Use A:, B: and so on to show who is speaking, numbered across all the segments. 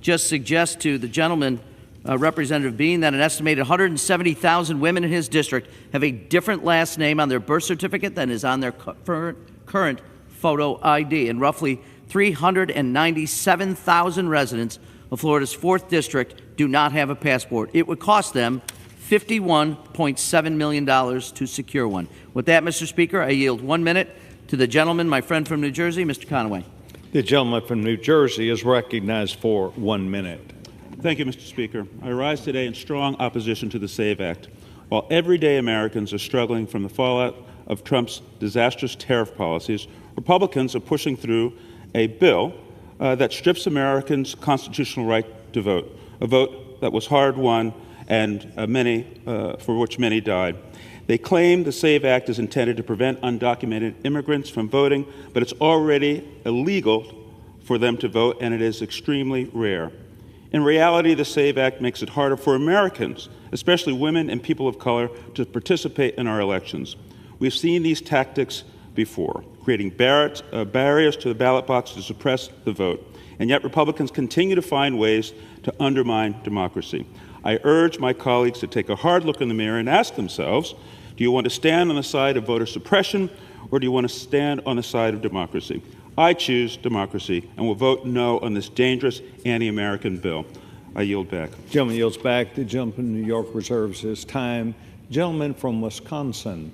A: just suggest to the gentleman, Representative Bean, that an estimated 170,000 women in his district have a different last name on their birth certificate than is on their current photo ID, and roughly 397,000 residents of Florida's 4th District do not have a passport. It would cost them $51.7 million to secure one. With that, Mr. Speaker, I yield 1 minute to the gentleman, my friend from New Jersey, Mr. Conaway.
B: The gentleman from New Jersey is recognized for 1 minute.
C: Thank you, Mr. Speaker. I rise today in strong opposition to the SAVE Act. While everyday Americans are struggling from the fallout of Trump's disastrous tariff policies, Republicans are pushing through a bill that strips Americans' constitutional right to vote, a vote that was hard-won and for which many died. They claim the SAVE Act is intended to prevent undocumented immigrants from voting, but it's already illegal for them to vote, and it is extremely rare. In reality, the SAVE Act makes it harder for Americans, especially women and people of color, to participate in our elections. We've seen these tactics before, creating barriers to the ballot box to suppress the vote, and yet Republicans continue to find ways to undermine democracy. I urge my colleagues to take a hard look in the mirror and ask themselves, do you want to stand on the side of voter suppression, or do you want to stand on the side of democracy? I choose democracy and will vote no on this dangerous anti-American bill. I yield back.
B: Gentleman yields back. The gentleman from New York reserves his time. Gentleman from Wisconsin.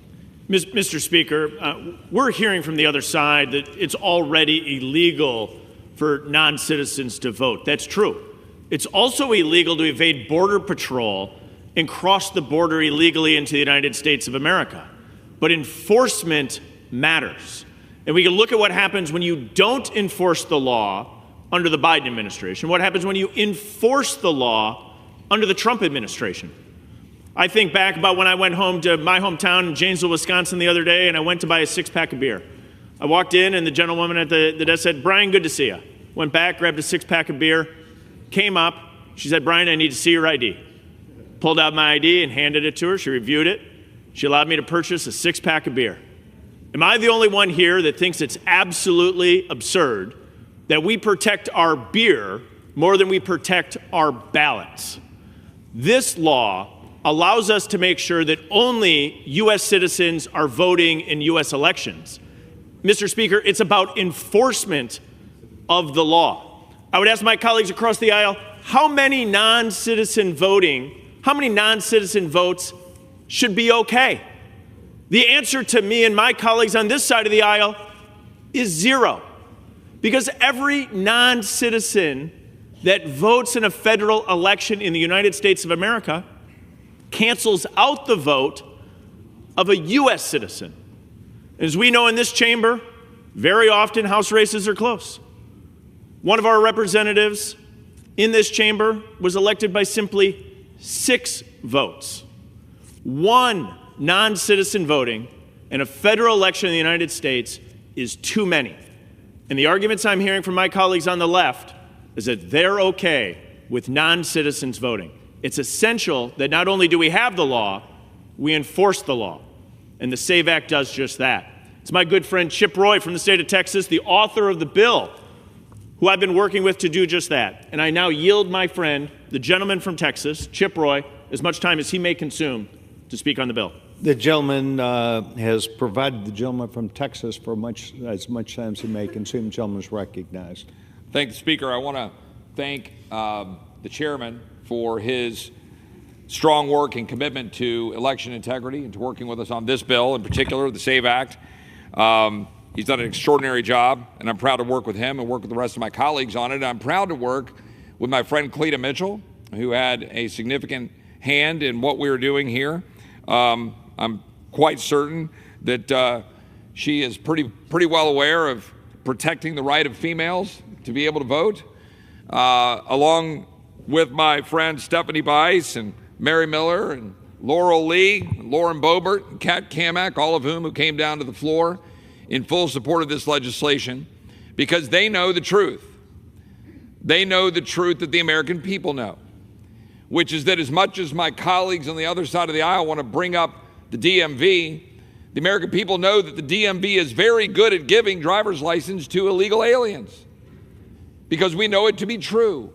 D: Mr. Speaker, we're hearing from the other side that it's already illegal for non-citizens to vote. That's true. It's also illegal to evade Border Patrol and cross the border illegally into the United States of America. But enforcement matters. And we can look at what happens when you don't enforce the law under the Biden administration, what happens when you enforce the law under the Trump administration. I think back about when I went home to my hometown in Janesville, Wisconsin the other day, and I went to buy a 6-pack of beer. I walked in, and the gentlewoman at the desk said, "Brian, good to see you." Went back, grabbed a 6-pack of beer, came up. She said, "Brian, I need to see your ID." Pulled out my ID and handed it to her. She reviewed it. She allowed me to purchase a 6-pack of beer. Am I the only one here that thinks it's absolutely absurd that we protect our beer more than we protect our ballots? This law allows us to make sure that only U.S. citizens are voting in U.S. elections. Mr. Speaker, it's about enforcement of the law. I would ask my colleagues across the aisle, how many non-citizen votes should be okay? The answer to me and my colleagues on this side of the aisle is 0. Because every non-citizen that votes in a federal election in the United States of America cancels out the vote of a U.S. citizen. As we know in this chamber, very often House races are close. One of our representatives in this chamber was elected by simply 6 votes. 1 non-citizen voting in a federal election in the United States is too many. And the arguments I'm hearing from my colleagues on the left is that they're okay with non-citizens voting. It's essential that not only do we have the law, we enforce the law. And the SAVE Act does just that. It's my good friend Chip Roy from the state of Texas, the author of the bill, who I've been working with to do just that. And I now yield my friend, the gentleman from Texas, Chip Roy, as much time as he may consume to speak on the bill.
B: The gentleman has provided the gentleman from Texas for as much time as he may consume. The gentleman is recognized.
E: Thank the Speaker. I want to thank the chairman for his strong work and commitment to election integrity and to working with us on this bill, in particular, the SAVE Act. He's done an extraordinary job, and I'm proud to work with him and work with the rest of my colleagues on it. I'm proud to work with my friend Cleta Mitchell, who had a significant hand in what we were doing here. I'm quite certain that she is pretty well aware of protecting the right of females to be able to vote, along with my friends Stephanie Bice and Mary Miller and Laurel Lee, and Lauren Boebert, and Kat Kamak, all of whom came down to the floor in full support of this legislation, because they know the truth. They know the truth that the American people know, which is that as much as my colleagues on the other side of the aisle want to bring up the DMV, the American people know that the DMV is very good at giving driver's license to illegal aliens, because we know it to be true.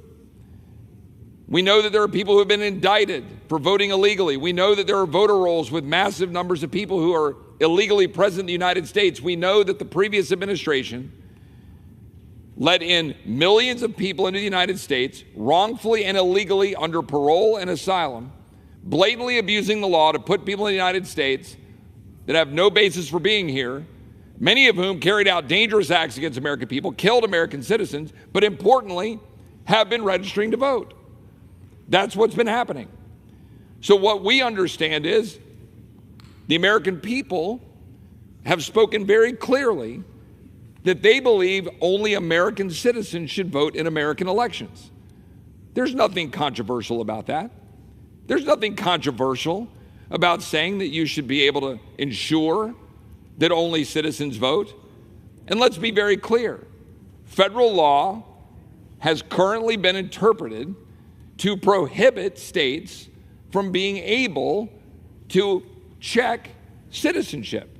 E: We know that there are people who have been indicted for voting illegally. We know that there are voter rolls with massive numbers of people who are illegally present in the United States. We know that the previous administration let in millions of people into the United States, wrongfully and illegally under parole and asylum, blatantly abusing the law to put people in the United States that have no basis for being here, many of whom carried out dangerous acts against American people, killed American citizens, but importantly, have been registering to vote. That's what's been happening. So what we understand is the American people have spoken very clearly that they believe only American citizens should vote in American elections. There's nothing controversial about that. There's nothing controversial about saying that you should be able to ensure that only citizens vote. And let's be very clear. Federal law has currently been interpreted to prohibit states from being able to check citizenship.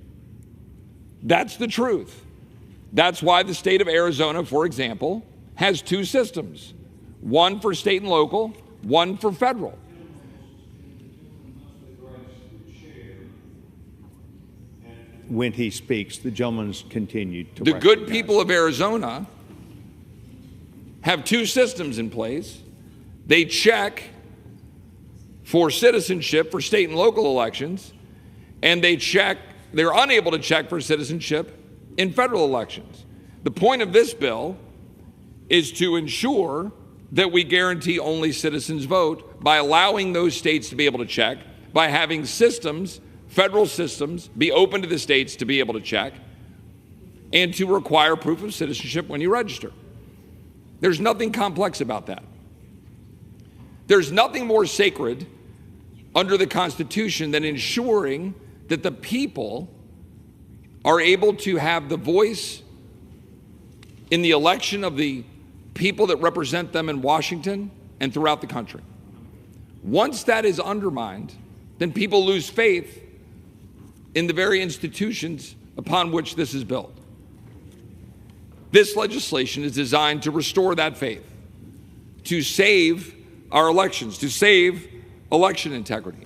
E: That's the truth. That's why the state of Arizona, for example, has two systems, one for state and local, one for federal.
B: When he speaks, the gentleman's continued to
E: The
B: recognize.
E: good people of Arizona have two systems in place. They check for citizenship for state and local elections, and they're unable to check for citizenship in federal elections. The point of this bill is to ensure that we guarantee only citizens vote by allowing those states to be able to check, by having systems, federal systems, be open to the states to be able to check, and to require proof of citizenship when you register. There's nothing complex about that. There's nothing more sacred under the Constitution than ensuring that the people are able to have the voice in the election of the people that represent them in Washington and throughout the country. Once that is undermined, then people lose faith in the very institutions upon which this is built. This legislation is designed to restore that faith, to save our elections, to save election integrity.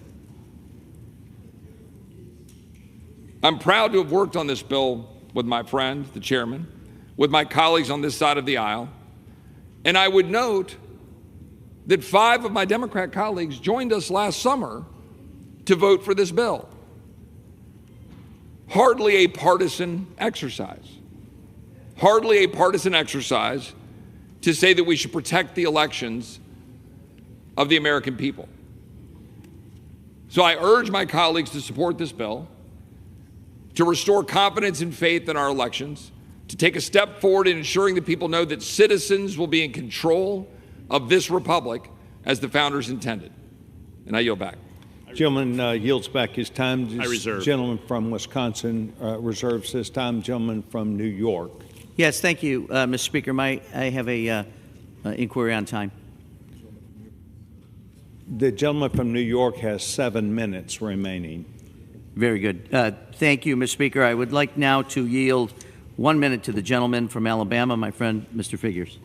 E: I'm proud to have worked on this bill with my friend, the chairman, with my colleagues on this side of the aisle. And I would note that 5 of my Democrat colleagues joined us last summer to vote for this bill. Hardly a partisan exercise. Hardly a partisan exercise to say that we should protect the elections of the American people. So I urge my colleagues to support this bill, to restore confidence and faith in our elections, to take a step forward in ensuring that people know that citizens will be in control of this republic as the founders intended. And I yield back.
B: Gentleman yields back his time.
D: I reserve.
B: Gentleman from Wisconsin reserves his time. Gentleman from New York.
A: Yes, thank you, Mr. Speaker. I have a inquiry on time.
B: The gentleman from New York has 7 minutes remaining.
A: Very good. Thank you, Mr. Speaker. I would like now to yield 1 minute to the gentleman from Alabama, my friend, Mr. Figures.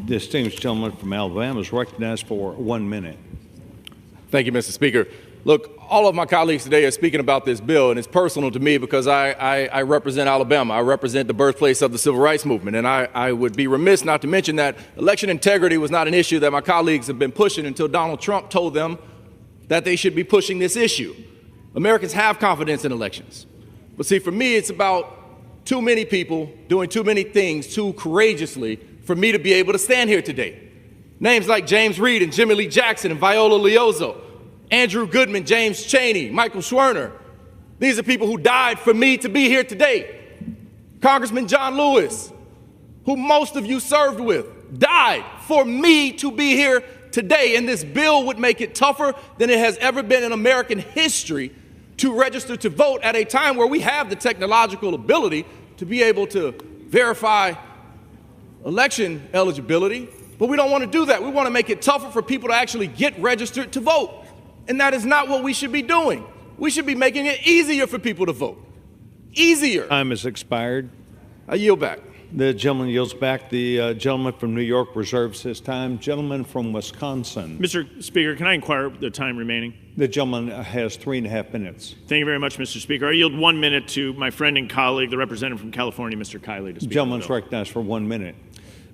B: Distinguished gentleman from Alabama is recognized for 1 minute.
F: Thank you, Mr. Speaker. Look, all of my colleagues today are speaking about this bill, and it's personal to me because I represent Alabama. I represent the birthplace of the Civil Rights Movement, and I would be remiss not to mention that election integrity was not an issue that my colleagues have been pushing until Donald Trump told them that they should be pushing this issue. Americans have confidence in elections. But see, for me, it's about too many people doing too many things too courageously for me to be able to stand here today. Names like James Reed and Jimmy Lee Jackson and Viola Liuzzo, Andrew Goodman, James Chaney, Michael Schwerner. These are people who died for me to be here today. Congressman John Lewis, who most of you served with, died for me to be here today. And this bill would make it tougher than it has ever been in American history to register to vote at a time where we have the technological ability to be able to verify election eligibility. But we don't want to do that. We want to make it tougher for people to actually get registered to vote. And that is not what we should be doing. We should be making it easier for people to vote. Easier.
B: Time has expired.
F: I yield back.
B: The gentleman yields back. The gentleman from New York reserves his time. Gentleman from Wisconsin.
D: Mr. Speaker, can I inquire the time remaining?
B: The gentleman has 3.5 minutes.
D: Thank you very much, Mr. Speaker. I yield 1 minute to my friend and colleague, the representative from California, Mr. Kiley, to speak.
B: The gentleman's recognized for 1 minute.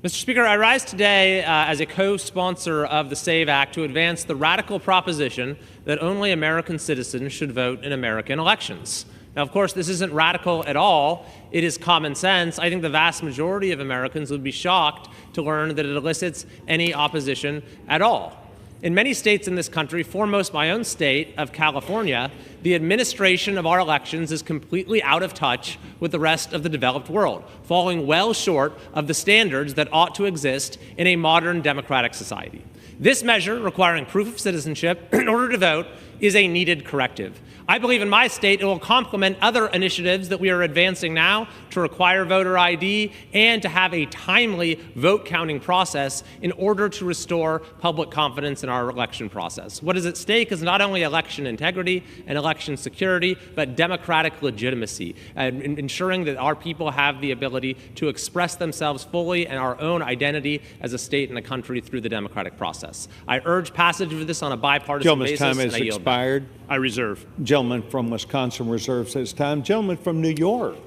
G: Mr. Speaker, I rise today as a co-sponsor of the SAVE Act to advance the radical proposition that only American citizens should vote in American elections. Now, of course, this isn't radical at all. It is common sense. I think the vast majority of Americans would be shocked to learn that it elicits any opposition at all. In many states in this country, foremost my own state of California, the administration of our elections is completely out of touch with the rest of the developed world, falling well short of the standards that ought to exist in a modern democratic society. This measure, requiring proof of citizenship in order to vote, is a needed corrective. I believe in my state it will complement other initiatives that we are advancing now to require voter ID and to have a timely vote counting process in order to restore public confidence in our election process. What is at stake is not only election integrity and election security, but democratic legitimacy, ensuring that our people have the ability to express themselves fully and our own identity as a state and a country through the democratic process. I urge passage of this on a bipartisan basis.
B: Gentleman's time has expired.
D: I reserve.
B: Gentleman from Wisconsin reserves his time. Gentleman from New York.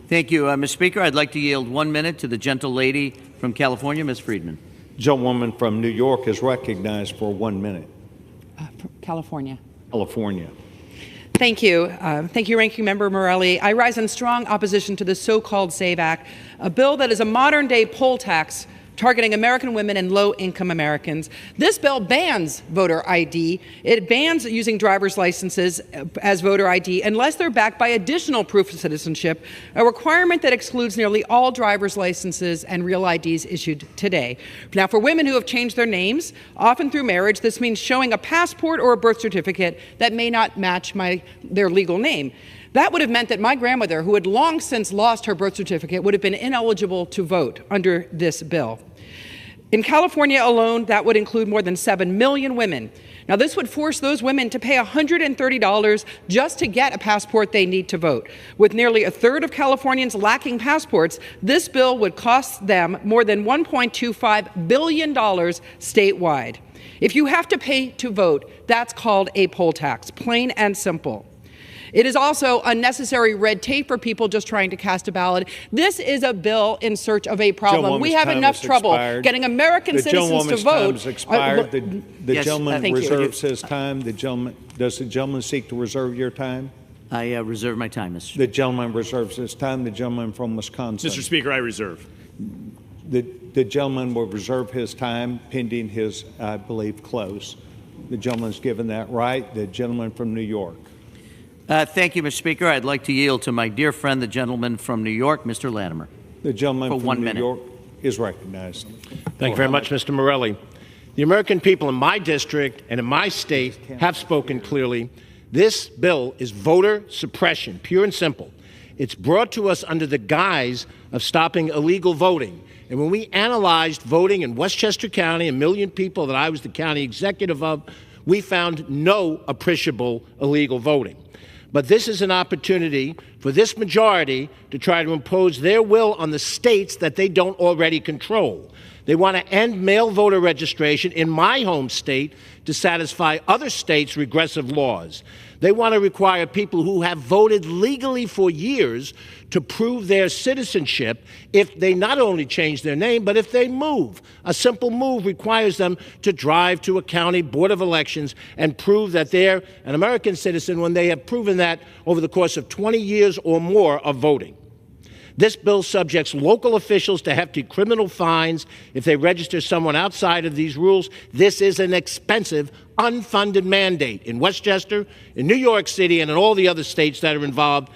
A: Thank you, Mr. Speaker. I'd like to yield 1 minute to the gentle lady from California, Ms. Friedman.
B: Gentlewoman from New York is recognized for 1 minute.
H: California.
B: California.
H: Thank you. Thank you, Ranking Member Morelli. I rise in strong opposition to the so-called SAVE Act, a bill that is a modern-day poll tax targeting American women and low-income Americans. This bill bans voter ID. It bans using driver's licenses as voter ID unless they're backed by additional proof of citizenship, a requirement that excludes nearly all driver's licenses and real IDs issued today. Now, for women who have changed their names, often through marriage, this means showing a passport or a birth certificate that may not match their legal name. That would have meant that my grandmother, who had long since lost her birth certificate, would have been ineligible to vote under this bill. In California alone, that would include more than 7 million women. Now, this would force those women to pay $130 just to get a passport they need to vote. With nearly a third of Californians lacking passports, this bill would cost them more than $1.25 billion statewide. If you have to pay to vote, that's called a poll tax, plain and simple. It is also unnecessary red tape for people just trying to cast a ballot. This is a bill in search of a problem. We have enough trouble getting American citizens to vote.
B: The gentleman's time has expired. The
A: Yes,
B: gentleman reserves his time. Does the gentleman seek to reserve your time?
A: I reserve my time, Mr. Speaker.
B: The gentleman reserves his time. The gentleman from Wisconsin.
D: Mr. Speaker, I reserve.
B: The gentleman will reserve his time pending his, I believe, close. The gentleman's given that right. The gentleman from New York.
A: Thank you, Mr. Speaker. I'd like to yield to my dear friend, the gentleman from New York, Mr. Latimer.
B: The gentleman
A: For
B: from
A: 1
B: New
A: minute.
B: York is recognized.
I: Thank you very much, Mr. Morelli. The American people in my district and in my state have spoken clearly. This bill is voter suppression, pure and simple. It's brought to us under the guise of stopping illegal voting. And when we analyzed voting in Westchester County, 1 million people that I was the county executive of, we found no appreciable illegal voting. But this is an opportunity for this majority to try to impose their will on the states that they don't already control. They want to end mail voter registration in my home state to satisfy other states' regressive laws. They want to require people who have voted legally for years to prove their citizenship if they not only change their name, but if they move. A simple move requires them to drive to a county board of elections and prove that they're an American citizen when they have proven that over the course of 20 years or more of voting. This bill subjects local officials to hefty criminal fines if they register someone outside of these rules. This is an expensive, unfunded mandate in Westchester, in New York City, and in all the other states that are involved.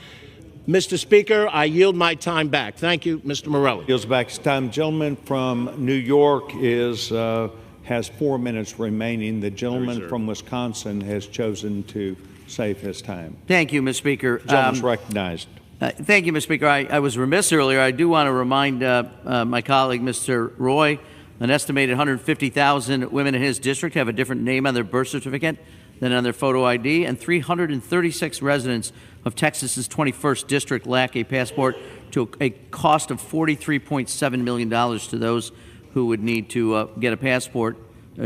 I: Mr. Speaker, I yield my time back. Thank you, Mr. Morelli.
B: Yields back his time. Gentleman from New York has 4 minutes remaining. The gentleman from Wisconsin has chosen to save his time.
A: Thank you, Mr. Speaker.
B: Gentleman's recognized.
A: Thank you, Mr. Speaker. I was remiss earlier. I do want to remind my colleague, Mr. Roy, an estimated 150,000 women in his district have a different name on their birth certificate than on their photo ID, and 336 residents of Texas's 21st district lack a passport to a cost of $43.7 million to those who would need to get a passport,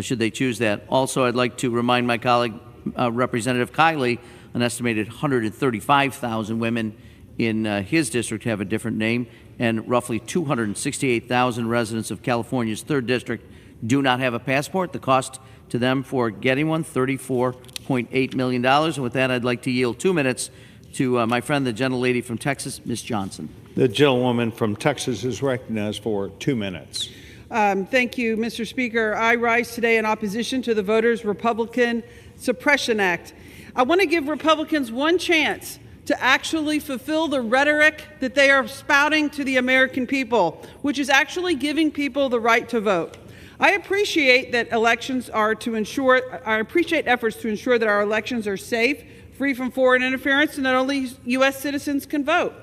A: should they choose that. Also, I'd like to remind my colleague, Representative Kiley, an estimated 135,000 women in his district have a different name, and roughly 268,000 residents of California's 3rd District do not have a passport. The cost to them for getting one, $34.8 million. And with that, I'd like to yield 2 minutes to my friend, the gentlelady from Texas, Ms. Johnson.
B: The gentlewoman from Texas is recognized for 2 minutes.
H: Thank you, Mr. Speaker. I rise today in opposition to the Voters' Republican Suppression Act. I want to give Republicans one chance to actually fulfill the rhetoric that they are spouting to the American people, which is actually giving people the right to vote. I appreciate that elections are to ensure, I appreciate efforts to ensure that our elections are safe, free from foreign interference, and that only U.S. citizens can vote.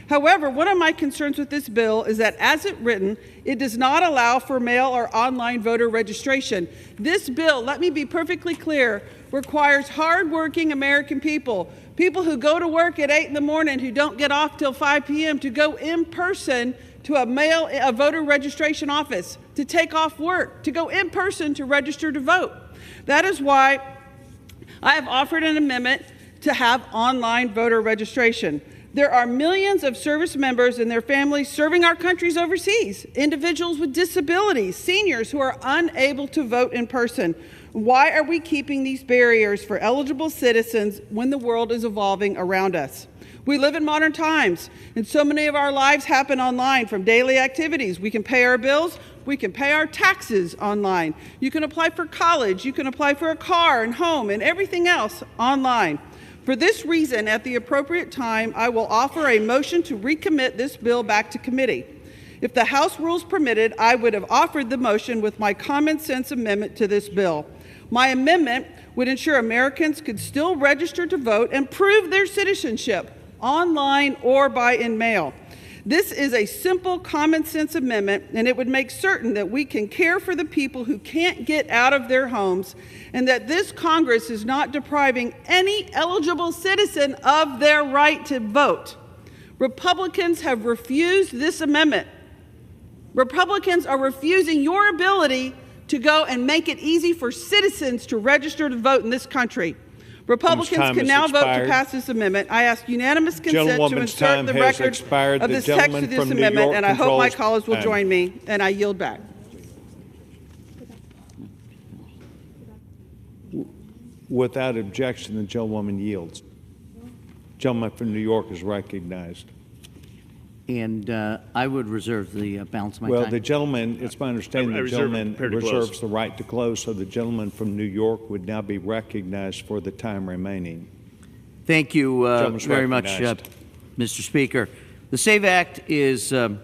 H: However, one of my concerns with this bill is that as it written, it does not allow for mail or online voter registration. This bill, let me be perfectly clear, requires hardworking American people, people who go to work at 8 in the morning, who don't get off till 5 p.m., to go in person to a voter registration office, to take off work, to go in person to register to vote. That is why I have offered an amendment to have online voter registration. There are millions of service members and their families serving our countries overseas, individuals with disabilities, seniors who are unable to vote in person. Why are we keeping these barriers for eligible citizens when the world is evolving around us? We live in modern times, and so many of our lives happen online, from daily activities. We can pay our bills, we can pay our taxes online. You can apply for college, you can apply for a car and home and everything else online. For this reason, at the appropriate time, I will offer a motion to recommit this bill back to committee. If the House rules permitted, I would have offered the motion with my common sense amendment to this bill. My amendment would ensure Americans could still register to vote and prove their citizenship, online or by mail. This is a simple common sense amendment, and it would make certain that we can care for the people who can't get out of their homes, and that this Congress is not depriving any eligible citizen of their right to vote. Republicans have refused this amendment. Republicans are refusing your ability to go and make it easy for citizens to register to vote in this country. Republicans can now vote to pass this amendment. I ask unanimous consent to insert the record of this text to this amendment, and I hope my colleagues will join me, and I yield back.
B: Without objection, the gentlewoman yields. Gentleman from New York is recognized.
A: And I would reserve the balance of my
B: time.
A: Well,
B: the gentleman, it's my understanding the gentleman reserves the right to close, so the gentleman from New York would now be recognized for the time remaining.
A: Thank you very much, Mr. Speaker. The SAVE Act is, to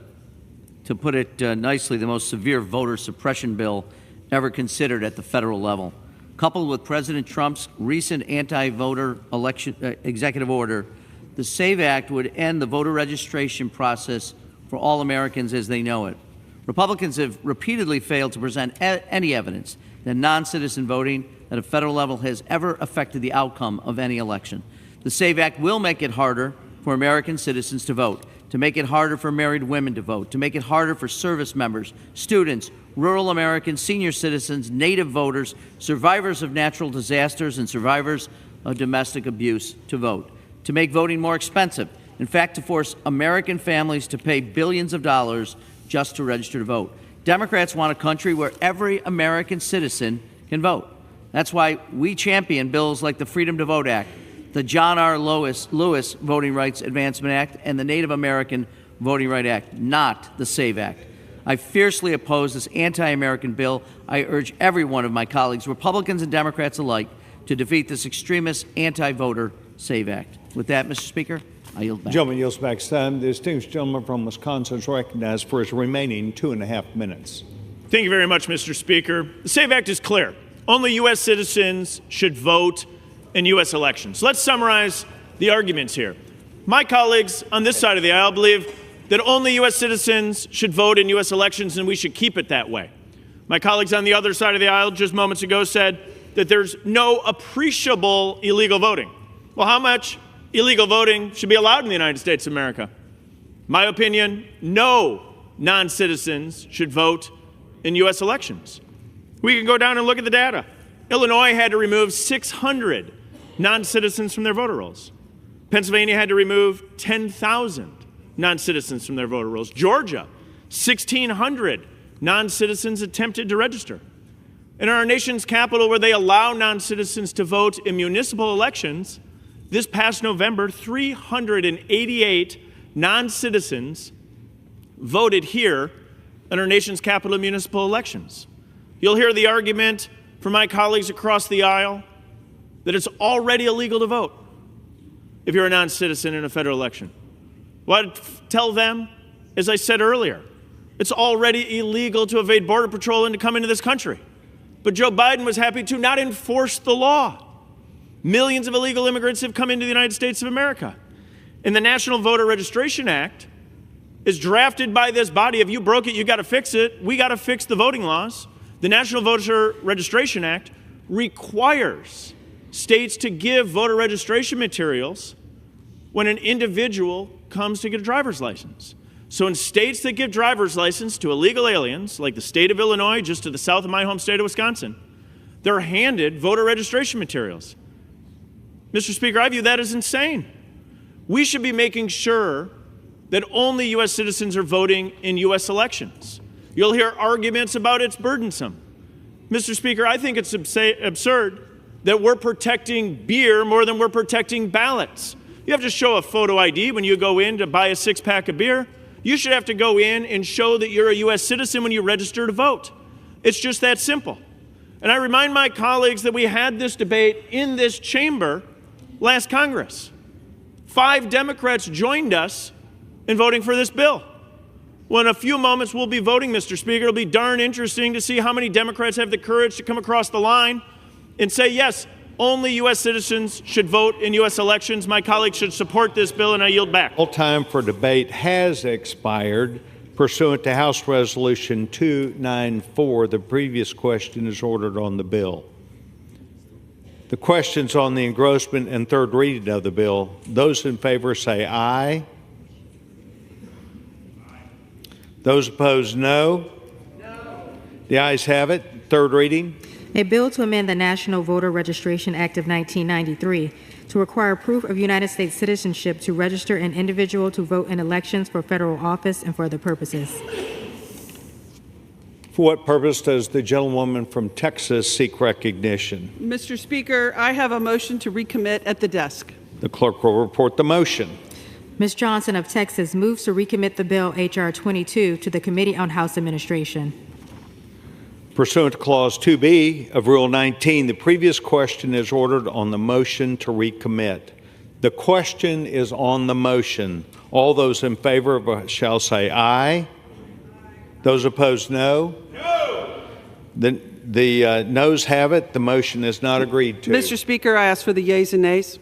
A: put it nicely, the most severe voter suppression bill ever considered at the federal level. Coupled with President Trump's recent anti-voter election executive order, the SAVE Act would end the voter registration process for all Americans as they know it. Republicans have repeatedly failed to present any evidence that non-citizen voting at a federal level has ever affected the outcome of any election. The SAVE Act will make it harder for American citizens to vote, to make it harder for married women to vote, to make it harder for service members, students, rural Americans, senior citizens, native voters, survivors of natural disasters, and survivors of domestic abuse to vote, to make voting more expensive, in fact, to force American families to pay billions of dollars just to register to vote. Democrats want a country where every American citizen can vote. That's why we champion bills like the Freedom to Vote Act, the John R. Lewis Voting Rights Advancement Act, and the Native American Voting Rights Act, not the SAVE Act. I fiercely oppose this anti-American bill. I urge every one of my colleagues, Republicans and Democrats alike, to defeat this extremist anti-voter SAVE Act. With that, Mr. Speaker, I yield back.
B: Gentleman yields back time. The distinguished gentleman from Wisconsin is recognized for his remaining 2.5 minutes.
D: Thank you very much, Mr. Speaker. The SAVE Act is clear. Only U.S. citizens should vote in U.S. elections. Let's summarize the arguments here. My colleagues on this side of the aisle believe that only U.S. citizens should vote in U.S. elections, and we should keep it that way. My colleagues on the other side of the aisle just moments ago said that there's no appreciable illegal voting. Well, how much illegal voting should be allowed in the United States of America? My opinion, no non-citizens should vote in U.S. elections. We can go down and look at the data. Illinois had to remove 600 non-citizens from their voter rolls. Pennsylvania had to remove 10,000 non-citizens from their voter rolls. Georgia, 1,600 non-citizens attempted to register. In our nation's capital, where they allow non-citizens to vote in municipal elections, this past November, 388 non-citizens voted here in our nation's capital municipal elections. You'll hear the argument from my colleagues across the aisle that it's already illegal to vote if you're a non-citizen in a federal election. Well, I'd tell them, as I said earlier, it's already illegal to evade Border Patrol and to come into this country. But Joe Biden was happy to not enforce the law. Millions of illegal immigrants have come into the United States of America. And the National Voter Registration Act is drafted by this body. If you broke it, you got to fix it. We got to fix the voting laws. The National Voter Registration Act requires states to give voter registration materials when an individual comes to get a driver's license. So in states that give driver's license to illegal aliens, like the state of Illinois, just to the south of my home state of Wisconsin, they're handed voter registration materials. Mr. Speaker, I view that as insane. We should be making sure that only U.S. citizens are voting in U.S. elections. You'll hear arguments about it's burdensome. Mr. Speaker, I think it's absurd that we're protecting beer more than we're protecting ballots. You have to show a photo ID when you go in to buy a six-pack of beer. You should have to go in and show that you're a U.S. citizen when you register to vote. It's just that simple. And I remind my colleagues that we had this debate in this chamber last Congress. 5 Democrats joined us in voting for this bill. Well, in a few moments, we'll be voting, Mr. Speaker. It'll be darn interesting to see how many Democrats have the courage to come across the line and say, yes, only U.S. citizens should vote in U.S. elections. My colleagues should support this bill, and I yield back.
B: All time for debate has expired. Pursuant to House Resolution 294, the previous question is ordered on the bill. The questions on the engrossment and third reading of the bill. Those in favor say aye. Those opposed, no. No. The ayes have it. Third reading.
J: A bill to amend the National Voter Registration Act of 1993 to require proof of United States citizenship to register an individual to vote in elections for federal office and for other purposes.
B: For what purpose does the gentlewoman from Texas seek recognition?
K: Mr. Speaker, I have a motion to recommit at the desk.
B: The clerk will report the motion.
J: Ms. Johnson of Texas moves to recommit the bill H.R. 22 to the Committee on House Administration.
B: Pursuant to Clause 2B of Rule 19, the previous question is ordered on the motion to recommit. The question is on the motion. All those in favor shall say aye. Those opposed, no. No. The noes have it. The motion is not agreed to.
K: Mr. Speaker, I ask for the yeas and nays.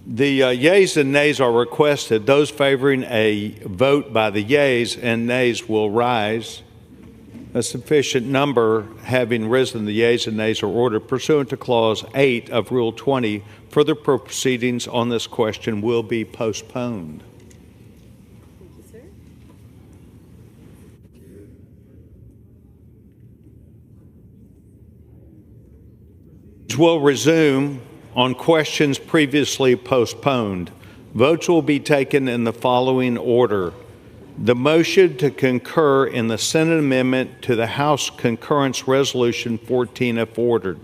B: The yeas and nays are requested. Those favoring a vote by the yeas and nays will rise. A sufficient number having risen, the yeas and nays are ordered. Pursuant to Clause 8 of Rule 20, further proceedings on this question will be postponed. Will resume on questions previously postponed. Votes will be taken in the following order. The motion to concur in the Senate amendment to the House Concurrence Resolution 14 if ordered.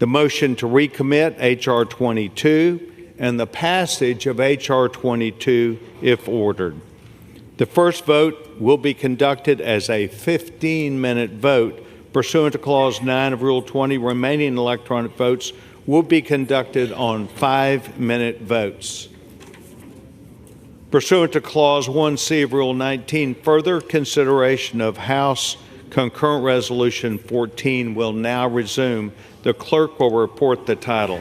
B: The motion to recommit H.R. 22 and the passage of H.R. 22 if ordered. The first vote will be conducted as a 15-minute vote. Pursuant to Clause 9 of Rule 20, remaining electronic votes will be conducted on 5-minute votes. Pursuant to Clause 1C of Rule 19, further consideration of House Concurrent Resolution 14 will now resume. The clerk will report the title.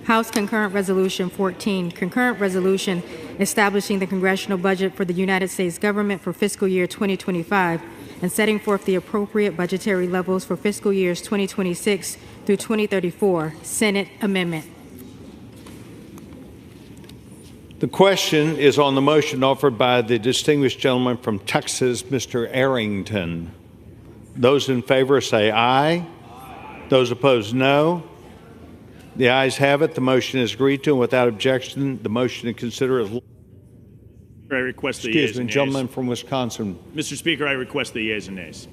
J: House Concurrent Resolution 14, Concurrent Resolution establishing the congressional budget for the United States government for fiscal year 2025 and setting forth the appropriate budgetary levels for fiscal years 2026 through 2034. Senate Amendment.
B: The question is on the motion offered by the distinguished gentleman from Texas, Mr. Arrington. Those in favor say aye. Those opposed, no. The ayes have it. The motion is agreed to, and without objection, the motion to consider is.
D: I request the
B: Excuse
D: yeas
B: me,
D: and nays.
B: gentleman from Wisconsin.
D: Mr. Speaker, I request the yeas and nays.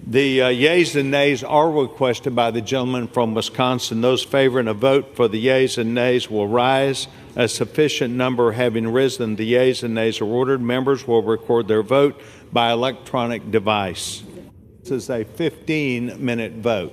B: The yeas and nays are requested by the gentleman from Wisconsin. Those favoring a vote for the yeas and nays will rise. A sufficient number having risen, the yeas and nays are ordered. Members will record their vote by electronic device. This is a 15-minute vote.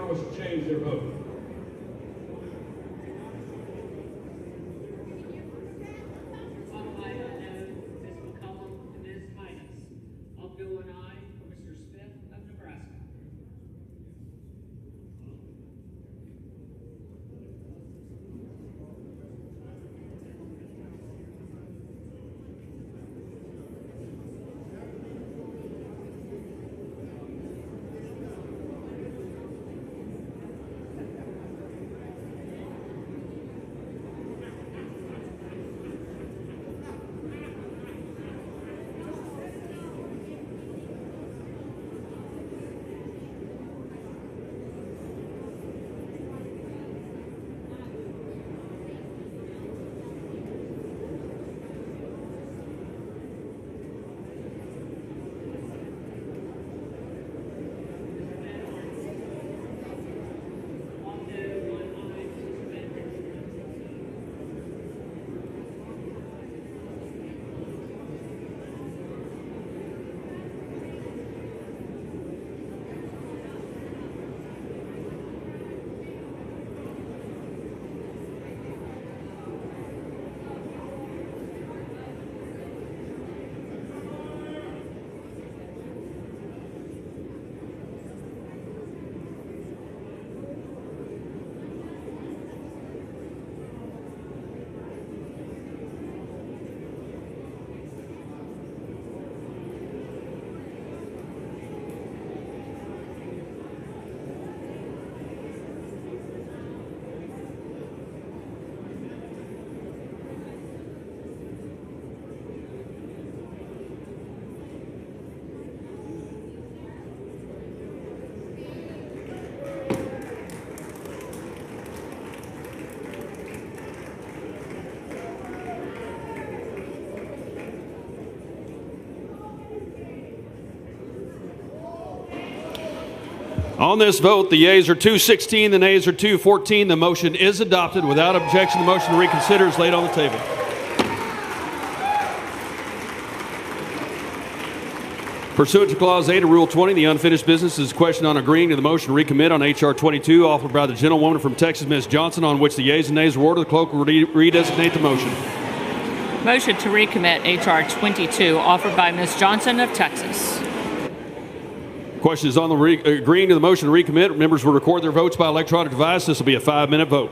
L: promise to change their vote.
M: On this vote, the yeas are 216, the nays are 214. The motion is adopted. Without objection, the motion to reconsider is laid on the table. Pursuant to Clause 8 of Rule 20, the unfinished business is a question on agreeing to the motion to recommit on H.R. 22 offered by the gentlewoman from Texas, Ms. Johnson, on which the yeas and nays were ordered. The clerk will redesignate the motion.
N: Motion to recommit H.R. 22 offered by Ms. Johnson of Texas.
M: Question is on the agreeing to the motion to recommit. Members will record their votes by electronic device. This will be a 5-minute vote.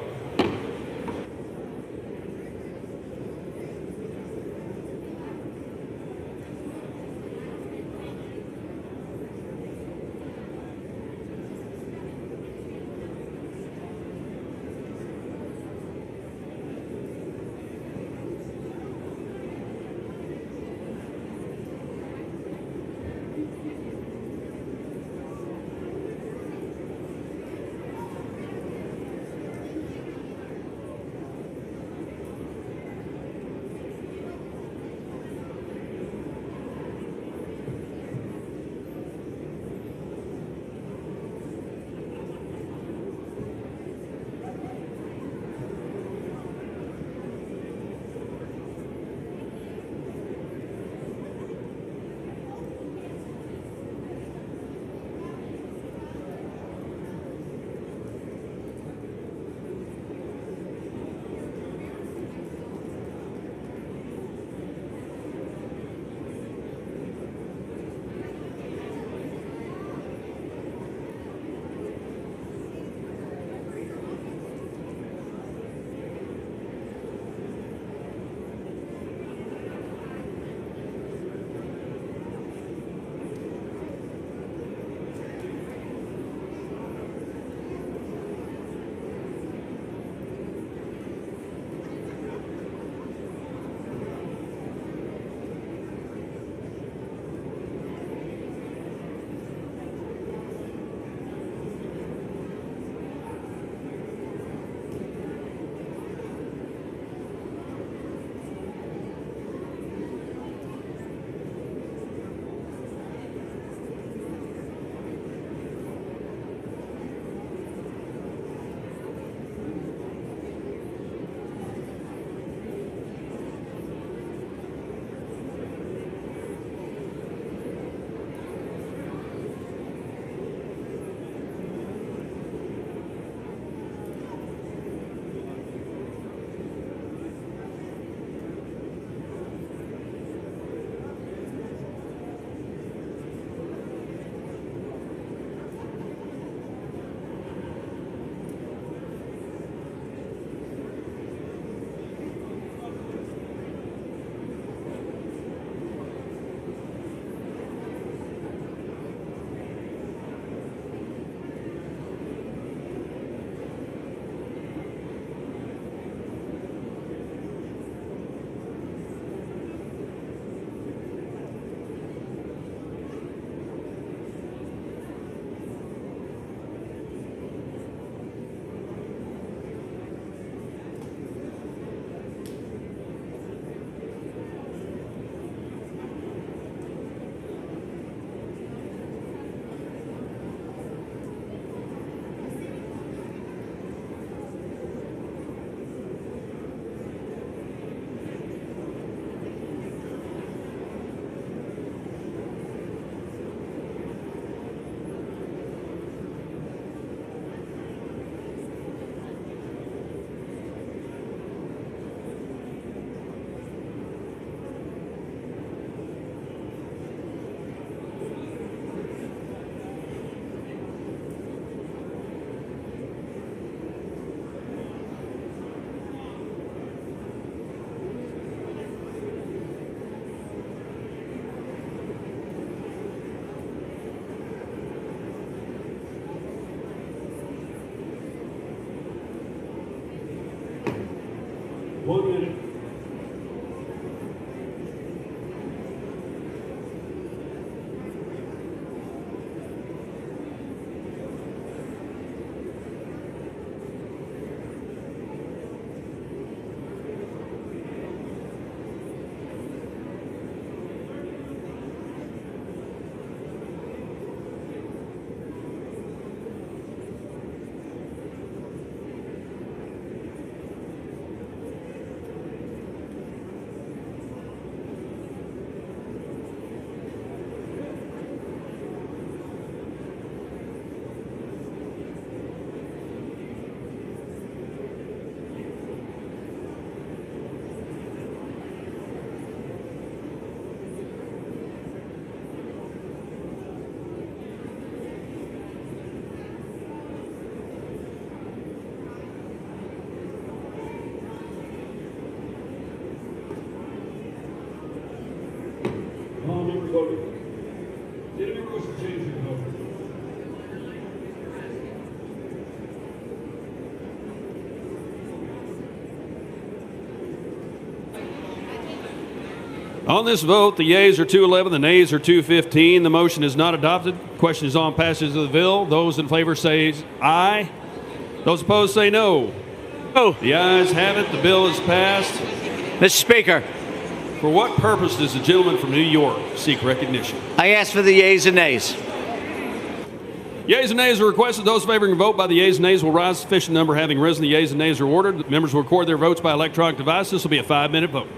M: 1 minute. All members voted. Did anyone wish to change their vote? On this vote, the yeas are 211, the nays are 215. The motion is not adopted. Question is on passage of the bill. Those in favor say aye. Those opposed say no.
A: Oh.
M: The ayes have it. The bill is passed.
A: Mr. Speaker,
M: For what purpose does the gentleman from New York seek recognition?
A: I ask for the yeas and nays.
M: Yeas and nays are requested. Those favoring a vote by the yeas and nays will rise. Sufficient number having risen, the yeas and nays are ordered. The members will record their votes by electronic device. This will be a 5-minute vote.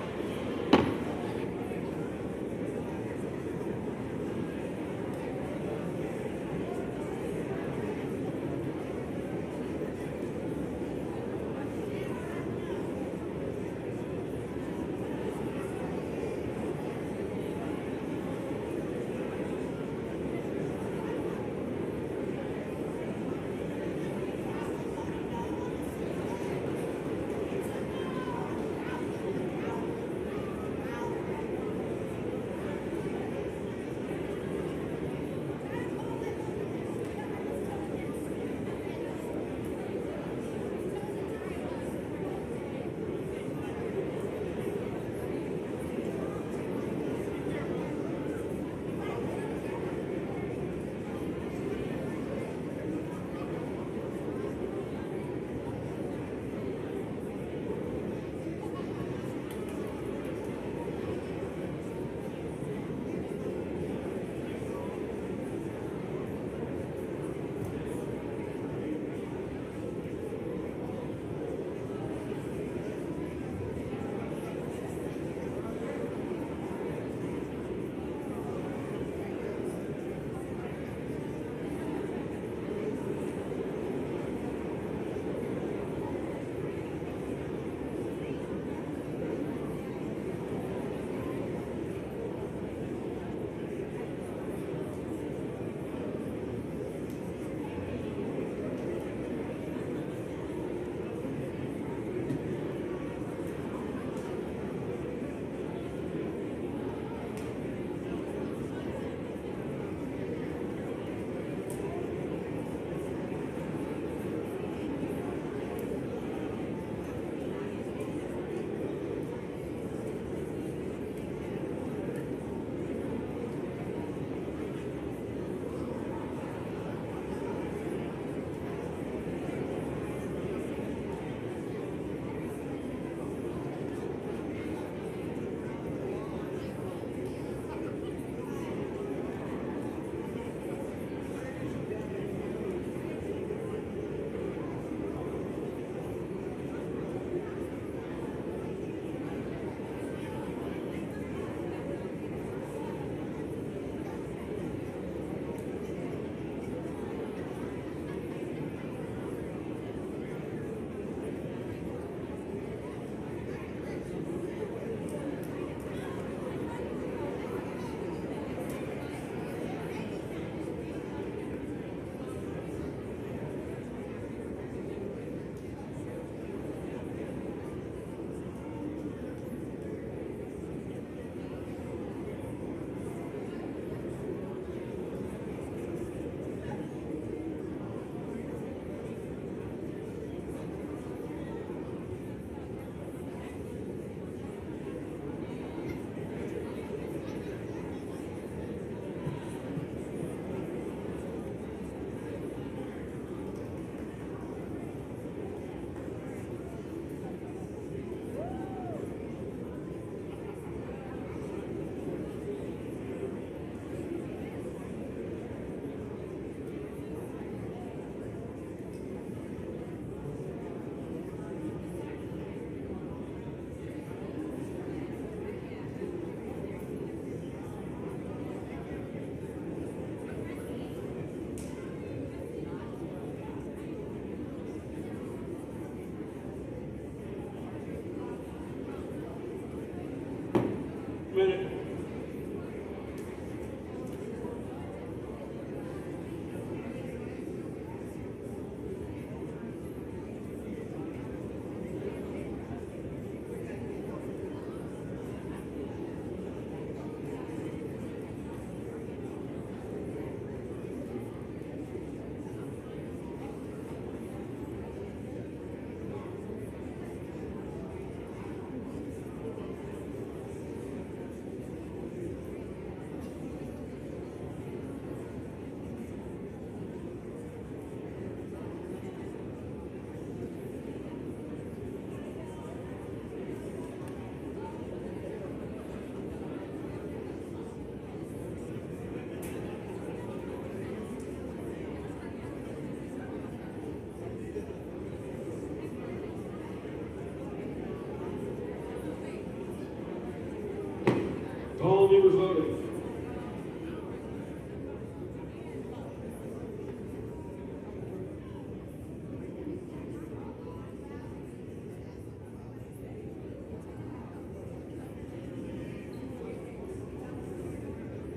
M: members voting?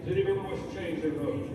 M: Does any member wish to change their vote?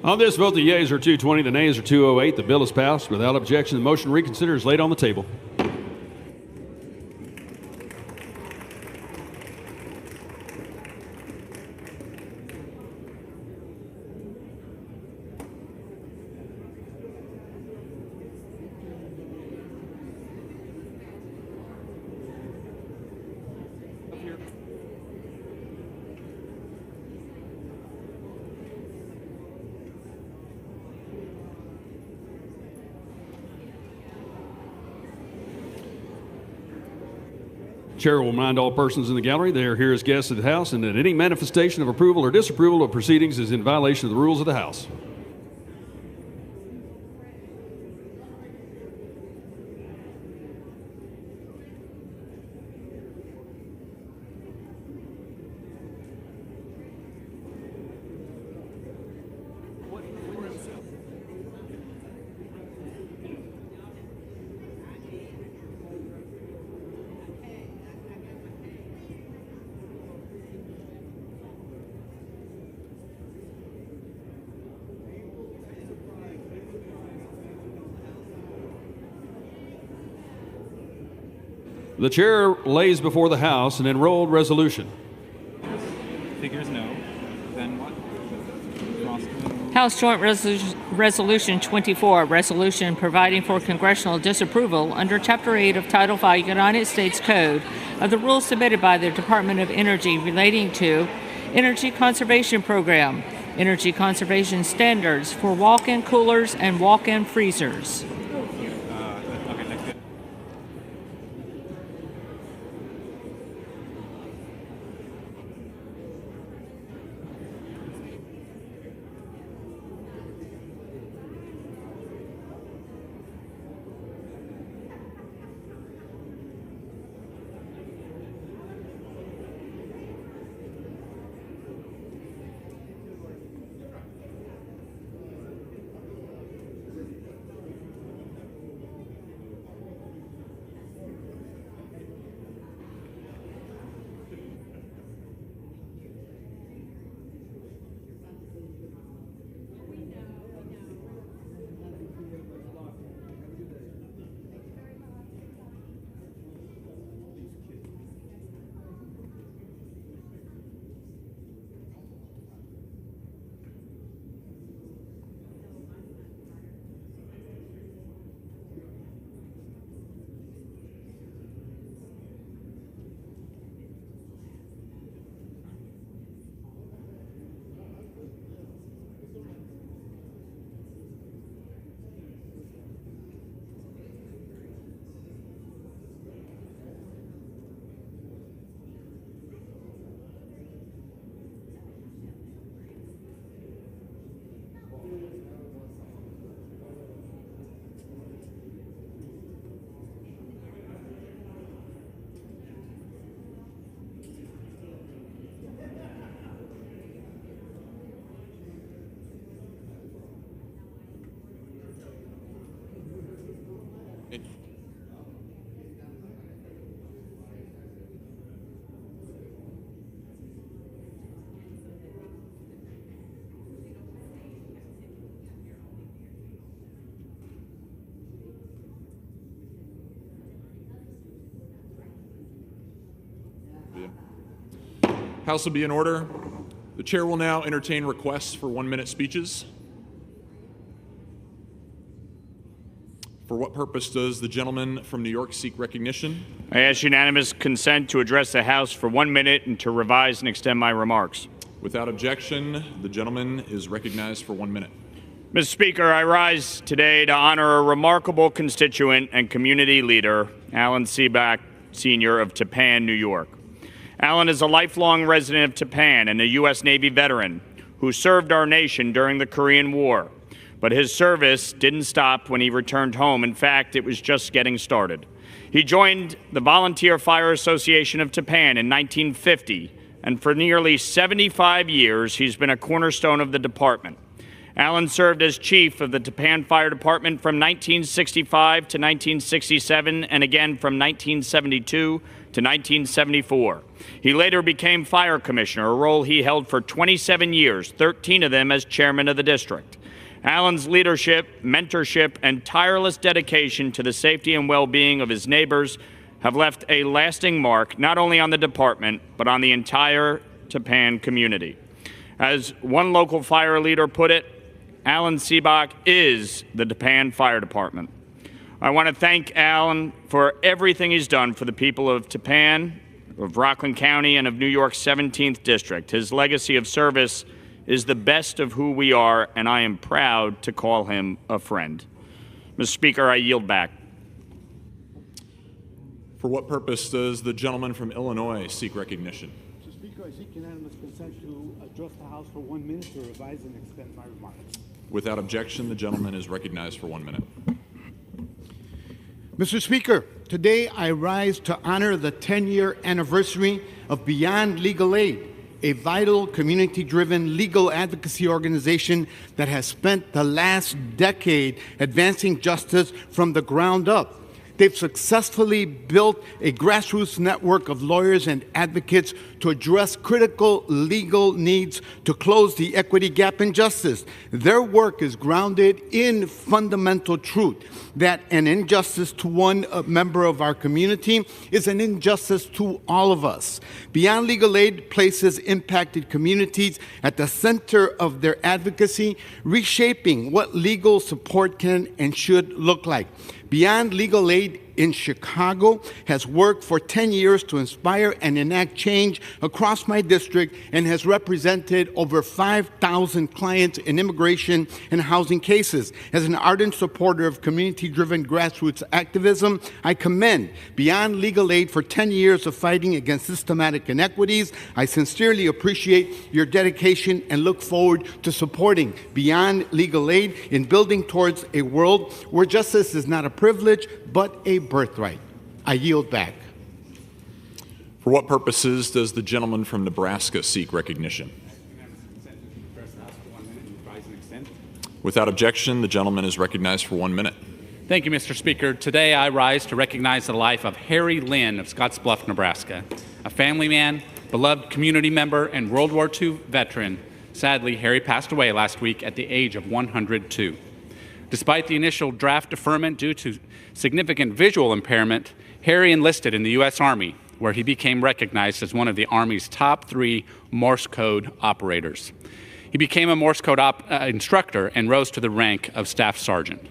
M: On this vote, the yeas are 220, the nays are 208. The bill is passed without objection. The motion to reconsider is laid on the table. Chair will remind all persons in the gallery they are here as guests of the House and that any manifestation of approval or disapproval of proceedings is in violation of the rules of the House. The chair lays before the House an enrolled resolution.
L: Figures no. Then what?
N: House Joint Resolution 24, resolution providing for congressional disapproval under Chapter 8 of Title V United States Code of the rules submitted by the Department of Energy relating to Energy Conservation Program, Energy Conservation Standards for walk-in coolers and walk-in freezers.
O: House will be in order. The chair will now entertain requests for 1-minute speeches. For what purpose does the gentleman from New York seek recognition?
P: I ask unanimous consent to address the House for 1 minute and to revise and extend my remarks.
O: Without objection, the gentleman is recognized for 1 minute.
P: Mr. Speaker, I rise today to honor a remarkable constituent and community leader, Alan Seaback, Sr. of Tappan, New York. Alan is a lifelong resident of Tappan and a U.S. Navy veteran who served our nation during the Korean War. But his service didn't stop when he returned home. In fact, it was just getting started. He joined the Volunteer Fire Association of Tappan in 1950, and for nearly 75 years, he's been a cornerstone of the department. Alan served as chief of the Tappan Fire Department from 1965 to 1967, and again from 1972 to 1974. He later became fire commissioner, a role he held for 27 years, 13 of them as chairman of the district. Alan's leadership, mentorship, and tireless dedication to the safety and well-being of his neighbors have left a lasting mark not only on the department, but on the entire Tappan community. As one local fire leader put it, Alan Seaback is the Tappan Fire Department. I want to thank Alan for everything he's done for the people of Tappan, of Rockland County, and of New York's 17th District. His legacy of service is the best of who we are, and I am proud to call him a friend. Mr. Speaker, I yield back.
O: For what purpose does the gentleman from Illinois seek recognition?
Q: Mr. Speaker, I seek unanimous consent to address the House for 1 minute to revise and extend my remarks.
O: Without objection, the gentleman is recognized for 1 minute.
Q: Mr. Speaker, today I rise to honor the 10-year anniversary of Beyond Legal Aid, a vital community-driven legal advocacy organization that has spent the last decade advancing justice from the ground up. They've successfully built a grassroots network of lawyers and advocates to address critical legal needs to close the equity gap in justice. Their work is grounded in fundamental truth that an injustice to one member of our community is an injustice to all of us. Beyond Legal Aid places impacted communities at the center of their advocacy, reshaping what legal support can and should look like. Beyond Legal Aid in Chicago has worked for 10 years to inspire and enact change across my district and has represented over 5,000 clients in immigration and housing cases. As an ardent supporter of community-driven grassroots activism, I commend Beyond Legal Aid for 10 years of fighting against systematic inequities. I sincerely appreciate your dedication and look forward to supporting Beyond Legal Aid in building towards a world where justice is not a privilege, but a birthright. I yield back.
O: For what purposes does the gentleman from Nebraska seek recognition? Without objection, the gentleman is recognized for 1 minute.
L: Thank you, Mr. Speaker. Today I rise to recognize the life of Harry Lynn of Scottsbluff, Nebraska, a family man, beloved community member, and World War II veteran. Sadly, Harry passed away last week at the age of 102. Despite the initial draft deferment due to significant visual impairment, Harry enlisted in the U.S. Army, where he became recognized as one of the Army's top 3 Morse code operators. He became a Morse code instructor and rose to the rank of Staff Sergeant.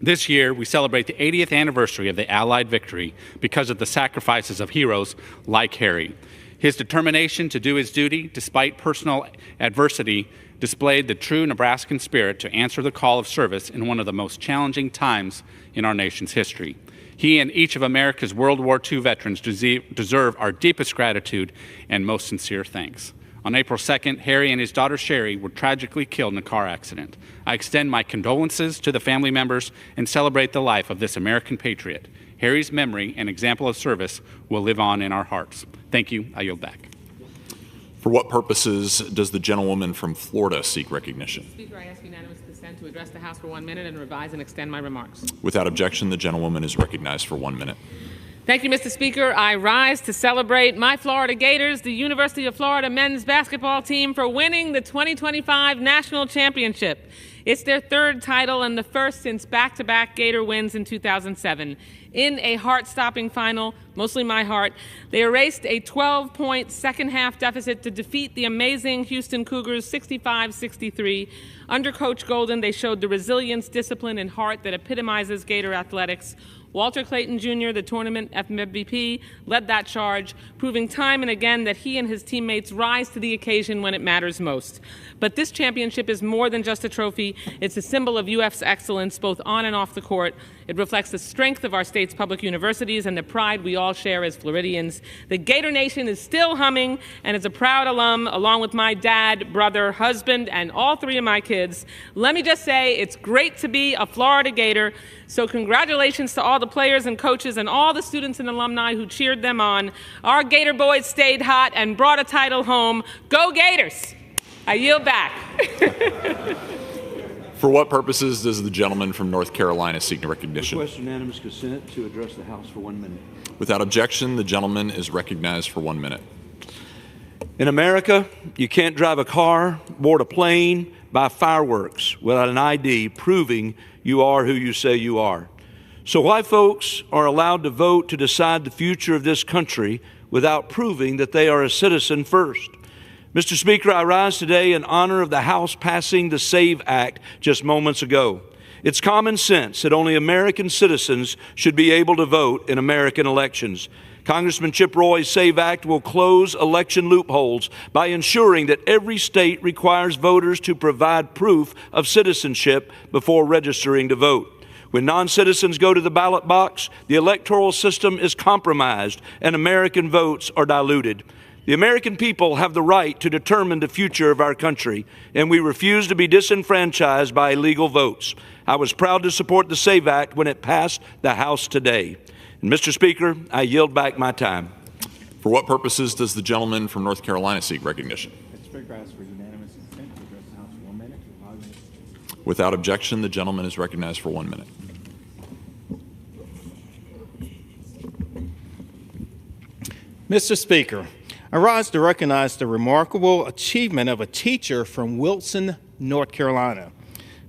L: This year, we celebrate the 80th anniversary of the Allied victory because of the sacrifices of heroes like Harry. His determination to do his duty, despite personal adversity, displayed the true Nebraskan spirit to answer the call of service in one of the most challenging times in our nation's history. He and each of America's World War II veterans deserve our deepest gratitude and most sincere thanks. On April 2nd, Harry and his daughter Sherry were tragically killed in a car accident. I extend my condolences to the family members and celebrate the life of this American patriot. Harry's memory and example of service will live on in our hearts. Thank you. I yield back.
O: For what purposes does the gentlewoman from Florida seek recognition?
R: Speaker, I ask unanimous consent to address the House for 1 minute and revise and extend my remarks.
O: Without objection, the gentlewoman is recognized for 1 minute.
R: Thank you, Mr. Speaker. I rise to celebrate my Florida Gators, the University of Florida men's basketball team, for winning the 2025 National Championship. It's their third title and the first since back-to-back Gator wins in 2007. In a heart-stopping final, mostly my heart, they erased a 12-point second-half deficit to defeat the amazing Houston Cougars 65-63. Under Coach Golden, they showed the resilience, discipline, and heart that epitomizes Gator athletics. Walter Clayton Jr., the tournament MVP, led that charge, proving time and again that he and his teammates rise to the occasion when it matters most. But this championship is more than just a trophy. It's a symbol of UF's excellence, both on and off the court. It reflects the strength of our state's public universities and the pride we all share as Floridians. The Gator Nation is still humming, and as a proud alum, along with my dad, brother, husband, and all three of my kids, let me just say it's great to be a Florida Gator. So congratulations to all the players and coaches and all the students and alumni who cheered them on. Our Gator boys stayed hot and brought a title home. Go Gators! I yield back.
O: For what purposes does the gentleman from North Carolina seek recognition?
M: Request unanimous consent to address the House for 1 minute.
O: Without objection, the gentleman is recognized for 1 minute.
S: In America, you can't drive a car, board a plane, buy fireworks without an ID proving you are who you say you are. So white folks are allowed to vote to decide the future of this country without proving that they are a citizen first. Mr. Speaker, I rise today in honor of the House passing the SAVE Act just moments ago. It's common sense that only American citizens should be able to vote in American elections. Congressman Chip Roy's SAVE Act will close election loopholes by ensuring that every state requires voters to provide proof of citizenship before registering to vote. When non-citizens go to the ballot box, the electoral system is compromised and American votes are diluted. The American people have the right to determine the future of our country, and we refuse to be disenfranchised by illegal votes. I was proud to support the SAVE Act when it passed the House today. And Mr. Speaker, I yield back my time.
O: For what purposes does the gentleman from North Carolina seek recognition?
T: Mr. Speaker, I ask for unanimous consent to address the House for 1 minute.
O: Without objection, the gentleman is recognized for 1 minute.
I: Mr. Speaker, I rise to recognize the remarkable achievement of a teacher from Wilson, North Carolina.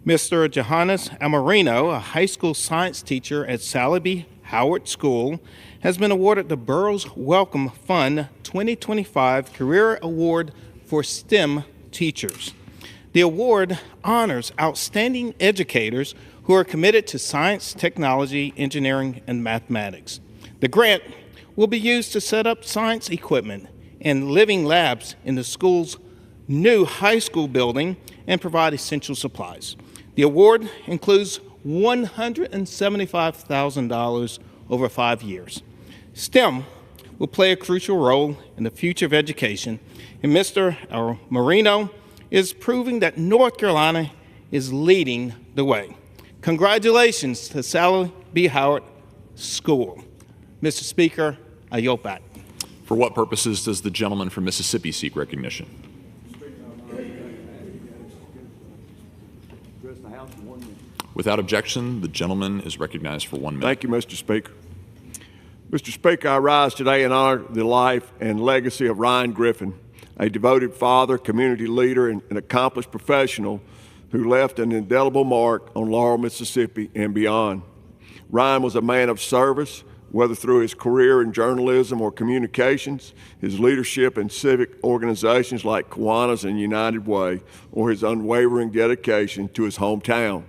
I: Mr. Johannes Amarino, a high school science teacher at Sally B. Howard School, has been awarded the Burroughs Welcome Fund 2025 Career Award for STEM teachers. The award honors outstanding educators who are committed to science, technology, engineering, and mathematics. The grant will be used to set up science equipment and living labs in the school's new high school building and provide essential supplies. The award includes $175,000 over 5 years. STEM will play a crucial role in the future of education, and Mr. Marino is proving that North Carolina is leading the way. Congratulations to Sally B. Howard School. Mr. Speaker, I yield back.
O: For what purposes does the gentleman from Mississippi seek recognition? Without objection, the gentleman is recognized for 1 minute.
U: Thank you, Mr. Speaker. Mr. Speaker, I rise today in honor of the life and legacy of Ryan Griffin, a devoted father, community leader, and an accomplished professional who left an indelible mark on Laurel, Mississippi, and beyond. Ryan was a man of service, whether through his career in journalism or communications, his leadership in civic organizations like Kiwanis and United Way, or his unwavering dedication to his hometown.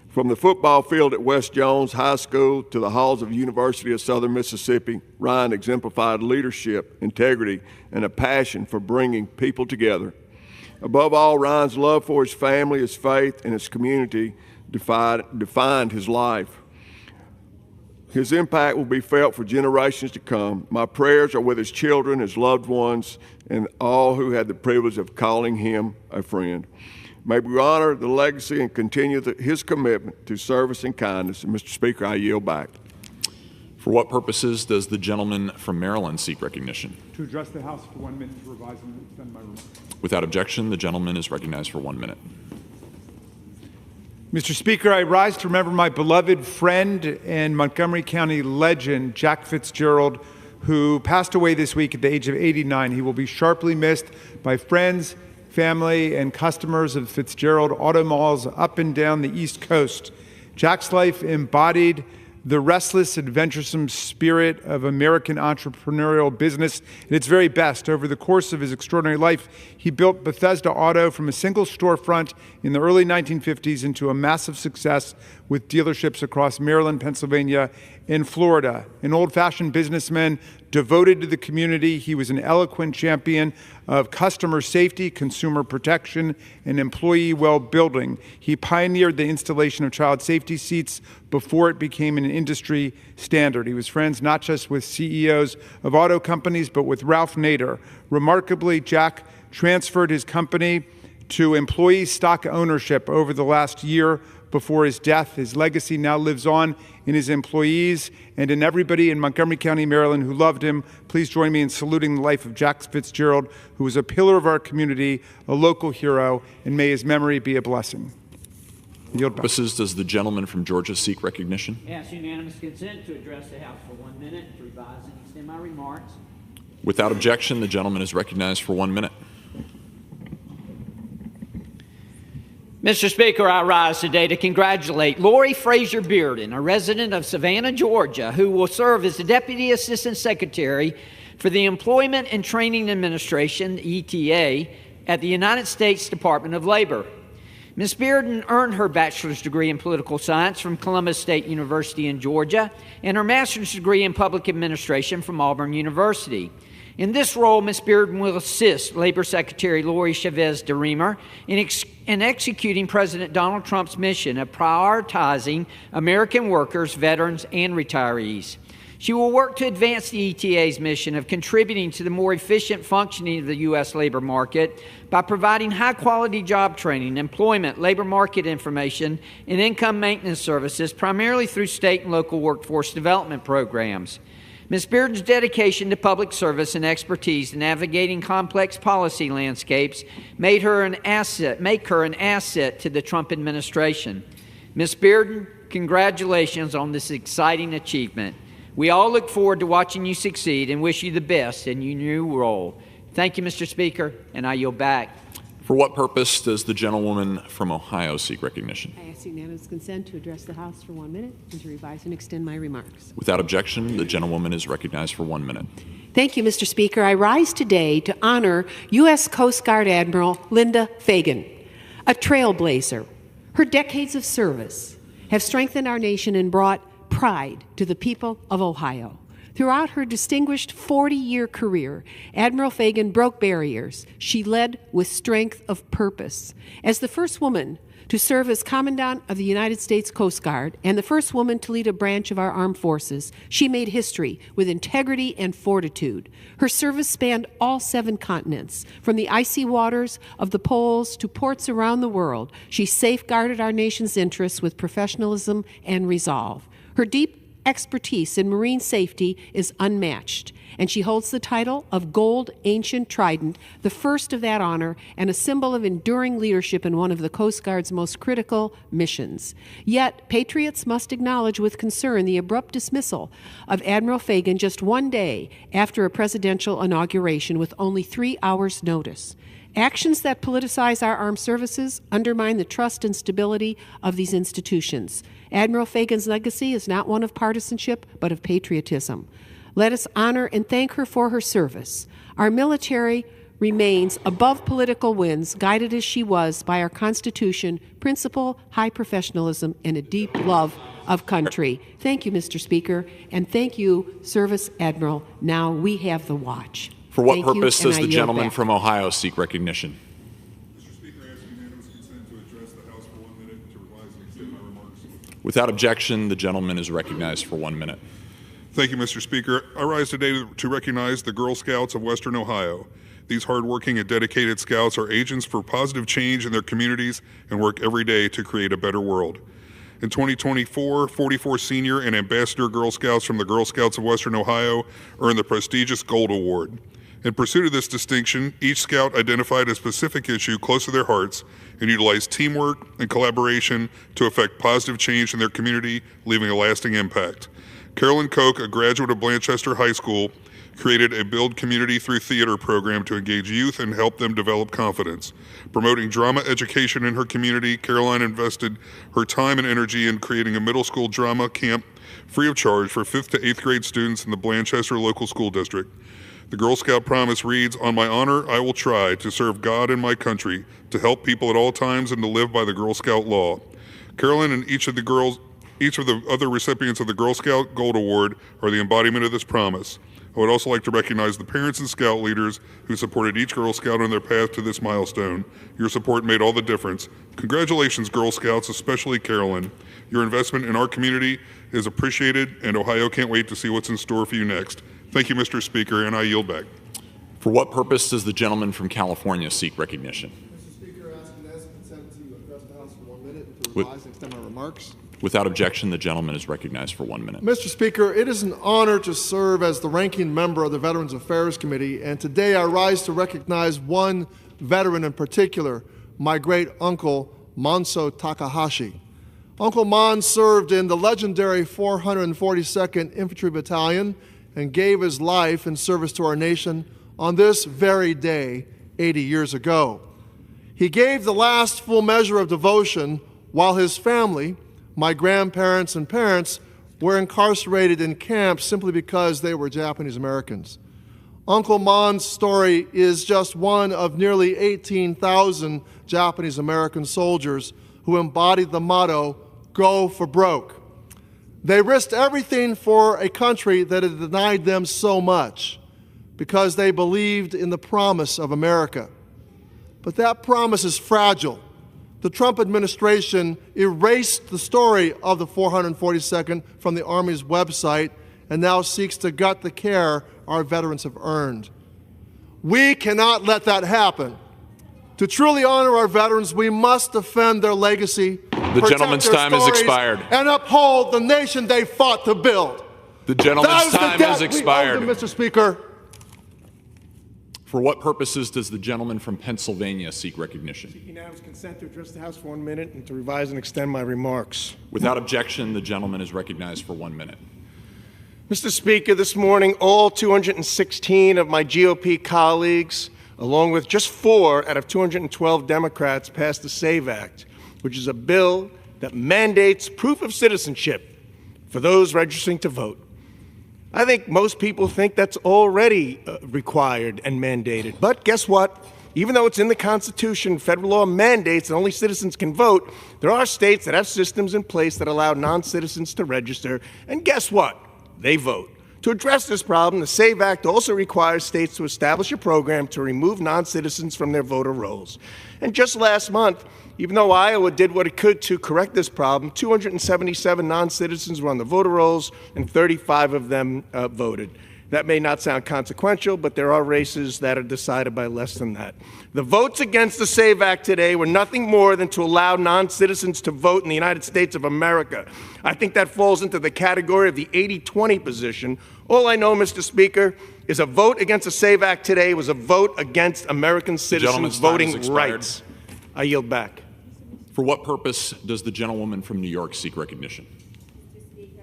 U: From the football field at West Jones High School to the halls of the University of Southern Mississippi, Ryan exemplified leadership, integrity, and a passion for bringing people together. Above all, Ryan's love for his family, his faith, and his community defined his life. His impact will be felt for generations to come. My prayers are with his children, his loved ones, and all who had the privilege of calling him a friend. May we honor the legacy and continue his commitment to service and kindness. And Mr. Speaker, I yield back.
O: For what purposes does the gentleman from Maryland seek recognition?
V: To address the House for 1 minute to revise and extend my remarks.
O: Without objection, the gentleman is recognized for 1 minute.
V: Mr. Speaker, I rise to remember my beloved friend and Montgomery County legend, Jack Fitzgerald, who passed away this week at the age of 89. He will be sharply missed by friends, family, and customers of Fitzgerald Auto Malls up and down the East Coast. Jack's life embodied the restless, adventuresome spirit of American entrepreneurial business at its very best. Over the course of his extraordinary life, he built Bethesda Auto from a single storefront in the early 1950s into a massive success with dealerships across Maryland, Pennsylvania, and Florida. An old-fashioned businessman devoted to the community, he was an eloquent champion of customer safety, consumer protection, and employee well-being. He pioneered the installation of child safety seats before it became an industry standard. He was friends not just with CEOs of auto companies, but with Ralph Nader. Remarkably, Jack transferred his company to employee stock ownership over the last year before his death. His legacy now lives on in his employees and in everybody in Montgomery County, Maryland who loved him. Please join me in saluting the life of Jack Fitzgerald, who was a pillar of our community, a local hero, and may his memory be a blessing. Yield back.
O: Does the gentleman from Georgia seek recognition?
A: Ask unanimous consent to address the House for 1 minute, to revise and extend my remarks.
O: Without objection, the gentleman is recognized for 1 minute.
A: Mr. Speaker, I rise today to congratulate Lori Frazier Bearden, a resident of Savannah, Georgia, who will serve as the Deputy Assistant Secretary for the Employment and Training Administration, ETA, at the United States Department of Labor. Ms. Bearden earned her bachelor's degree in political science from Columbus State University in Georgia and her master's degree in public administration from Auburn University. In this role, Ms. Bearden will assist Labor Secretary Lori Chavez DeRemer in executing President Donald Trump's mission of prioritizing American workers, veterans, and retirees. She will work to advance the ETA's mission of contributing to the more efficient functioning of the U.S. labor market by providing high-quality job training, employment, labor market information, and income maintenance services, primarily through state and local workforce development programs. Ms. Bearden's dedication to public service and expertise in navigating complex policy landscapes make her an asset to the Trump administration. Ms. Bearden, congratulations on this exciting achievement. We all look forward to watching you succeed and wish you the best in your new role. Thank you, Mr. Speaker, and I yield back.
O: For what purpose does the gentlewoman from Ohio seek recognition?
C: I ask unanimous consent to address the House for 1 minute and to revise and extend my remarks.
O: Without objection, the gentlewoman is recognized for 1 minute.
C: Thank you, Mr. Speaker. I rise today to honor U.S. Coast Guard Admiral Linda Fagan, a trailblazer. Her decades of service have strengthened our nation and brought pride to the people of Ohio. Throughout her distinguished 40-year career, Admiral Fagan broke barriers. She led with strength of purpose. As the first woman to serve as Commandant of the United States Coast Guard and the first woman to lead a branch of our armed forces, she made history with integrity and fortitude. Her service spanned all 7 continents. From the icy waters of the poles to ports around the world, she safeguarded our nation's interests with professionalism and resolve. Her deep expertise in marine safety is unmatched, and she holds the title of Gold Ancient Trident, the first of that honor and a symbol of enduring leadership in one of the Coast Guard's most critical missions. Yet, patriots must acknowledge with concern the abrupt dismissal of Admiral Fagan just 1 day after a presidential inauguration with only 3 hours' notice. Actions that politicize our armed services undermine the trust and stability of these institutions. Admiral Fagan's legacy is not one of partisanship, but of patriotism. Let us honor and thank her for her service. Our military remains above political winds, guided as she was by our Constitution, principle, high professionalism, and a deep love of country. Thank you, Mr. Speaker, and thank you, Service Admiral. Now we have the watch.
O: For what
C: Thank
O: purpose
C: you, and
O: does
C: I
O: the
C: yield
O: gentleman
C: back.
O: from Ohio seek recognition?
V: Mr. Speaker, I ask unanimous consent to address the House for 1 minute to revise and extend my remarks.
O: Without objection, the gentleman is recognized for 1 minute.
E: Thank you, Mr. Speaker. I rise today to recognize the Girl Scouts of Western Ohio. These hardworking and dedicated scouts are agents for positive change in their communities and work every day to create a better world. In 2024, 44 senior and ambassador Girl Scouts from the Girl Scouts of Western Ohio earned the prestigious Gold Award. In pursuit of this distinction, each scout identified a specific issue close to their hearts and utilized teamwork and collaboration to effect positive change in their community, leaving a lasting impact. Carolyn Koch, a graduate of Blanchester High School, created a Build Community Through Theater program to engage youth and help them develop confidence. Promoting drama education in her community, Caroline invested her time and energy in creating a middle school drama camp free of charge for 5th to 8th grade students in the Blanchester local school district. The Girl Scout promise reads, "On my honor, I will try to serve God and my country, to help people at all times, and to live by the Girl Scout law." Carolyn and each of the other recipients of the Girl Scout Gold Award are the embodiment of this promise. I would also like to recognize the parents and Scout leaders who supported each Girl Scout on their path to this milestone. Your support made all the difference. Congratulations, Girl Scouts, especially Carolyn. Your investment in our community is appreciated, and Ohio can't wait to see what's in store for you next. Thank you, Mr. Speaker, and I yield back.
O: For what purpose does the gentleman from California seek recognition?
F: Mr. Speaker, I ask unanimous consent to address the House for 1 minute to revise and extend my remarks.
O: Without objection, the gentleman is recognized for 1 minute.
F: Mr. Speaker, it is an honor to serve as the ranking member of the Veterans Affairs Committee, and today I rise to recognize one veteran in particular, my great uncle, Manso Takahashi. Uncle Mon served in the legendary 442nd Infantry Battalion and gave his life in service to our nation on this very day 80 years ago. He gave the last full measure of devotion while his family, my grandparents and parents, were incarcerated in camps simply because they were Japanese Americans. Uncle Mon's story is just one of nearly 18,000 Japanese American soldiers who embodied the motto, "Go for broke." They risked everything for a country that had denied them so much because they believed in the promise of America. But that promise is fragile. The Trump administration erased the story of the 442nd from the Army's website and now seeks to gut the care our veterans have earned. We cannot let that happen. To truly honor our veterans, we must defend their legacy,
O: The gentleman's time has expired.
F: and uphold the nation they fought to build.
O: The gentleman's time has
F: We
O: expired.
F: owe them, Mr. Speaker.
O: For what purposes does the gentleman from Pennsylvania seek recognition?
I: Unanimous consent to address the House for 1 minute and to revise and extend my remarks.
O: Without objection, the gentleman is recognized for 1 minute.
I: Mr. Speaker, this morning, all 216 of my GOP colleagues, along with just 4 out of 212 Democrats, passed the SAVE Act, which is a bill that mandates proof of citizenship for those registering to vote. I think most people think that's already required and mandated. But guess what? Even though it's in the Constitution, federal law mandates that only citizens can vote, there are states that have systems in place that allow non-citizens to register. And guess what? They vote. To address this problem, the SAVE Act also requires states to establish a program to remove non-citizens from their voter rolls. And just last month, even though Iowa did what it could to correct this problem, 277 non-citizens were on the voter rolls and 35 of them voted. That may not sound consequential, but there are races that are decided by less than that. The votes against the SAVE Act today were nothing more than to allow non-citizens to vote in the United States of America. I think that falls into the category of the 80-20 position. All I know, Mr. Speaker, is a vote against the SAVE Act today was a vote against American citizens' voting rights. I yield back.
O: For what purpose does the gentlewoman from New York seek recognition?
G: Mr. Speaker,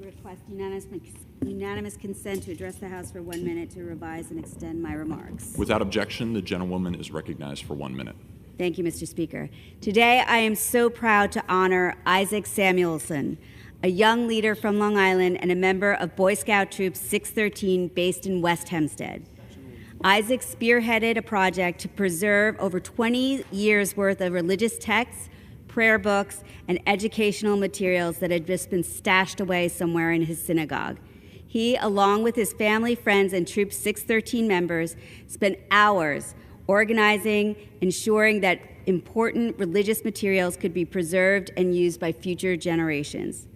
G: I request unanimous consent to address the House for 1 minute to revise and extend my remarks.
O: Without objection, the gentlewoman is recognized for 1 minute.
G: Thank you, Mr. Speaker. Today, I am so proud to honor Isaac Samuelson, a young leader from Long Island and a member of Boy Scout Troop 613 based in West Hempstead. Isaac spearheaded a project to preserve over 20 years' worth of religious texts, prayer books, and educational materials that had just been stashed away somewhere in his synagogue. He, along with his family, friends, and Troop 613 members, spent hours organizing, ensuring that important religious materials could be preserved and used by future generations.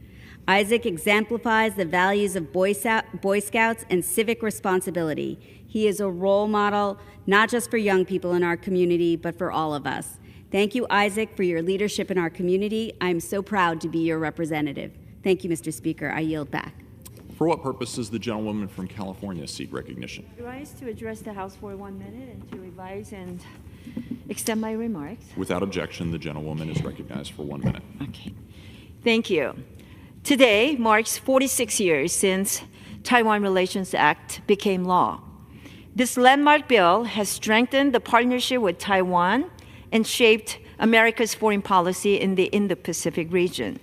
G: Isaac exemplifies the values of Boy Scouts and civic responsibility. He is a role model, not just for young people in our community, but for all of us. Thank you, Isaac, for your leadership in our community. I'm so proud to be your representative. Thank you, Mr. Speaker. I yield back.
O: For what purpose does the gentlewoman from California seek recognition?
H: I rise to address the House for 1 minute and to revise and extend my remarks.
O: Without objection, the gentlewoman is recognized for 1 minute.
H: Okay. Thank you. Today marks 46 years since Taiwan Relations Act became law. This landmark bill has strengthened the partnership with Taiwan and shaped America's foreign policy in the Indo-Pacific region.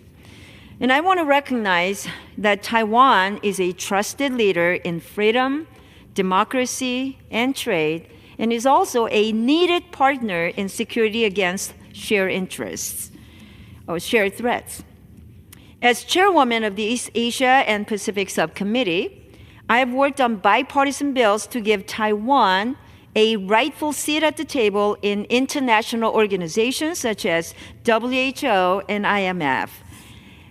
H: And I want to recognize that Taiwan is a trusted leader in freedom, democracy, and trade, and is also a needed partner in security against shared interests or shared threats. As chairwoman of the East Asia and Pacific Subcommittee, I have worked on bipartisan bills to give Taiwan a rightful seat at the table in international organizations such as WHO and IMF.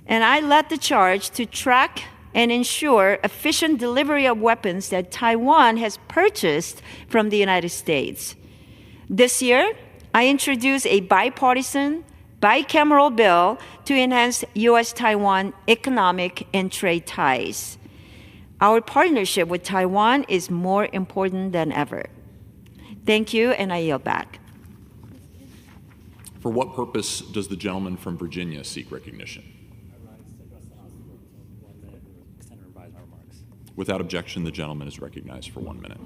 H: And I led the charge to track and ensure efficient delivery of weapons that Taiwan has purchased from the United States. This year, I introduced a bipartisan, bicameral bill to enhance U.S.-Taiwan economic and trade ties. Our partnership with Taiwan is more important than ever. Thank you, and I yield back.
O: For what purpose does the gentleman from Virginia seek recognition? Without objection, the gentleman is recognized for 1 minute.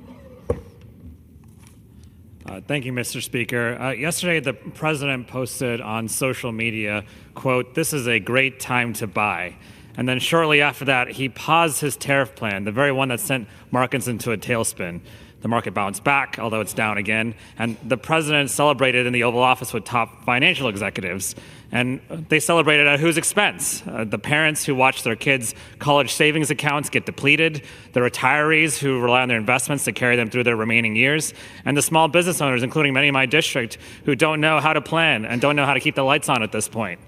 K: Thank you, Mr. Speaker. Yesterday, the president posted on social media, quote, "This is a great time to buy." And then shortly after that, he paused his tariff plan, the very one that sent markets into a tailspin. The market bounced back, although it's down again. And the president celebrated in the Oval Office with top financial executives. And they celebrated at whose expense? The parents who watch their kids' college savings accounts get depleted, the retirees who rely on their investments to carry them through their remaining years, and the small business owners, including many in my district, who don't know how to plan and don't know how to keep the lights on at this point.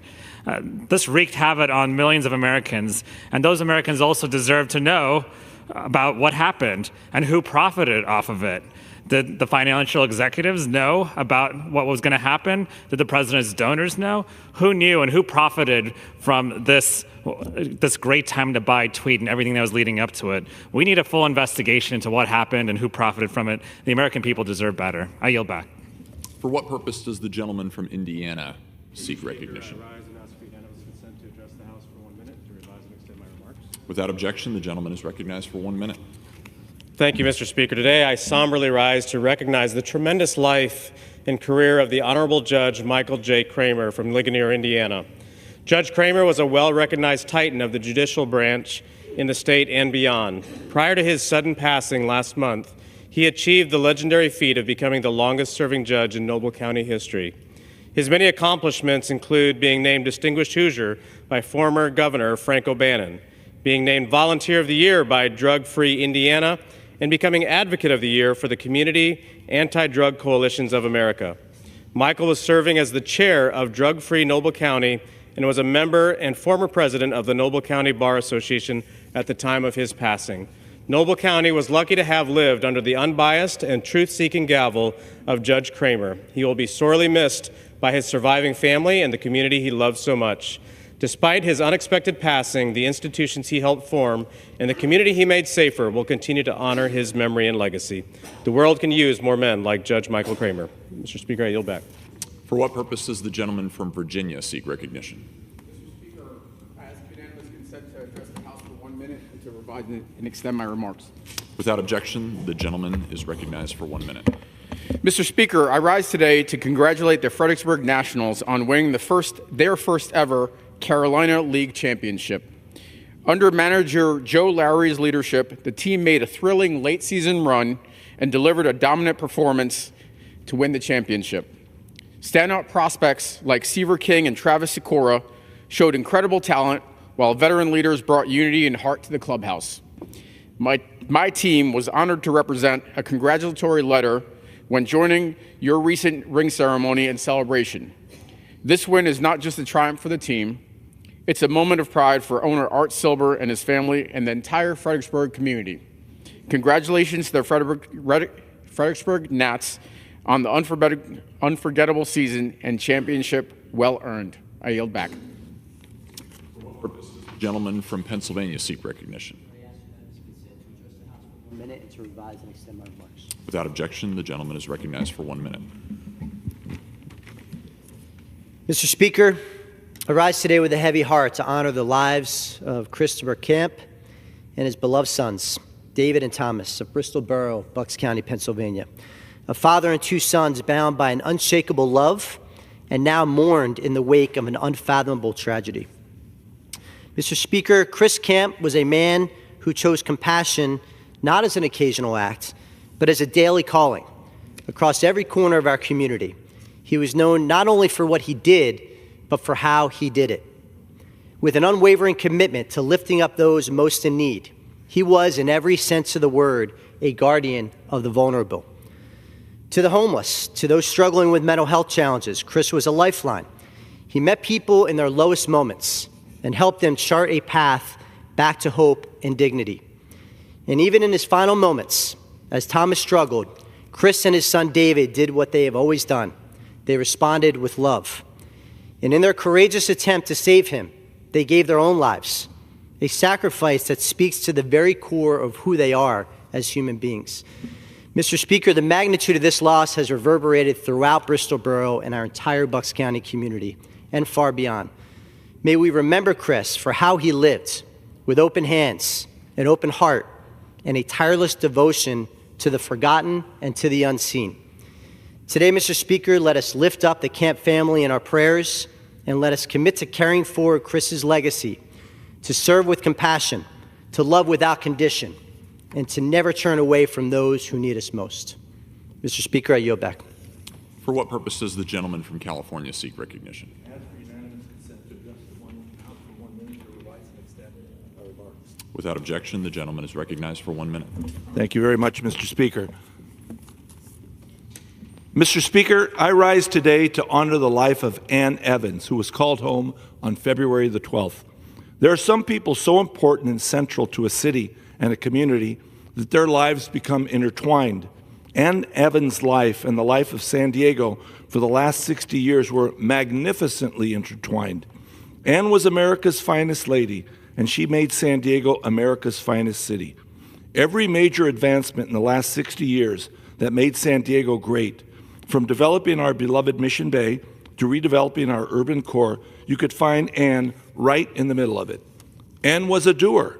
K: This wreaked havoc on millions of Americans, and those Americans also deserve to know about what happened and who profited off of it. Did the financial executives know about what was going to happen? Did the president's donors know? Who knew and who profited from this great time to buy tweet and everything that was leading up to it? We need a full investigation into what happened and who profited from it. The American people deserve better. I yield back.
O: For what purpose does the gentleman from Indiana seek recognition? Without objection, the gentleman is recognized for 1 minute.
W: Thank you, Mr. Speaker. Today, I somberly rise to recognize the tremendous life and career of the Honorable Judge Michael J. Kramer from Ligonier, Indiana. Judge Kramer was a well-recognized titan of the judicial branch in the state and beyond. Prior to his sudden passing last month, he achieved the legendary feat of becoming the longest-serving judge in Noble County history. His many accomplishments include being named Distinguished Hoosier by former Governor Frank O'Bannon, being named Volunteer of the Year by Drug Free Indiana, and becoming Advocate of the Year for the Community Anti-Drug Coalitions of America. Michael was serving as the chair of Drug Free Noble County and was a member and former president of the Noble County Bar Association at the time of his passing. Noble County was lucky to have lived under the unbiased and truth-seeking gavel of Judge Kramer. He will be sorely missed by his surviving family and the community he loved so much. Despite his unexpected passing, the institutions he helped form and the community he made safer will continue to honor his memory and legacy. The world can use more men like Judge Michael Kramer. Mr. Speaker, I yield back.
O: For what purpose does the gentleman from Virginia seek recognition?
X: Mr. Speaker, I ask unanimous consent to address the House for 1 minute and to revise and extend my remarks.
O: Without objection, the gentleman is recognized for 1 minute.
X: Mr. Speaker, I rise today to congratulate the Fredericksburg Nationals on winning their first ever Carolina League Championship. Under manager Joe Lowry's leadership, the team made a thrilling late-season run and delivered a dominant performance to win the championship. Standout prospects like Seaver King and Travis Sikora showed incredible talent, while veteran leaders brought unity and heart to the clubhouse. My team was honored to represent a congratulatory letter when joining your recent ring ceremony and celebration. This win is not just a triumph for the team, it's a moment of pride for owner Art Silber and his family and the entire Fredericksburg community. Congratulations to the Fredericksburg Nats on the unforgettable season and championship well earned. I yield back.
O: Gentleman from Pennsylvania seek recognition.
B: 1 minute and to revise and extend my remarks.
O: Without objection, the gentleman is recognized for 1 minute.
B: Mr. Speaker, I rise today with a heavy heart to honor the lives of Christopher Camp and his beloved sons, David and Thomas, of Bristol Borough, Bucks County, Pennsylvania. A father and two sons bound by an unshakable love and now mourned in the wake of an unfathomable tragedy. Mr. Speaker, Chris Camp was a man who chose compassion not as an occasional act, but as a daily calling across every corner of our community. He was known not only for what he did, but for how he did it. With an unwavering commitment to lifting up those most in need, he was, in every sense of the word, a guardian of the vulnerable. To the homeless, to those struggling with mental health challenges, Chris was a lifeline. He met people in their lowest moments and helped them chart a path back to hope and dignity. And even in his final moments, as Thomas struggled, Chris and his son David did what they have always done. They responded with love. And in their courageous attempt to save him, they gave their own lives, a sacrifice that speaks to the very core of who they are as human beings. Mr. Speaker, the magnitude of this loss has reverberated throughout Bristol Borough and our entire Bucks County community and far beyond. May we remember Chris for how he lived with open hands, an open heart, and a tireless devotion to the forgotten and to the unseen. Today, Mr. Speaker, let us lift up the Camp family in our prayers and let us commit to carrying forward Chris's legacy, to serve with compassion, to love without condition, and to never turn away from those who need us most. Mr. Speaker, I yield back.
O: For what purpose does the gentleman from California seek recognition? Without objection, the gentleman is recognized for 1 minute.
I: Thank you very much, Mr. Speaker. Mr. Speaker, I rise today to honor the life of Ann Evans, who was called home on February the 12th. There are some people so important and central to a city and a community that their lives become intertwined. Ann Evans' life and the life of San Diego for the last 60 years were magnificently intertwined. Ann was America's finest lady, and she made San Diego America's finest city. Every major advancement in the last 60 years that made San Diego great, from developing our beloved Mission Bay to redeveloping our urban core, you could find Ann right in the middle of it. Ann was a doer.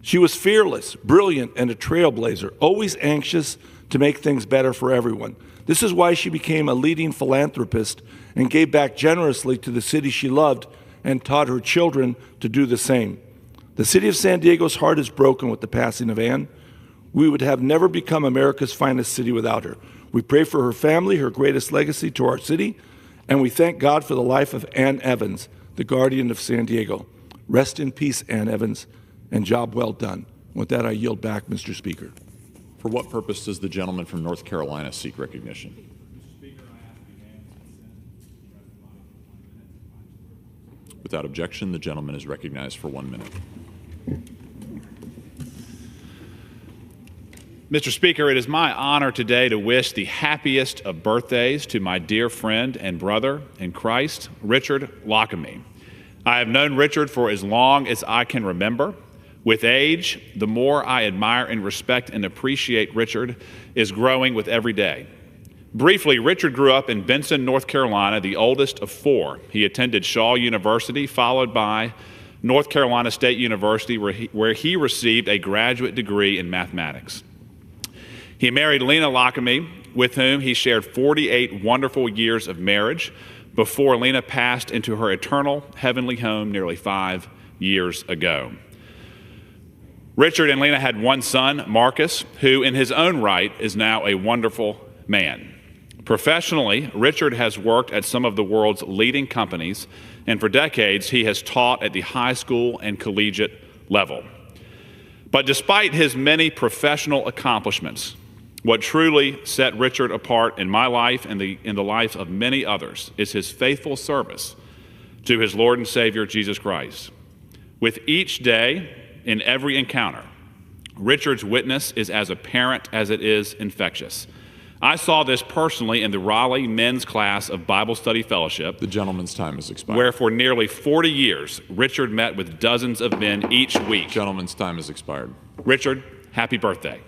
I: She was fearless, brilliant, and a trailblazer, always anxious to make things better for everyone. This is why she became a leading philanthropist and gave back generously to the city she loved and taught her children to do the same. The city of San Diego's heart is broken with the passing of Ann. We would have never become America's finest city without her. We pray for her family, her greatest legacy to our city, and we thank God for the life of Ann Evans, the guardian of San Diego. Rest in peace, Ann Evans, and job well done. With that, I yield back, Mr. Speaker.
O: For what purpose does the gentleman from North Carolina seek recognition? Without objection, the gentleman is recognized for 1 minute.
L: Mr. Speaker, it is my honor today to wish the happiest of birthdays to my dear friend and brother in Christ, Richard Lockamy. I have known Richard for as long as I can remember. With age, the more I admire and respect and appreciate Richard is growing with every day. Briefly, Richard grew up in Benson, North Carolina, the oldest of four. He attended Shaw University, followed by North Carolina State University, where he received a graduate degree in mathematics. He married Lena Lockamy, with whom he shared 48 wonderful years of marriage before Lena passed into her eternal heavenly home nearly 5 years ago. Richard and Lena had one son, Marcus, who in his own right is now a wonderful man. Professionally, Richard has worked at some of the world's leading companies, and for decades he has taught at the high school and collegiate level. But despite his many professional accomplishments, what truly set Richard apart in my life and in the life of many others is his faithful service to his Lord and Savior, Jesus Christ. With each day, in every encounter, Richard's witness is as apparent as it is infectious. I saw this personally in the Raleigh men's class of Bible Study Fellowship.
O: The gentleman's time has expired.
L: Where for nearly 40 years, Richard met with dozens of men each week.
O: Gentleman's time has expired.
L: Richard Happy birthday.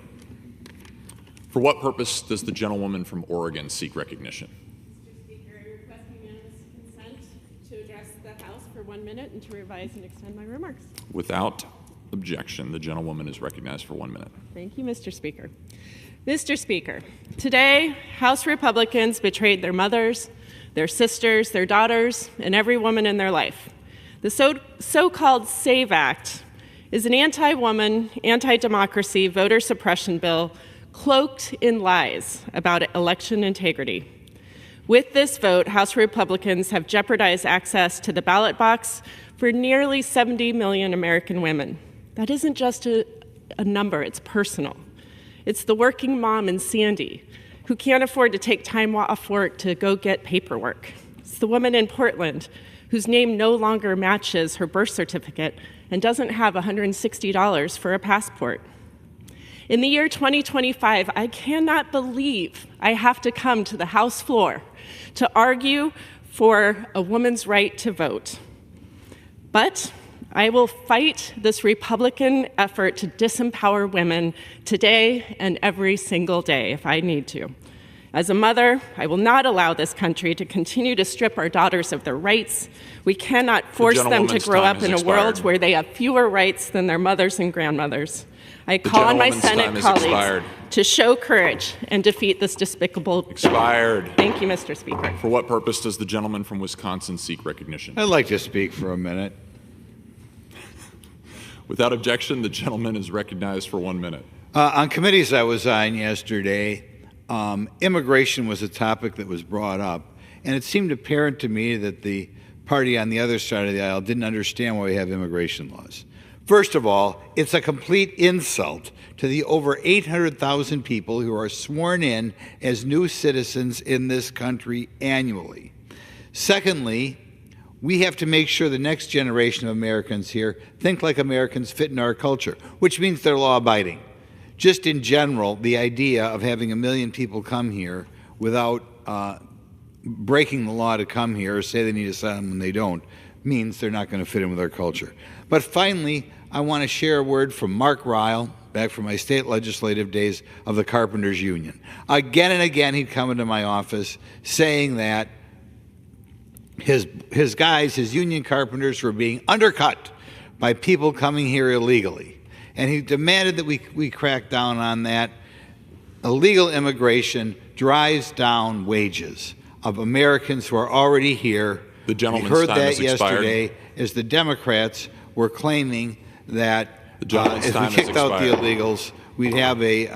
O: For what purpose does the gentlewoman from Oregon seek recognition?
D: Mr. Speaker, I request unanimous consent to address the House for 1 minute and to revise and extend my remarks.
O: Without objection, the gentlewoman is recognized for 1 minute.
D: Thank you, Mr. Speaker. Mr. Speaker, today, House Republicans betrayed their mothers, their sisters, their daughters, and every woman in their life. The so-called SAVE Act is an anti-woman, anti-democracy voter suppression bill cloaked in lies about election integrity. With this vote, House Republicans have jeopardized access to the ballot box for nearly 70 million American women. That isn't just a number, it's personal. It's the working mom in Sandy who can't afford to take time off work to go get paperwork. It's the woman in Portland whose name no longer matches her birth certificate and doesn't have $160 for a passport. In the year 2025, I cannot believe I have to come to the House floor to argue for a woman's right to vote. But I will fight this Republican effort to disempower women today and every single day if I need to. As a mother, I will not allow this country to continue to strip our daughters of their rights. We cannot force them to grow up in a world where they have fewer rights than their mothers and grandmothers. I call on my Senate colleagues to show courage and defeat this despicable.
O: Expired.
D: Thank you, Mr. Speaker.
O: For what purpose does the gentleman from Wisconsin seek recognition?
J: I'd like to speak for a minute.
O: Without objection, the gentleman is recognized for 1 minute.
J: On committees I was on yesterday, immigration was a topic that was brought up, and it seemed apparent to me that the party on the other side of the aisle didn't understand why we have immigration laws. First of all, it's a complete insult to the over 800,000 people who are sworn in as new citizens in this country annually. Secondly, we have to make sure the next generation of Americans here think like Americans fit in our culture, which means they're law-abiding. Just in general, the idea of having 1 million people come here without breaking the law to come here or say they need asylum when they don't means they're not going to fit in with our culture. But finally, I want to share a word from Mark Ryle, back from my state legislative days of the Carpenters Union. Again and again, he'd come into my office saying that his guys, his union carpenters, were being undercut by people coming here illegally. And he demanded that we crack down on that. Illegal immigration drives down wages of Americans who are already here.
O: The gentleman's
J: we heard
O: time
J: that
O: has expired.
J: yesterday as the Democrats were claiming that
O: if
J: we kicked out the illegals, we'd have the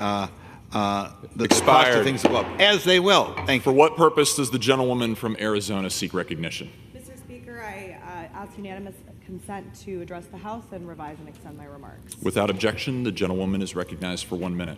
J: cost of things go up, as they will. Thank you.
O: For what purpose does the gentlewoman from Arizona seek recognition?
N: Mr. Speaker, I ask unanimous consent to address the House and revise and extend my remarks.
O: Without objection, the gentlewoman is recognized for 1 minute.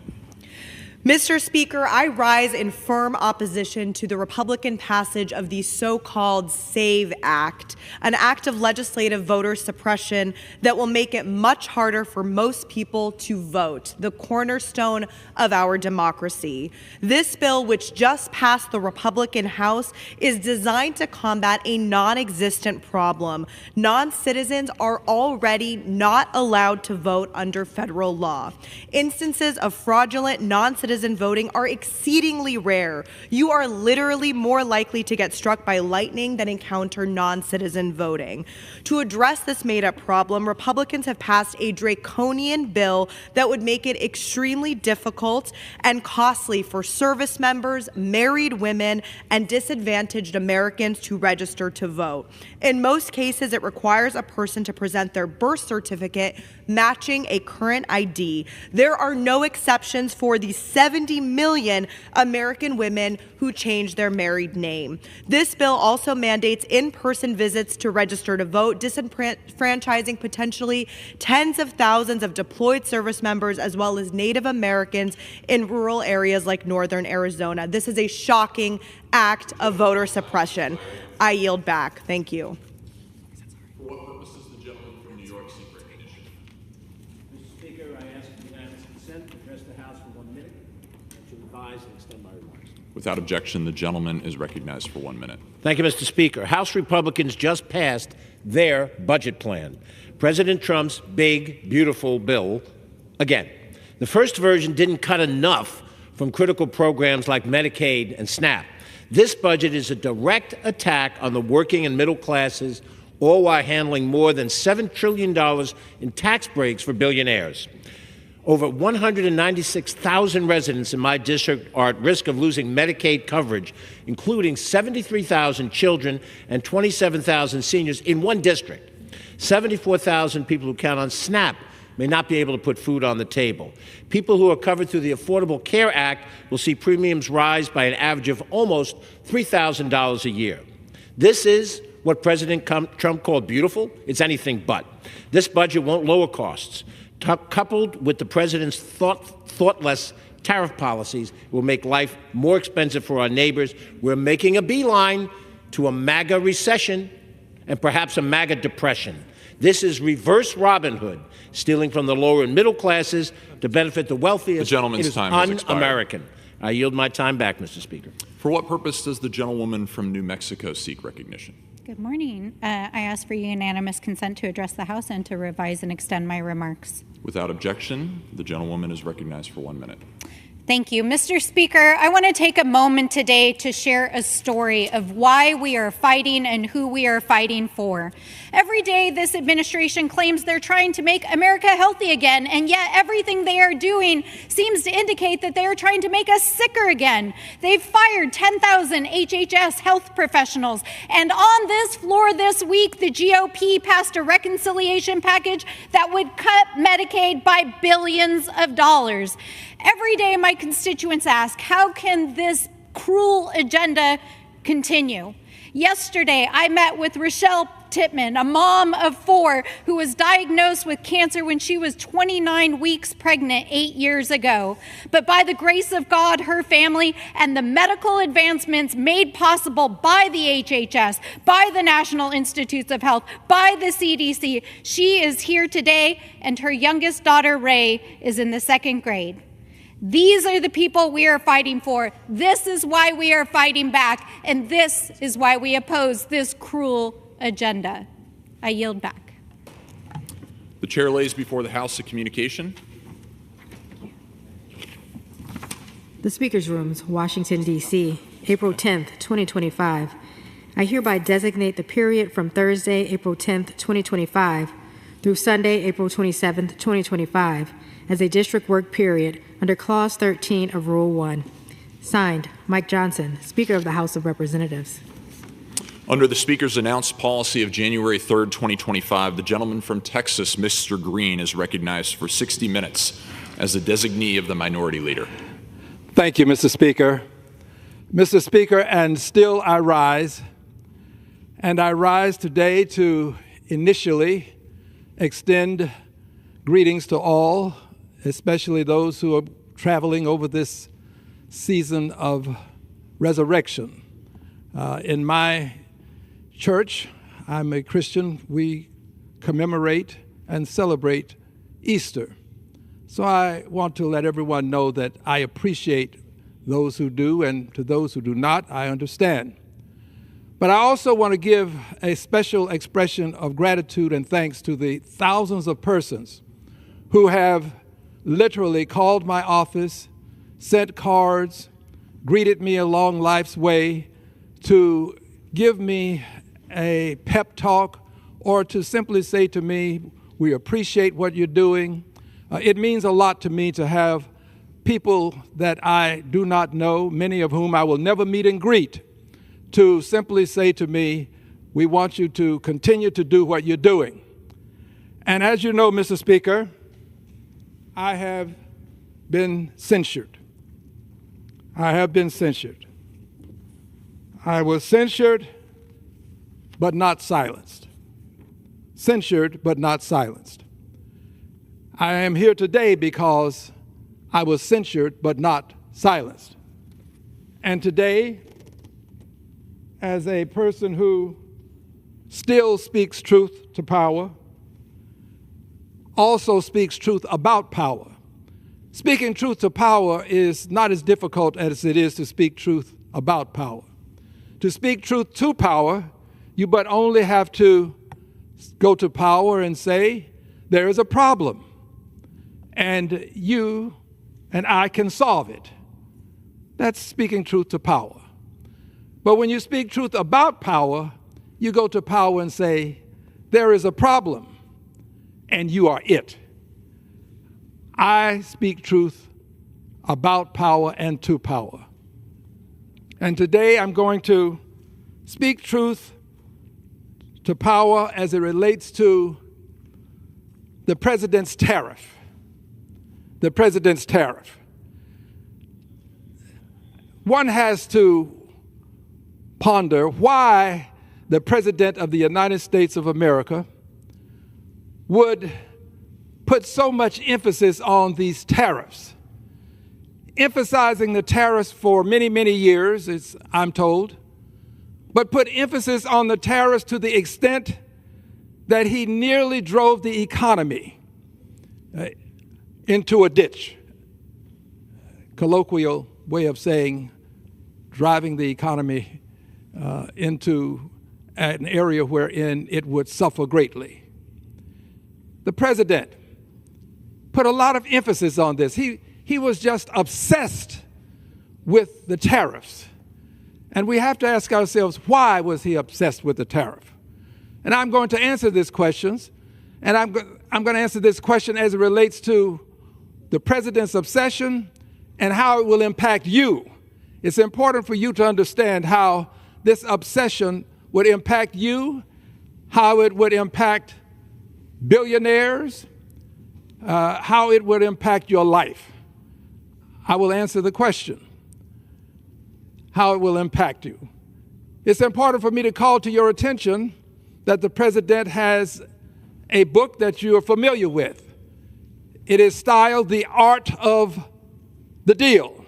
N: Mr. Speaker, I rise in firm opposition to the Republican passage of the so-called SAVE Act, an act of legislative voter suppression that will make it much harder for most people to vote, the cornerstone of our democracy. This bill, which just passed the Republican House, is designed to combat a non-existent problem. Non-citizens are already not allowed to vote under federal law. Instances of fraudulent non-citizen voting are exceedingly rare. You are literally more likely to get struck by lightning than encounter non-citizen voting. To address this made-up problem, Republicans have passed a draconian bill that would make it extremely difficult and costly for service members, married women, and disadvantaged Americans to register to vote. In most cases, it requires a person to present their birth certificate matching a current ID. There are no exceptions for the 70 million American women who change their married name. This bill also mandates in-person visits to register to vote, disenfranchising potentially tens of thousands of deployed service members as well as Native Americans in rural areas like northern Arizona. This is a shocking act of voter suppression. I yield back. Thank you.
O: For what purpose does the gentleman from New York seek recognition?
I: Mr. Speaker, I ask unanimous consent to address the House for 1 minute and to revise and extend my remarks.
O: Without objection, the gentleman is recognized for 1 minute.
I: Thank you, Mr. Speaker. House Republicans just passed their budget plan. President Trump's big, beautiful bill, again. The first version didn't cut enough from critical programs like Medicaid and SNAP. This budget is a direct attack on the working and middle classes, all while handling more than $7 trillion in tax breaks for billionaires. Over 196,000 residents in my district are at risk of losing Medicaid coverage, including 73,000 children and 27,000 seniors in one district. 74,000 people who count on SNAP may not be able to put food on the table. People who are covered through the Affordable Care Act will see premiums rise by an average of almost $3,000 a year. This is what President Trump called beautiful. It's anything but. This budget won't lower costs. Coupled with the president's thoughtless tariff policies, will make life more expensive for our neighbors. We're making a beeline to a MAGA recession and perhaps a MAGA depression. This is reverse Robin Hood, stealing from the lower and middle classes to benefit the wealthiest.
O: The gentleman's time has expired.
I: Un-American. I yield my time back, Mr. Speaker.
O: For what purpose does the gentlewoman from New Mexico seek recognition?
M: Good morning. I ask for unanimous consent to address the House and to revise and extend my remarks.
O: Without objection, the gentlewoman is recognized for 1 minute.
M: Thank you. Mr. Speaker, I want to take a moment today to share a story of why we are fighting and who we are fighting for. Every day, this administration claims they're trying to make America healthy again, and yet everything they are doing seems to indicate that they are trying to make us sicker again. They've fired 10,000 HHS health professionals, and on this floor this week, the GOP passed a reconciliation package that would cut Medicaid by billions of dollars. Every day, my constituents ask, how can this cruel agenda continue? Yesterday, I met with Rochelle Titman, a mom of 4 who was diagnosed with cancer when she was 29 weeks pregnant 8 years ago. But by the grace of God, her family, and the medical advancements made possible by the HHS, by the National Institutes of Health, by the CDC, she is here today, and her youngest daughter, Ray, is in the 2nd grade. These are the people we are fighting for. This is why we are fighting back, and this is why we oppose this cruel agenda. I yield back.
O: The chair lays before the House a communication.
P: The Speaker's Rooms, Washington, D.C., April 10th, 2025. I hereby designate the period from Thursday, April 10th, 2025, through Sunday, April 27th, 2025, as a district work period under Clause 13 of Rule 1. Signed, Mike Johnson, Speaker of the House of Representatives.
O: Under the Speaker's announced policy of January 3rd, 2025, the gentleman from Texas, Mr. Green, is recognized for 60 minutes as the designee of the Minority Leader.
Q: Thank you, Mr. Speaker. Mr. Speaker, and still I rise. And I rise today to initially extend greetings to all, especially those who are traveling over this season of resurrection. In my church, I'm a Christian, we commemorate and celebrate Easter. So I want to let everyone know that I appreciate those who do, and to those who do not, I understand. But I also want to give a special expression of gratitude and thanks to the thousands of persons who have literally called my office, sent cards, greeted me along life's way to give me a pep talk or to simply say to me, we appreciate what you're doing. It means a lot to me to have people that I do not know, many of whom I will never meet and greet, to simply say to me, we want you to continue to do what you're doing. And as you know, Mr. Speaker, I have been censured. I have been censured. I was censured, but not silenced. Censured, but not silenced. I am here today because I was censured, but not silenced. And today, as a person who still speaks truth to power, also speaks truth about power. Speaking truth to power is not as difficult as it is to speak truth about power. To speak truth to power, you but only have to go to power and say, there is a problem. and you and I can solve it. That's speaking truth to power. But when you speak truth about power, you go to power and say, there is a problem, and you are it. I speak truth about power and to power. And today I'm going to speak truth to power as it relates to the president's tariff. The president's tariff. One has to ponder why the President of the United States of America would put so much emphasis on these tariffs, emphasizing the tariffs for many, many years, I'm told, but put emphasis on the tariffs to the extent that he nearly drove the economy into a ditch. Colloquial way of saying driving the economy into an area wherein it would suffer greatly. The president put a lot of emphasis on this. He was just obsessed with the tariffs. And we have to ask ourselves, why was he obsessed with the tariff? And I'm going to answer these questions, and I'm going to answer this question as it relates to the president's obsession and how it will impact you. It's important for you to understand how this obsession would impact you, how it would impact billionaires, how it would impact your life. I will answer the question, how it will impact you. It's important for me to call to your attention that the president has a book that you are familiar with. It is styled The Art of the Deal.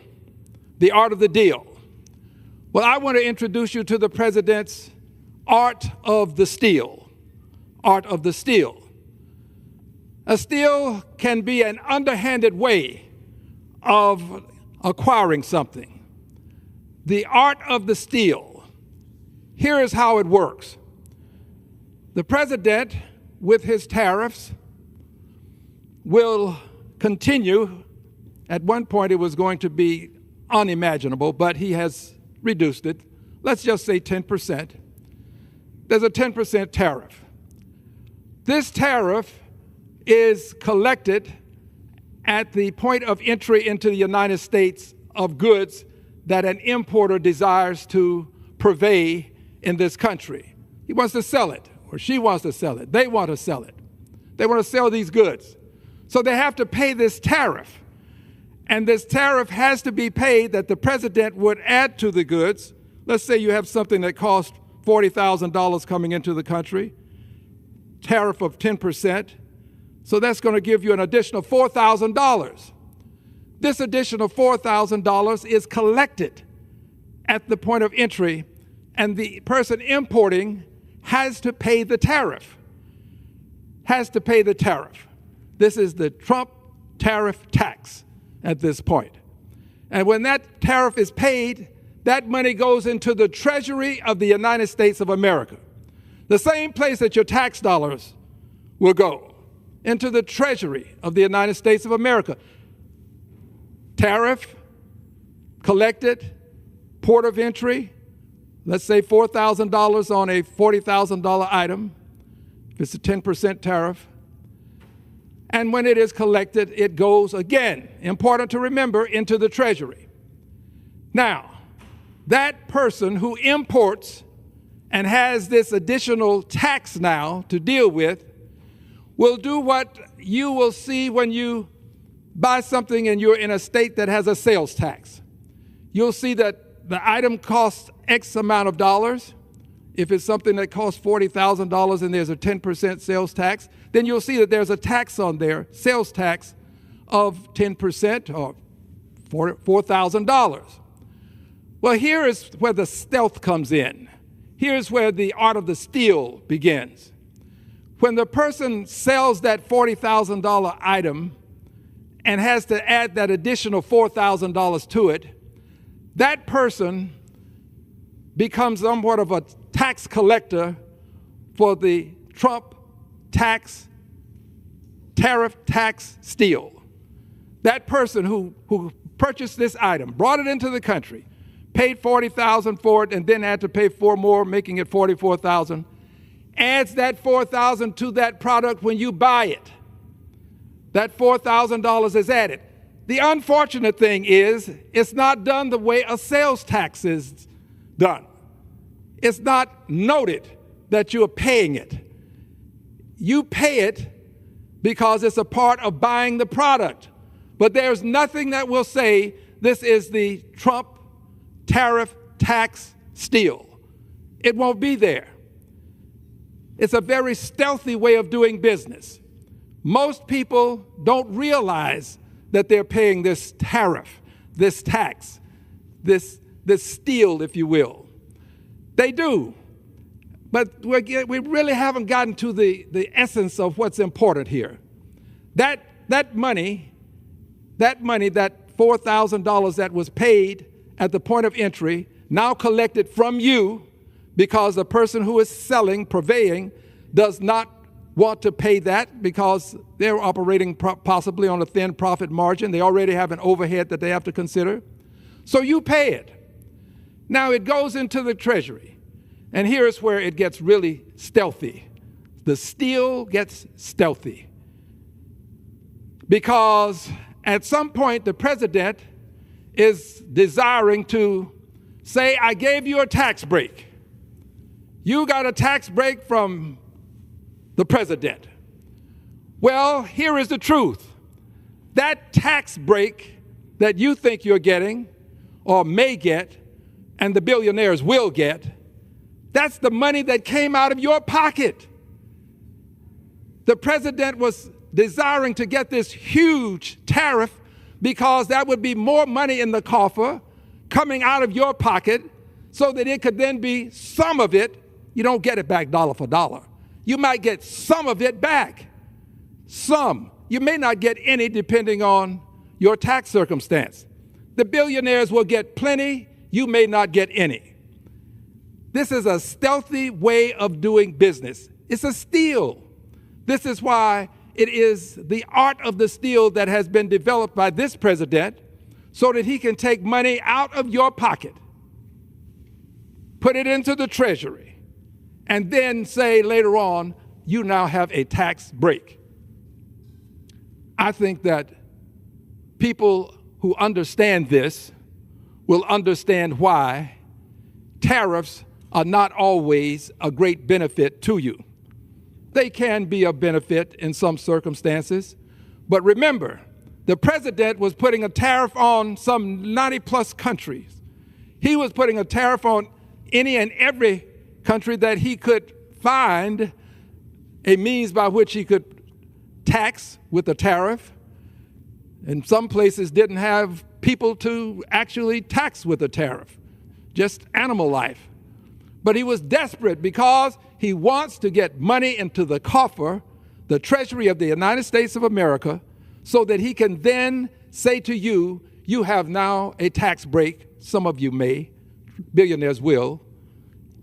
Q: The Art of the Deal. Well, I want to introduce you to the president's Art of the Steal. Art of the Steal. A steal can be an underhanded way of acquiring something. The art of the steal. Here is how it works. The president, with his tariffs, will continue. At one point, it was going to be unimaginable, but he has reduced it. Let's just say 10%. There's a 10% tariff. This tariff is collected at the point of entry into the United States of goods that an importer desires to purvey in this country. He wants to sell it, or she wants to sell it. They want to sell it. They want to sell these goods. So they have to pay this tariff. And this tariff has to be paid that the president would add to the goods. Let's say you have something that costs $40,000 coming into the country, tariff of 10%. So that's going to give you an additional $4,000. This additional $4,000 is collected at the point of entry, and the person importing has to pay the tariff. Has to pay the tariff. This is the Trump tariff tax at this point. And when that tariff is paid, that money goes into the Treasury of the United States of America. The same place that your tax dollars will go, into the Treasury of the United States of America. Tariff, collected, port of entry, let's say $4,000 on a $40,000 item, if it's a 10% tariff. And when it is collected, it goes again, important to remember, into the Treasury. Now, that person who imports and has this additional tax now to deal with will do what you will see when you buy something and you're in a state that has a sales tax. You'll see that the item costs X amount of dollars. If it's something that costs $40,000 and there's a 10% sales tax, then you'll see that there's a tax on there, sales tax of 10% or $4,000. Well, here is where the stealth comes in. Here's where the art of the steal begins. When the person sells that $40,000 item and has to add that additional $4,000 to it, that person becomes somewhat of a tax collector for the Trump tariff tax steal. that person who purchased this item, brought it into the country, paid $40,000 for it, and then had to pay 4 more, making it $44,000, adds that $4,000 to that product when you buy it. That $4,000 is added. The unfortunate thing is, it's not done the way a sales tax is done. It's not noted that you're paying it. You pay it because it's a part of buying the product. But there's nothing that will say this is the Trump tariff tax steal. It won't be there. It's a very stealthy way of doing business. Most people don't realize that they're paying this tariff, this tax, this steal, if you will. They do. But we really haven't gotten to the essence of what's important here. That money, that $4,000 that was paid at the point of entry, now collected from you because the person who is selling, purveying, does not want to pay that because they're operating possibly on a thin profit margin. They already have an overhead that they have to consider. So you pay it. Now it goes into the Treasury. And here's where it gets really stealthy. The steal gets stealthy. Because at some point, the president is desiring to say, I gave you a tax break. You got a tax break from the president. Well, here is the truth. That tax break that you think you're getting or may get, and the billionaires will get, that's the money that came out of your pocket. The president was desiring to get this huge tariff because that would be more money in the coffer coming out of your pocket so that it could then be some of it. You don't get it back dollar for dollar. You might get some of it back. Some. You may not get any depending on your tax circumstance. The billionaires will get plenty. You may not get any. This is a stealthy way of doing business. It's a steal. This is why it is the art of the steal that has been developed by this president so that he can take money out of your pocket, put it into the Treasury, and then say later on, you now have a tax break. I think that people who understand this will understand why tariffs are not always a great benefit to you. They can be a benefit in some circumstances, but remember, the president was putting a tariff on some 90-plus countries. He was putting a tariff on any and every country that he could find a means by which he could tax with a tariff. And some places didn't have people to actually tax with a tariff, just animal life. But he was desperate because he wants to get money into the coffer, the Treasury of the United States of America, so that he can then say to you, you have now a tax break. Some of you may, billionaires will,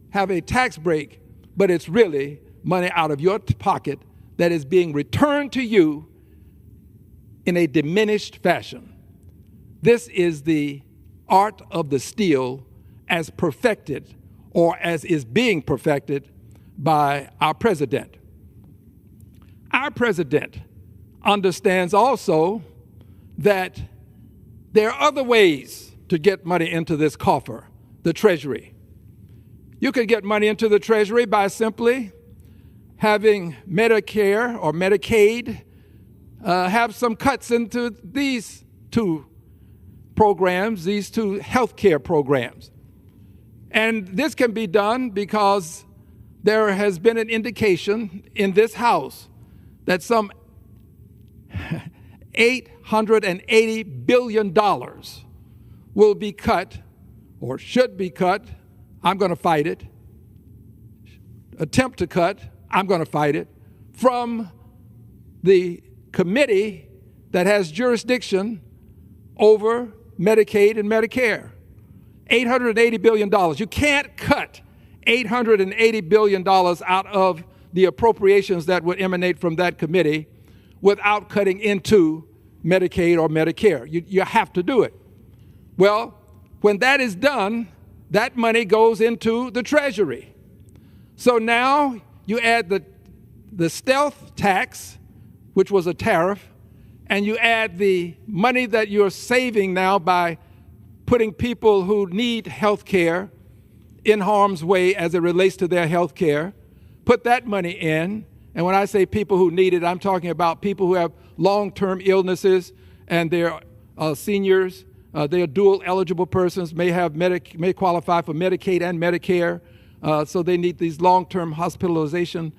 Q: have a tax break, but it's really money out of your pocket that is being returned to you in a diminished fashion. This is the art of the steal as perfected, or as is being perfected by our president. Our president understands also that there are other ways to get money into this coffer, the Treasury. You could get money into the Treasury by simply having Medicare or Medicaid have some cuts into these two programs, these two health care programs. And this can be done because there has been an indication in this House that some $880 billion will be cut, or should be cut. I'm going to fight it. Attempt to cut, I'm going to fight it, from the committee that has jurisdiction over Medicaid and Medicare. $880 billion. You can't cut $880 billion out of the appropriations that would emanate from that committee without cutting into Medicaid or Medicare. You have to do it. Well, when that is done, that money goes into the Treasury. So now you add the stealth tax, which was a tariff, and you add the money that you're saving now by putting people who need health care in harm's way as it relates to their health care, put that money in. And when I say people who need it, I'm talking about people who have long-term illnesses and they're seniors, they're dual eligible persons, may qualify for Medicaid and Medicare, so they need these long-term hospitalization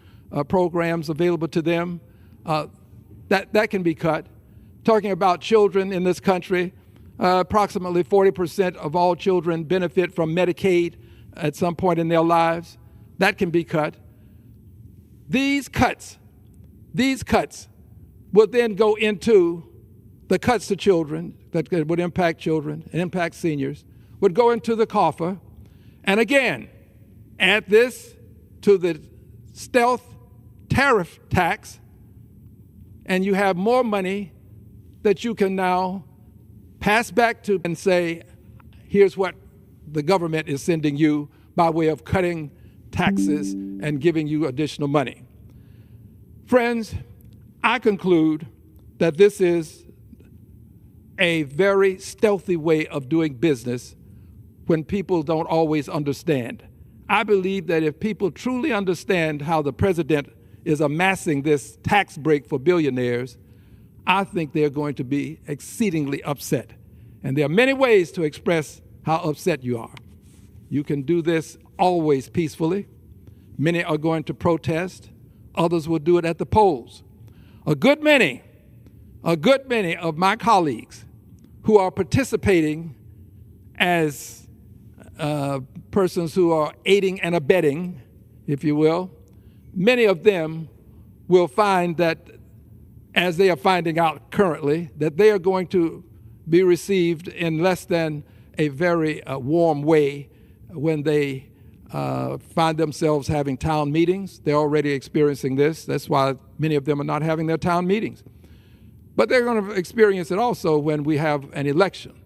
Q: programs available to them. That can be cut. Talking about children in this country, approximately 40% of all children benefit from Medicaid at some point in their lives. That can be cut. These cuts will then go into the cuts to children that would impact children and impact seniors, would go into the coffer. And again, add this to the stealth tariff tax, and you have more money that you can now pass back to and say, here's what the government is sending you by way of cutting taxes and giving you additional money. Friends, I conclude that this is a very stealthy way of doing business when people don't always understand. I believe that if people truly understand how the president is amassing this tax break for billionaires, I think they're going to be exceedingly upset. And there are many ways to express how upset you are. You can do this always peacefully. Many are going to protest. Others will do it at the polls. A good many of my colleagues who are participating as persons who are aiding and abetting, if you will, many of them will find that, as they are finding out currently, that they are going to be received in less than a very warm way when they find themselves having town meetings. They're already experiencing this. That's why many of them are not having their town meetings. But they're going to experience it also when we have an election,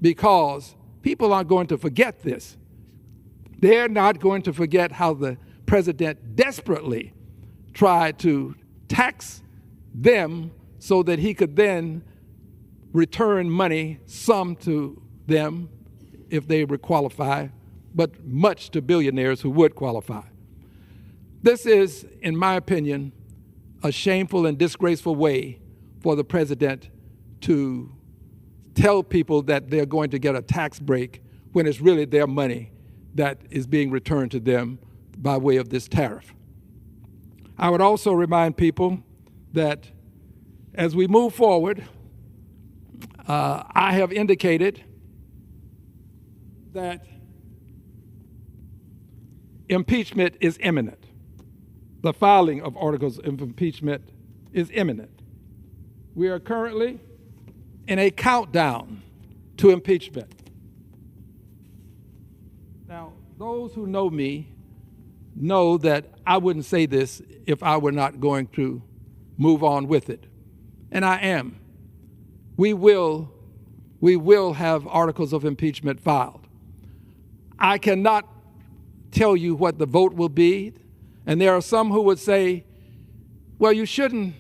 Q: because people aren't going to forget this. They're not going to forget how the president desperately tried to tax them so that he could then return money, some to them if they would qualify, but much to billionaires who would qualify. This is, in my opinion, a shameful and disgraceful way for the president to tell people that they're going to get a tax break when it's really their money that is being returned to them by way of this tariff. I would also remind people that as we move forward, I have indicated that impeachment is imminent. The filing of articles of impeachment is imminent. We are currently in a countdown to impeachment. Now, those who know me know that I wouldn't say this if I were not going to move on with it. And I am. We will have articles of impeachment filed. I cannot tell you what the vote will be, and there are some who would say, well, you shouldn't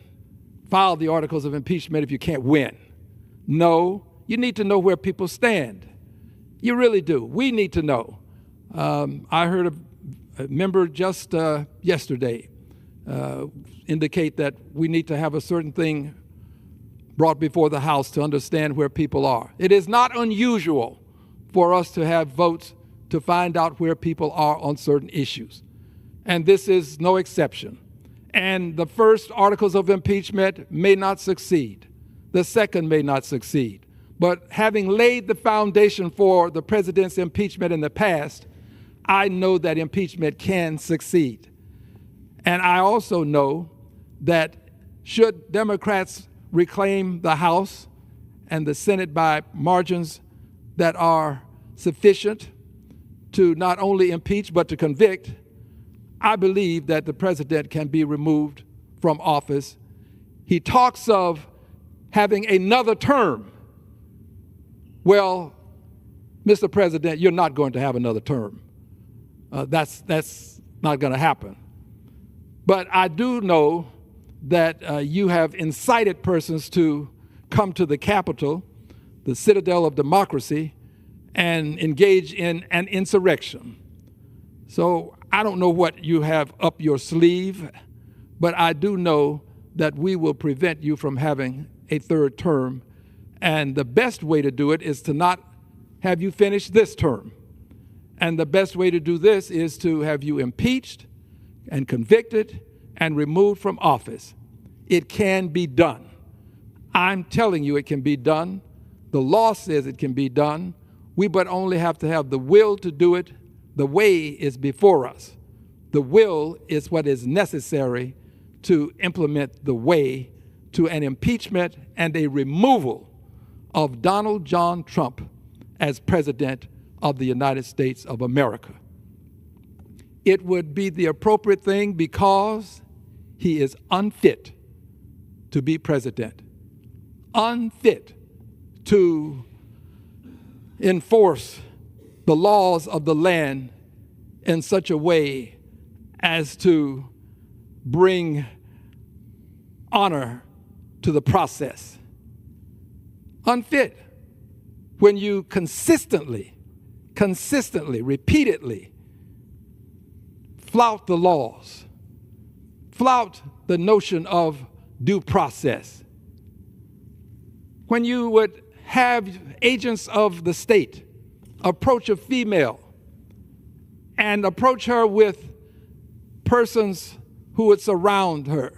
Q: file the articles of impeachment if you can't win. No, you need to know where people stand. You really do. We need to know. I heard a member just yesterday indicate that we need to have a certain thing brought before the House to understand where people are. It is not unusual for us to have votes to find out where people are on certain issues. And this is no exception. And the first articles of impeachment may not succeed. The second may not succeed. But having laid the foundation for the president's impeachment in the past, I know that impeachment can succeed. And I also know that should Democrats reclaim the House and the Senate by margins that are sufficient to not only impeach but to convict, I believe that the president can be removed from office. He talks of having another term. Well, Mr. President, you're not going to have another term. That's not going to happen. But I do know that you have incited persons to come to the Capitol, the citadel of democracy, and engage in an insurrection. So I don't know what you have up your sleeve, but I do know that we will prevent you from having a third term. And the best way to do it is to not have you finish this term. And the best way to do this is to have you impeached and convicted and removed from office. It can be done. I'm telling you it can be done. The law says it can be done. We but only have to have the will to do it. The way is before us. The will is what is necessary to implement the way to an impeachment and a removal of Donald John Trump as President of the United States of America. It would be the appropriate thing because he is unfit to be president, unfit to enforce the laws of the land in such a way as to bring honor to the process. Unfit when you consistently, repeatedly flout the laws, flout the notion of due process. When you would have agents of the state approach a female and approach her with persons who would surround her,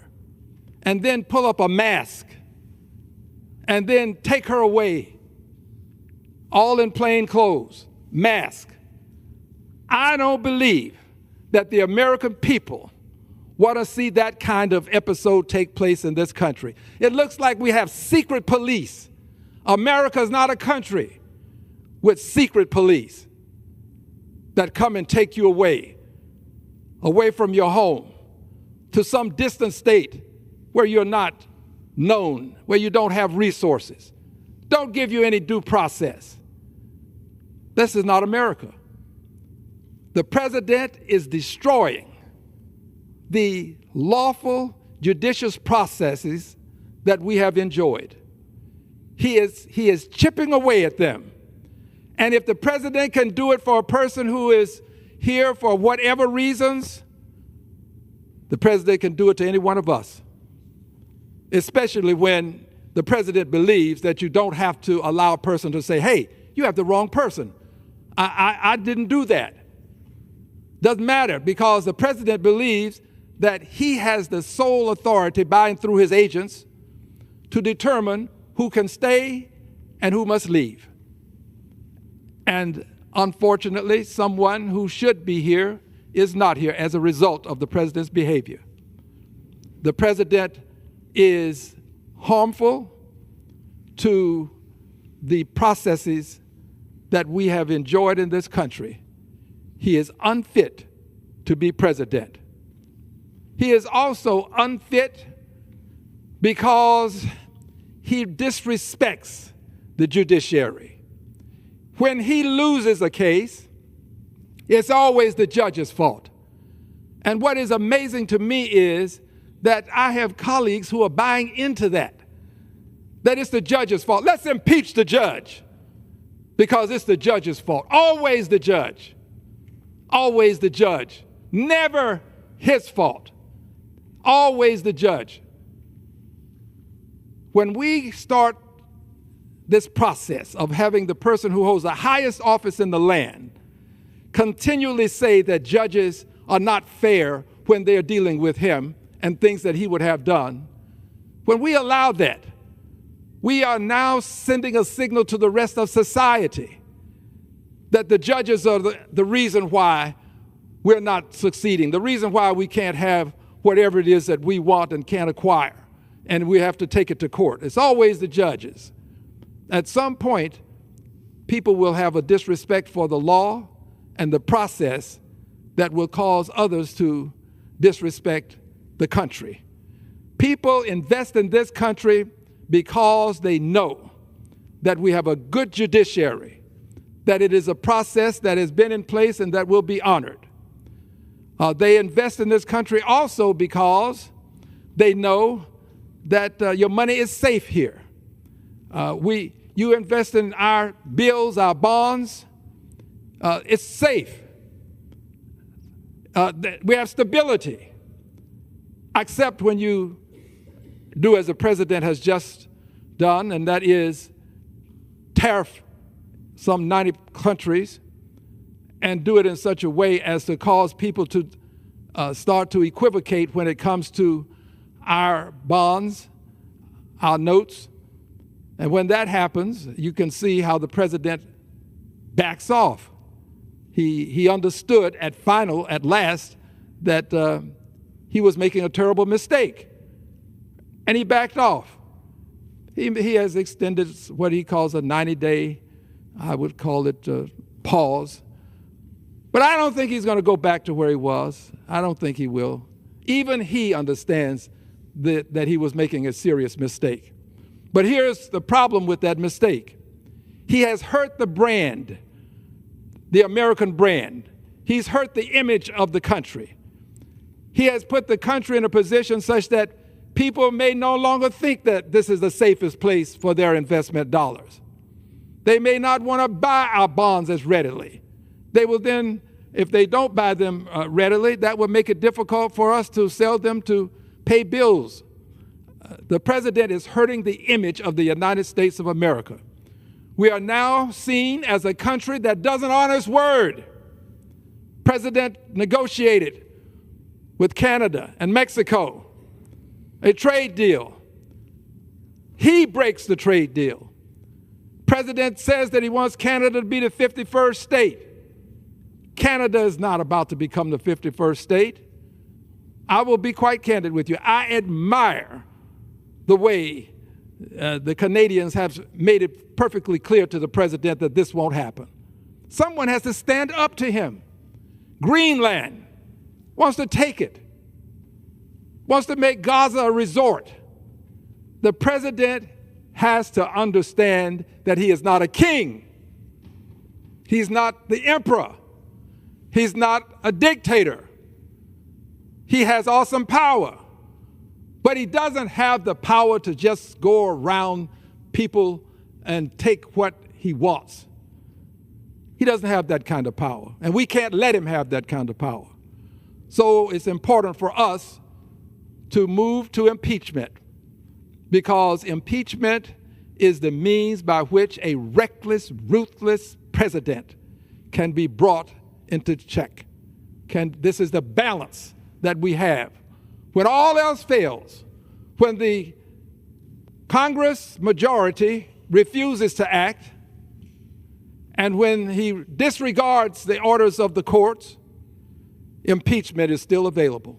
Q: and then pull up a mask, and then take her away, all in plain clothes, mask. I don't believe that the American people want to see that kind of episode take place in this country. It looks like we have secret police. America is not a country with secret police that come and take you away from your home to some distant state where you're not known, where you don't have resources. Don't give you any due process. This is not America. The president is destroying the lawful judicious processes that we have enjoyed. He is chipping away at them. And if the president can do it for a person who is here for whatever reasons, the president can do it to any one of us, especially when the president believes that you don't have to allow a person to say, hey, you have the wrong person. I didn't do that. Doesn't matter, because the president believes that he has the sole authority by and through his agents to determine who can stay and who must leave. And unfortunately, someone who should be here is not here as a result of the president's behavior. The president is harmful to the processes that we have enjoyed in this country. He is unfit to be president. He is also unfit because he disrespects the judiciary. When he loses a case, it's always the judge's fault. And what is amazing to me is that I have colleagues who are buying into that it's the judge's fault. Let's impeach the judge because it's the judge's fault. Always the judge. Always the judge. Never his fault. Always the judge. When we start this process of having the person who holds the highest office in the land continually say that judges are not fair when they're dealing with him and things that he would have done, when we allow that, we are now sending a signal to the rest of society that the judges are the reason why we're not succeeding, the reason why we can't have whatever it is that we want and can't acquire, and we have to take it to court. It's always the judges. At some point, people will have a disrespect for the law and the process that will cause others to disrespect the country. People invest in this country because they know that we have a good judiciary, that it is a process that has been in place and that will be honored. They invest in this country also because they know that your money is safe here. You invest in our bills, our bonds, it's safe. We have stability, except when you do as the president has just done, and that is tariff some 90 countries and do it in such a way as to cause people to start to equivocate when it comes to our bonds, our notes. And when that happens, you can see how the president backs off. He understood at last that he was making a terrible mistake, and he backed off. He has extended what he calls a 90-day, I would call it pause. But I don't think he's going to go back to where he was. I don't think he will. Even he understands that he was making a serious mistake. But here's the problem with that mistake. He has hurt the brand, the American brand. He's hurt the image of the country. He has put the country in a position such that people may no longer think that this is the safest place for their investment dollars. They may not want to buy our bonds as readily. They will then, if they don't buy them readily, that will make it difficult for us to sell them to pay bills. The president is hurting the image of the United States of America. We are now seen as a country that doesn't honor its word. President negotiated with Canada and Mexico a trade deal. He breaks the trade deal. President says that he wants Canada to be the 51st state. Canada is not about to become the 51st state. I will be quite candid with you. I admire the way the Canadians have made it perfectly clear to the president that this won't happen. Someone has to stand up to him. Greenland wants to take it, wants to make Gaza a resort. The president has to understand that he is not a king. He's not the emperor. He's not a dictator. He has awesome power, but he doesn't have the power to just go around people and take what he wants. He doesn't have that kind of power, and we can't let him have that kind of power. So it's important for us to move to impeachment, because impeachment is the means by which a reckless, ruthless president can be brought into check. This is the balance that we have. When all else fails, when the Congress majority refuses to act, and when he disregards the orders of the courts, impeachment is still available.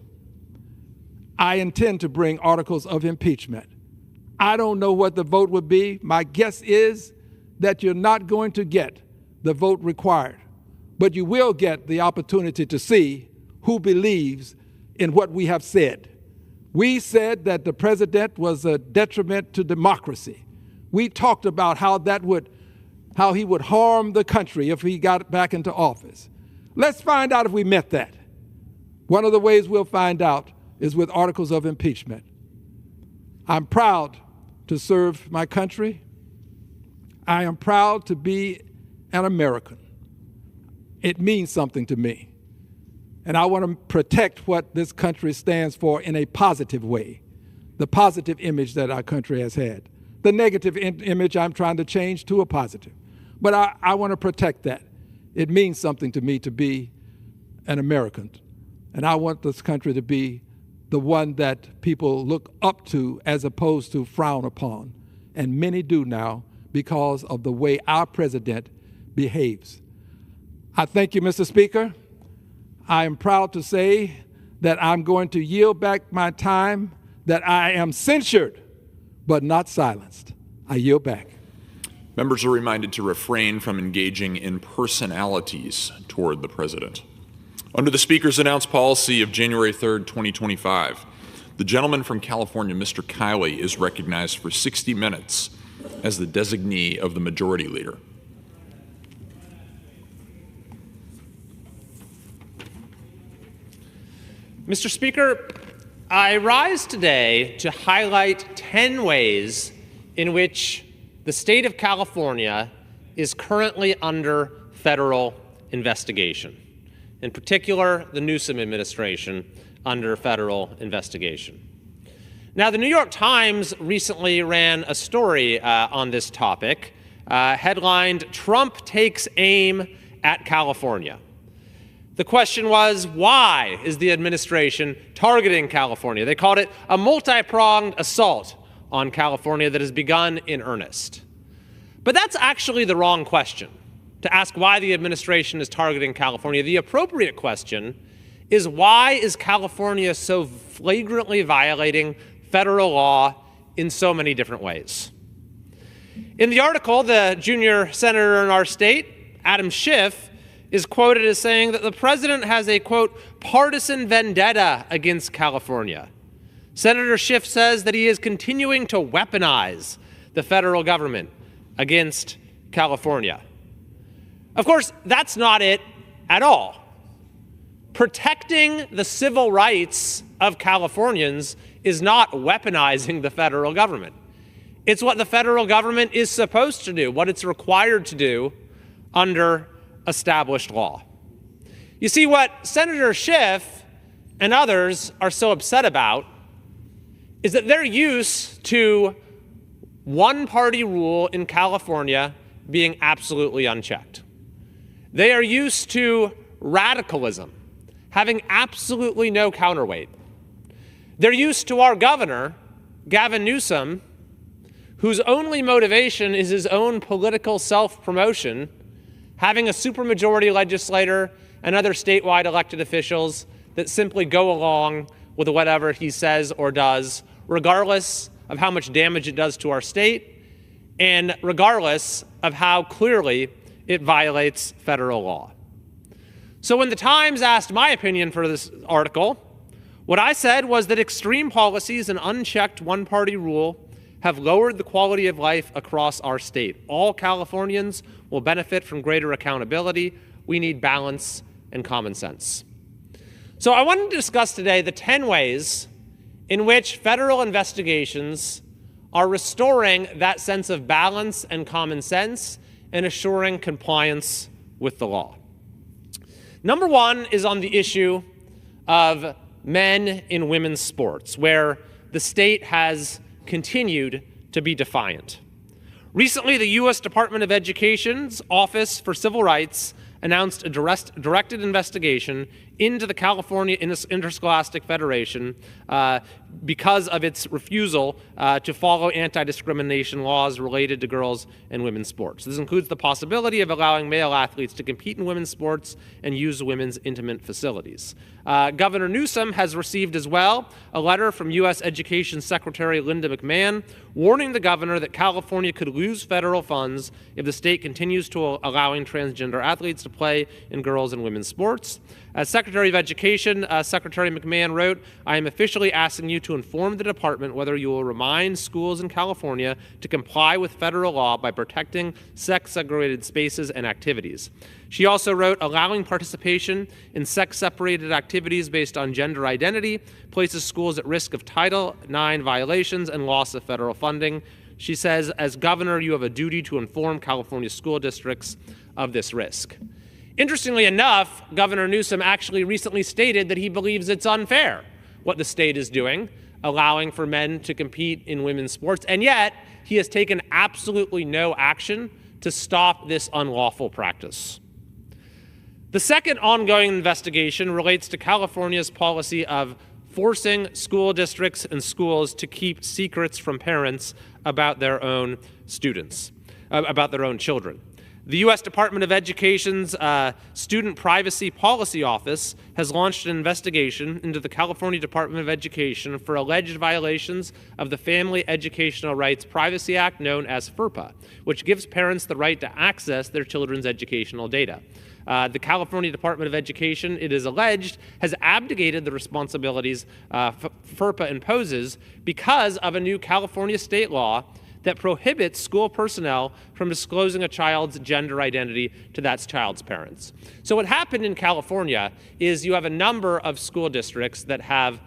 Q: I intend to bring articles of impeachment. I don't know what the vote would be. My guess is that you're not going to get the vote required, but you will get the opportunity to see who believes in what we have said. We said that the president was a detriment to democracy. We talked about how he would harm the country if he got back into office. Let's find out if we meant that. One of the ways we'll find out is with articles of impeachment. I'm proud to serve my country. I am proud to be an American. It means something to me. And I want to protect what this country stands for in a positive way, the positive image that our country has had. The negative image I'm trying to change to a positive. But I want to protect that. It means something to me to be an American. And I want this country to be the one that people look up to as opposed to frown upon. And many do now because of the way our president behaves. I thank you, Mr. Speaker. I am proud to say that I'm going to yield back my time, that I am censured, but not silenced. I yield back.
O: Members are reminded to refrain from engaging in personalities toward the president. Under the Speaker's announced policy of January 3rd, 2025, The gentleman from California, Mr. Kiley, is recognized for 60 minutes as the designee of the Majority Leader.
R: Mr. Speaker, I rise today to highlight 10 ways in which the state of California is currently under federal investigation. In particular, the Newsom administration under federal investigation. Now, the New York Times recently ran a story on this topic, headlined, "Trump Takes Aim at California." The question was, why is the administration targeting California? They called it a multi-pronged assault on California that has begun in earnest. But that's actually the wrong question, to ask why the administration is targeting California. The appropriate question is, why is California so flagrantly violating federal law in so many different ways? In the article, the junior senator in our state, Adam Schiff, is quoted as saying that the president has a, quote, partisan vendetta against California. Senator Schiff says that he is continuing to weaponize the federal government against California. Of course, that's not it at all. Protecting the civil rights of Californians is not weaponizing the federal government. It's what the federal government is supposed to do, what it's required to do under established law. You see, what Senator Schiff and others are so upset about is that they're used to one-party rule in California being absolutely unchecked. They are used to radicalism having absolutely no counterweight. They're used to our governor, Gavin Newsom, whose only motivation is his own political self-promotion, having a supermajority legislator and other statewide elected officials that simply go along with whatever he says or does, regardless of how much damage it does to our state and regardless of how clearly it violates federal law. So when the Times asked my opinion for this article, what I said was that extreme policies and unchecked one-party rule have lowered the quality of life across our state. All Californians will benefit from greater accountability. We need balance and common sense. So I wanted to discuss today the 10 ways in which federal investigations are restoring that sense of balance and common sense and assuring compliance with the law. Number one is on the issue of men in women's sports, where the state has continued to be defiant. Recently, the U.S. Department of Education's Office for Civil Rights announced a directed investigation into the California Interscholastic Federation because of its refusal to follow anti-discrimination laws related to girls and women's sports. This includes the possibility of allowing male athletes to compete in women's sports and use women's intimate facilities. Governor Newsom has received as well a letter from U.S. Education Secretary Linda McMahon warning the governor that California could lose federal funds if the state continues to allowing transgender athletes to play in girls and women's sports. As Secretary of Education, Secretary McMahon wrote, "I am officially asking you to inform the department whether you will remind schools in California to comply with federal law by protecting sex-segregated spaces and activities." She also wrote, "Allowing participation in sex-separated activities based on gender identity places schools at risk of Title IX violations and loss of federal funding." She says, "As governor, you have a duty to inform California school districts of this risk." Interestingly enough, Governor Newsom actually recently stated that he believes it's unfair what the state is doing, allowing for men to compete in women's sports, and yet he has taken absolutely no action to stop this unlawful practice. The second ongoing investigation relates to California's policy of forcing school districts and schools to keep secrets from parents about their own students, about their own children. The U.S. Department of Education's Student Privacy Policy Office has launched an investigation into the California Department of Education for alleged violations of the Family Educational Rights Privacy Act, known as FERPA, which gives parents the right to access their children's educational data. The California Department of Education, it is alleged, has abdicated the responsibilities FERPA imposes because of a new California state law that prohibits school personnel from disclosing a child's gender identity to that child's parents. So what happened in California is you have a number of school districts that have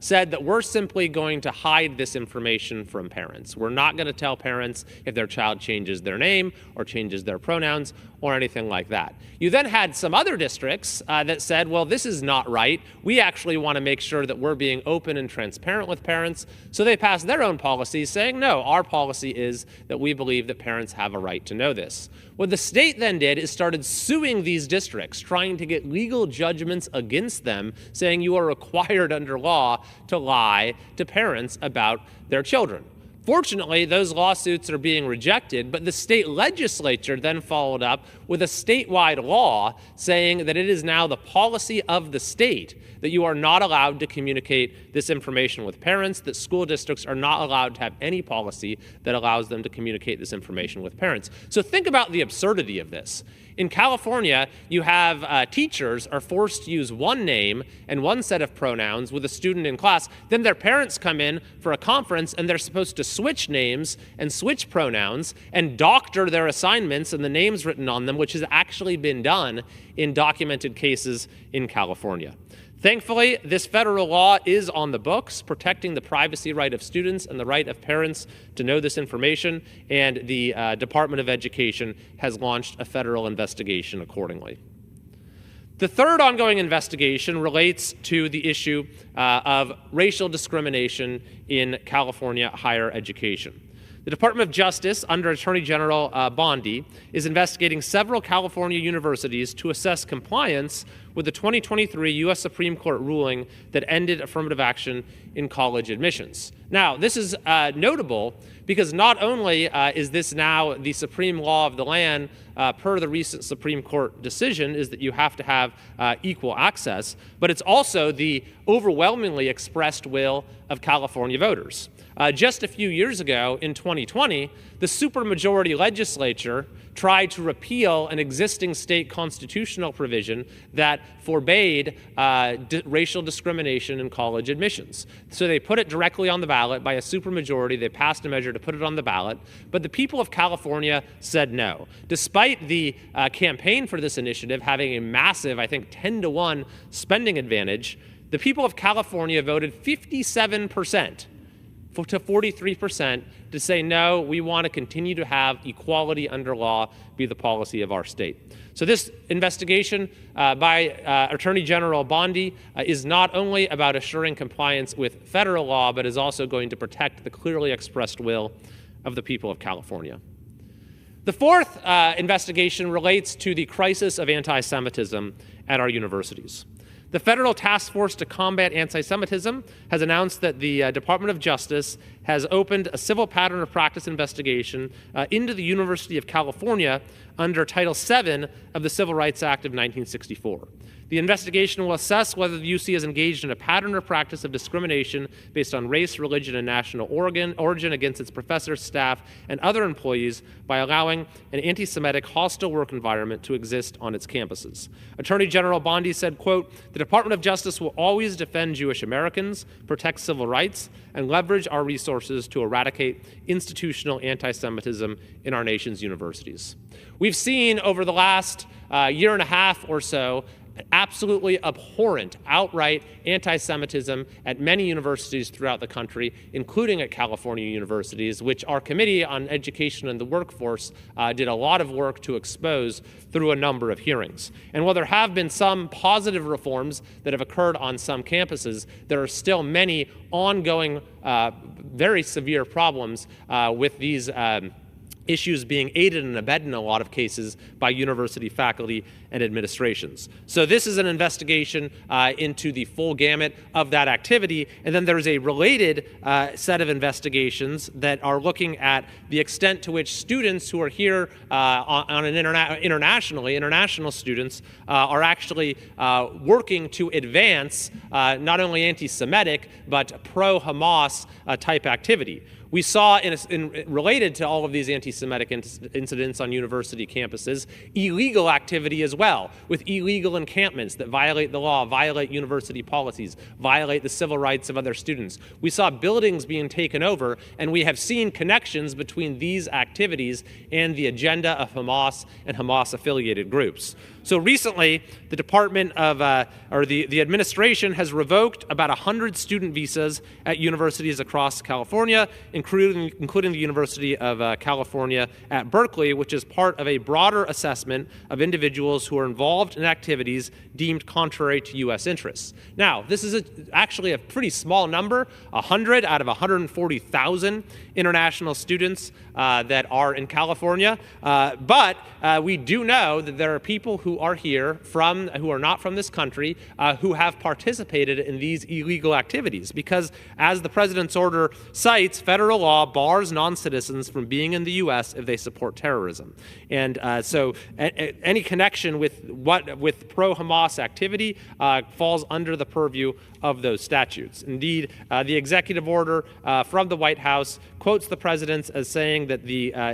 R: said that we're simply going to hide this information from parents. We're not going to tell parents if their child changes their name or changes their pronouns or anything like that. You then had some other districts that said, well, this is not right. We actually want to make sure that we're being open and transparent with parents. So they passed their own policies saying, no, our policy is that we believe that parents have a right to know this. What the state then did is started suing these districts, trying to get legal judgments against them, saying you are required under law to lie to parents about their children. Fortunately, those lawsuits are being rejected, but the state legislature then followed up with a statewide law saying that it is now the policy of the state that you are not allowed to communicate this information with parents, that school districts are not allowed to have any policy that allows them to communicate this information with parents. So think about the absurdity of this. In California, you have teachers are forced to use one name and one set of pronouns with a student in class. Then their parents come in for a conference and they're supposed to switch names and switch pronouns and doctor their assignments and the names written on them, which has actually been done in documented cases in California. Thankfully, this federal law is on the books, protecting the privacy right of students and the right of parents to know this information, and the Department of Education has launched a federal investigation accordingly. The third ongoing investigation relates to the issue of racial discrimination in California higher education. The Department of Justice, under Attorney General Bondi, is investigating several California universities to assess compliance with the 2023 U.S. Supreme Court ruling that ended affirmative action in college admissions. Now, this is notable because not only is this now the supreme law of the land per the recent Supreme Court decision, is that you have to have equal access, but it's also the overwhelmingly expressed will of California voters. Just a few years ago, in 2020, the supermajority legislature tried to repeal an existing state constitutional provision that forbade racial discrimination in college admissions. So they put it directly on the ballot by a supermajority. They passed a measure to put it on the ballot, but the people of California said no. Despite the campaign for this initiative having a massive, I think, 10-to-1 spending advantage, the people of California voted 57% to 43% to say, no, we want to continue to have equality under law be the policy of our state. So this investigation by Attorney General Bondi is not only about assuring compliance with federal law, but is also going to protect the clearly expressed will of the people of California. The fourth investigation relates to the crisis of anti-Semitism at our universities. The Federal Task Force to Combat Anti-Semitism has announced that the Department of Justice has opened a civil pattern of practice investigation into the University of California under Title VII of the Civil Rights Act of 1964. The investigation will assess whether the UC has engaged in a pattern or practice of discrimination based on race, religion, and national origin against its professors, staff, and other employees by allowing an anti-Semitic hostile work environment to exist on its campuses. Attorney General Bondi said, quote, "The Department of Justice will always defend Jewish Americans, protect civil rights, and leverage our resources to eradicate institutional anti-Semitism in our nation's universities." We've seen over the last year and a half or so absolutely abhorrent, outright anti-Semitism at many universities throughout the country, including at California universities, which our Committee on Education and the Workforce did a lot of work to expose through a number of hearings. And while there have been some positive reforms that have occurred on some campuses, there are still many ongoing, very severe problems with these issues being aided and abetted in a lot of cases by university faculty and administrations. So this is an investigation into the full gamut of that activity. And then there's a related set of investigations that are looking at the extent to which students who are here on an international students are actually working to advance not only anti-Semitic, but pro-Hamas type activity. We saw, related to all of these anti-Semitic incidents on university campuses, illegal activity as well, with illegal encampments that violate the law, violate university policies, violate the civil rights of other students. We saw buildings being taken over, and we have seen connections between these activities and the agenda of Hamas and Hamas-affiliated groups. So recently, the Department of, the administration has revoked about 100 student visas at universities across California, including the University of California at Berkeley, which is part of a broader assessment of individuals who are involved in activities deemed contrary to U.S. interests. Now, this is actually a pretty small number, 100 out of 140,000 international students that are in California, but we do know that there are people who are here who are not from this country who have participated in these illegal activities, because as the president's order cites, federal law bars non-citizens from being in the U.S. if they support terrorism. And so any connection with pro-Hamas activity falls under the purview of those statutes. Indeed, the executive order from the White House quotes the president as saying that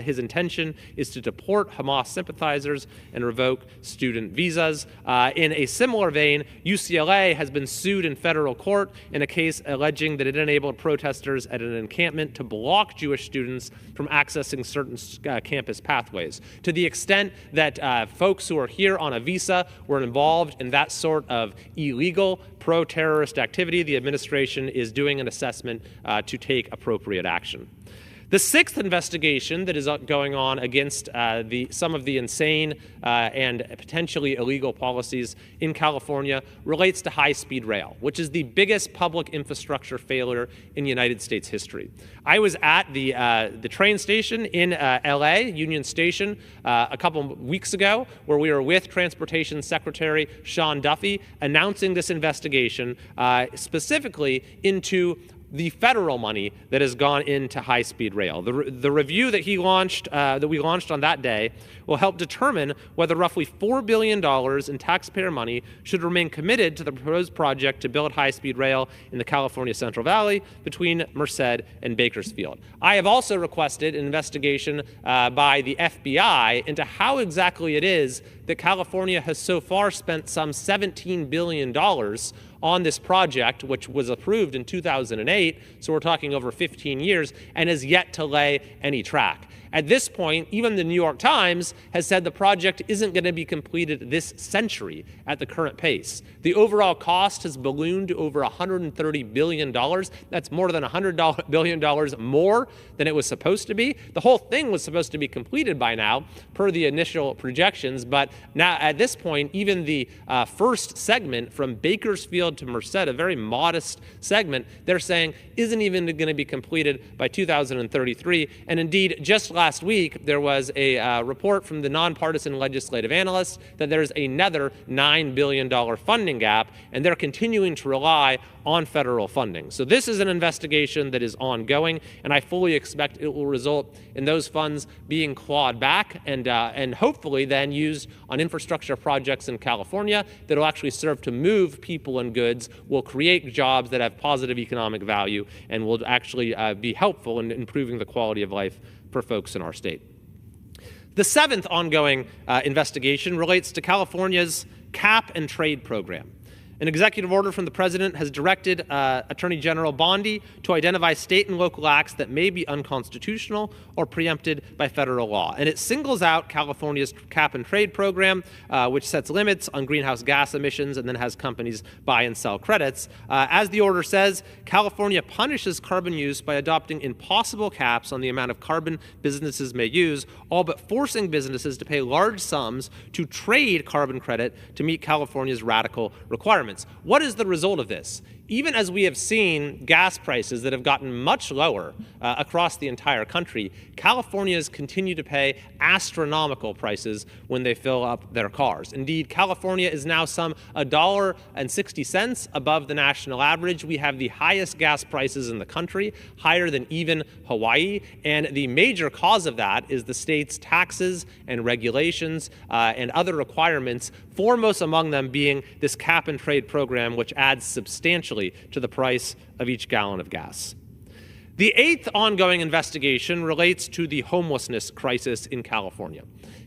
R: his intention is to deport Hamas sympathizers and revoke student visas. In a similar vein, UCLA has been sued in federal court in a case alleging that it enabled protesters at an encampment to block Jewish students from accessing certain campus pathways. To the extent that folks who are here on a visa were involved in that sort of illegal pro-terrorist activity, the administration is doing an assessment to take appropriate action. The sixth investigation that is going on against some of the insane and potentially illegal policies in California relates to high-speed rail, which is the biggest public infrastructure failure in United States history. I was at the train station in LA, Union Station, a couple weeks ago, where we were with Transportation Secretary Sean Duffy announcing this investigation specifically into the federal money that has gone into high-speed rail. The review that we launched on that day will help determine whether roughly $4 billion in taxpayer money should remain committed to the proposed project to build high-speed rail in the California Central Valley between Merced and Bakersfield. I have also requested an investigation by the FBI into how exactly it is that California has so far spent some $17 billion on this project, which was approved in 2008, so we're talking over 15 years, and has yet to lay any track. At this point, even the New York Times has said the project isn't going to be completed this century at the current pace. The overall cost has ballooned to over $130 billion. That's more than $100 billion more than it was supposed to be. The whole thing was supposed to be completed by now, per the initial projections, but now at this point, even the first segment from Bakersfield to Merced, a very modest segment, they're saying isn't even going to be completed by 2033. And indeed, just last week, there was a report from the nonpartisan legislative analysts that there's another $9 billion funding gap, and they're continuing to rely on federal funding. So this is an investigation that is ongoing, and I fully expect it will result in those funds being clawed back and hopefully then used on infrastructure projects in California that will actually serve to move people and goods, will create jobs that have positive economic value, and will actually be helpful in improving the quality of life for folks in our state. The seventh ongoing investigation relates to California's cap and trade program. An executive order from the president has directed Attorney General Bondi to identify state and local acts that may be unconstitutional or preempted by federal law. And it singles out California's cap and trade program, which sets limits on greenhouse gas emissions and then has companies buy and sell credits. As the order says, California punishes carbon use by adopting impossible caps on the amount of carbon businesses may use, all but forcing businesses to pay large sums to trade carbon credit to meet California's radical requirements. What is the result of this? Even as we have seen gas prices that have gotten much lower across the entire country, Californians continue to pay astronomical prices when they fill up their cars. Indeed, California is now some $1.60 above the national average. We have the highest gas prices in the country, higher than even Hawaii, and the major cause of that is the state's taxes and regulations and other requirements, foremost among them being this cap and trade program, which adds substantially to the price of each gallon of gas. The eighth ongoing investigation relates to the homelessness crisis in California.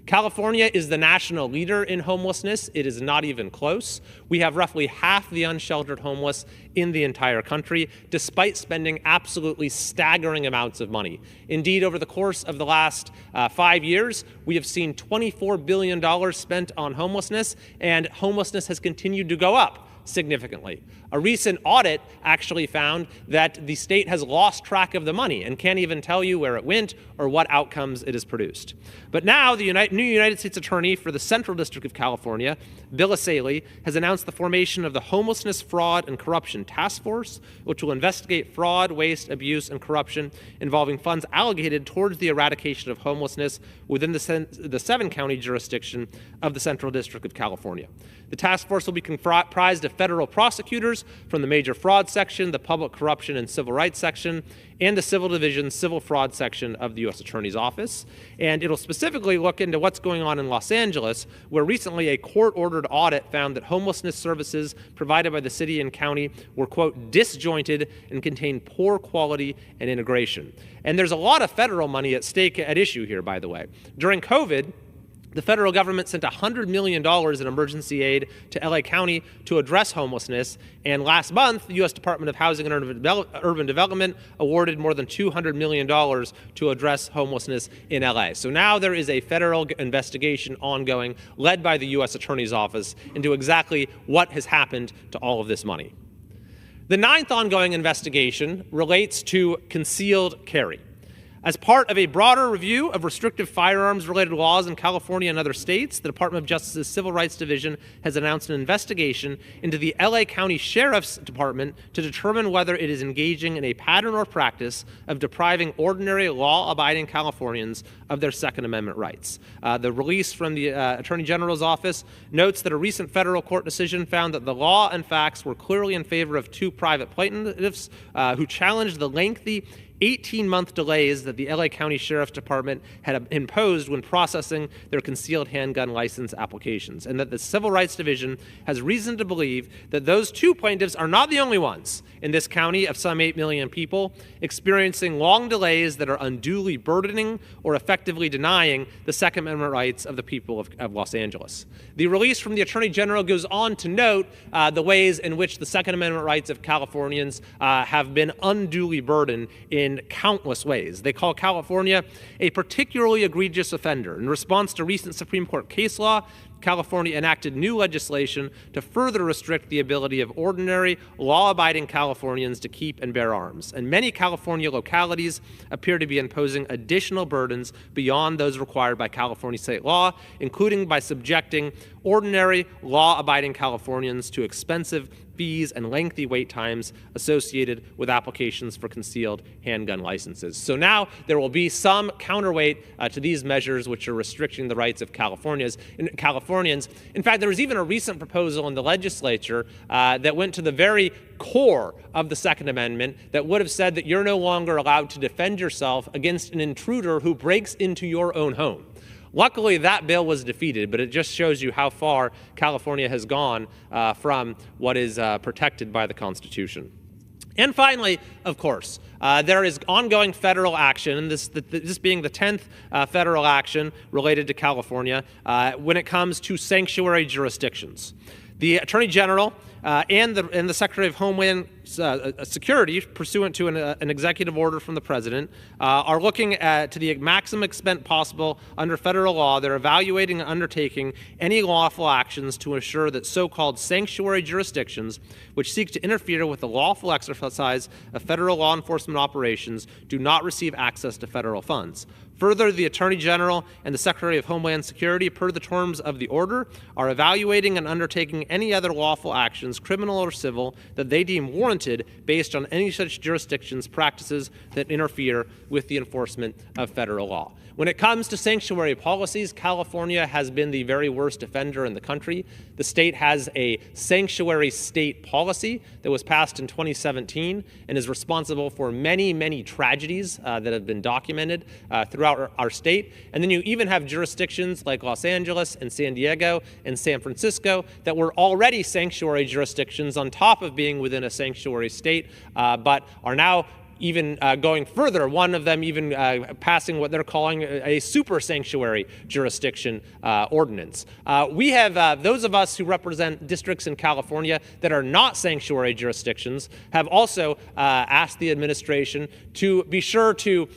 R: California is the national leader in homelessness. It is not even close. We have roughly half the unsheltered homeless in the entire country, despite spending absolutely staggering amounts of money. Indeed, over the course of the last 5 years, we have seen $24 billion spent on homelessness, and homelessness has continued to go up significantly. A recent audit actually found that the state has lost track of the money and can't even tell you where it went or what outcomes it has produced. But now the new United States Attorney for the Central District of California, Bill Asaley, has announced the formation of the Homelessness, Fraud, and Corruption Task Force, which will investigate fraud, waste, abuse, and corruption involving funds allocated towards the eradication of homelessness within the 7-county jurisdiction of the Central District of California. The task force will be comprised of federal prosecutors from the Major Fraud Section, the Public Corruption and Civil Rights Section, and the Civil Division Civil Fraud Section of the U.S. Attorney's Office. And it'll specifically look into what's going on in Los Angeles, where recently a court-ordered audit found that homelessness services provided by the city and county were, quote, disjointed and contained poor quality and integration. And there's a lot of federal money at stake at issue here, by the way. During COVID, the federal government sent $100 million in emergency aid to LA County to address homelessness. And last month, the U.S. Department of Housing and Urban Development awarded more than $200 million to address homelessness in LA. So now there is a federal investigation ongoing, led by the U.S. Attorney's Office, into exactly what has happened to all of this money. The ninth ongoing investigation relates to concealed carry. As part of a broader review of restrictive firearms-related laws in California and other states, the Department of Justice's Civil Rights Division has announced an investigation into the LA County Sheriff's Department to determine whether it is engaging in a pattern or practice of depriving ordinary law-abiding Californians of their Second Amendment rights. The release from the Attorney General's office notes that a recent federal court decision found that the law and facts were clearly in favor of 2 private plaintiffs who challenged the lengthy 18-month delays that the LA County Sheriff's Department had imposed when processing their concealed handgun license applications, and that the Civil Rights Division has reason to believe that those 2 plaintiffs are not the only ones in this county of some 8 million people experiencing long delays that are unduly burdening or effectively denying the Second Amendment rights of the people of Los Angeles. The release from the Attorney General goes on to note the ways in which the Second Amendment rights of Californians have been unduly burdened in countless ways. They call California a particularly egregious offender. In response to recent Supreme Court case law, California enacted new legislation to further restrict the ability of ordinary, law-abiding Californians to keep and bear arms. And many California localities appear to be imposing additional burdens beyond those required by California state law, including by subjecting ordinary, law-abiding Californians to expensive fees and lengthy wait times associated with applications for concealed handgun licenses. So now there will be some counterweight to these measures which are restricting the rights of Californians. In fact, there was even a recent proposal in the legislature that went to the very core of the Second Amendment that would have said that you're no longer allowed to defend yourself against an intruder who breaks into your own home. Luckily, that bill was defeated, but it just shows you how far California has gone from what is protected by the Constitution. And finally, of course, there is ongoing federal action, and this being the 10th federal action related to California when it comes to sanctuary jurisdictions. The Attorney General and the Secretary of Homeland Security, pursuant to an executive order from the President, are looking to the maximum extent possible under federal law. They're evaluating and undertaking any lawful actions to ensure that so-called sanctuary jurisdictions, which seek to interfere with the lawful exercise of federal law enforcement operations, do not receive access to federal funds. Further, the Attorney General and the Secretary of Homeland Security, per the terms of the order, are evaluating and undertaking any other lawful actions, criminal or civil, that they deem warranted based on any such jurisdictions' practices that interfere with the enforcement of federal law. When it comes to sanctuary policies, California has been the very worst offender in the country. The state has a sanctuary state policy that was passed in 2017 and is responsible for many, many tragedies that have been documented throughout our state. And then you even have jurisdictions like Los Angeles and San Diego and San Francisco that were already sanctuary jurisdictions on top of being within a sanctuary state, but are now even going further, one of them even passing what they're calling a super sanctuary jurisdiction ordinance. We have, those of us who represent districts in California that are not sanctuary jurisdictions have also asked the administration to be sure to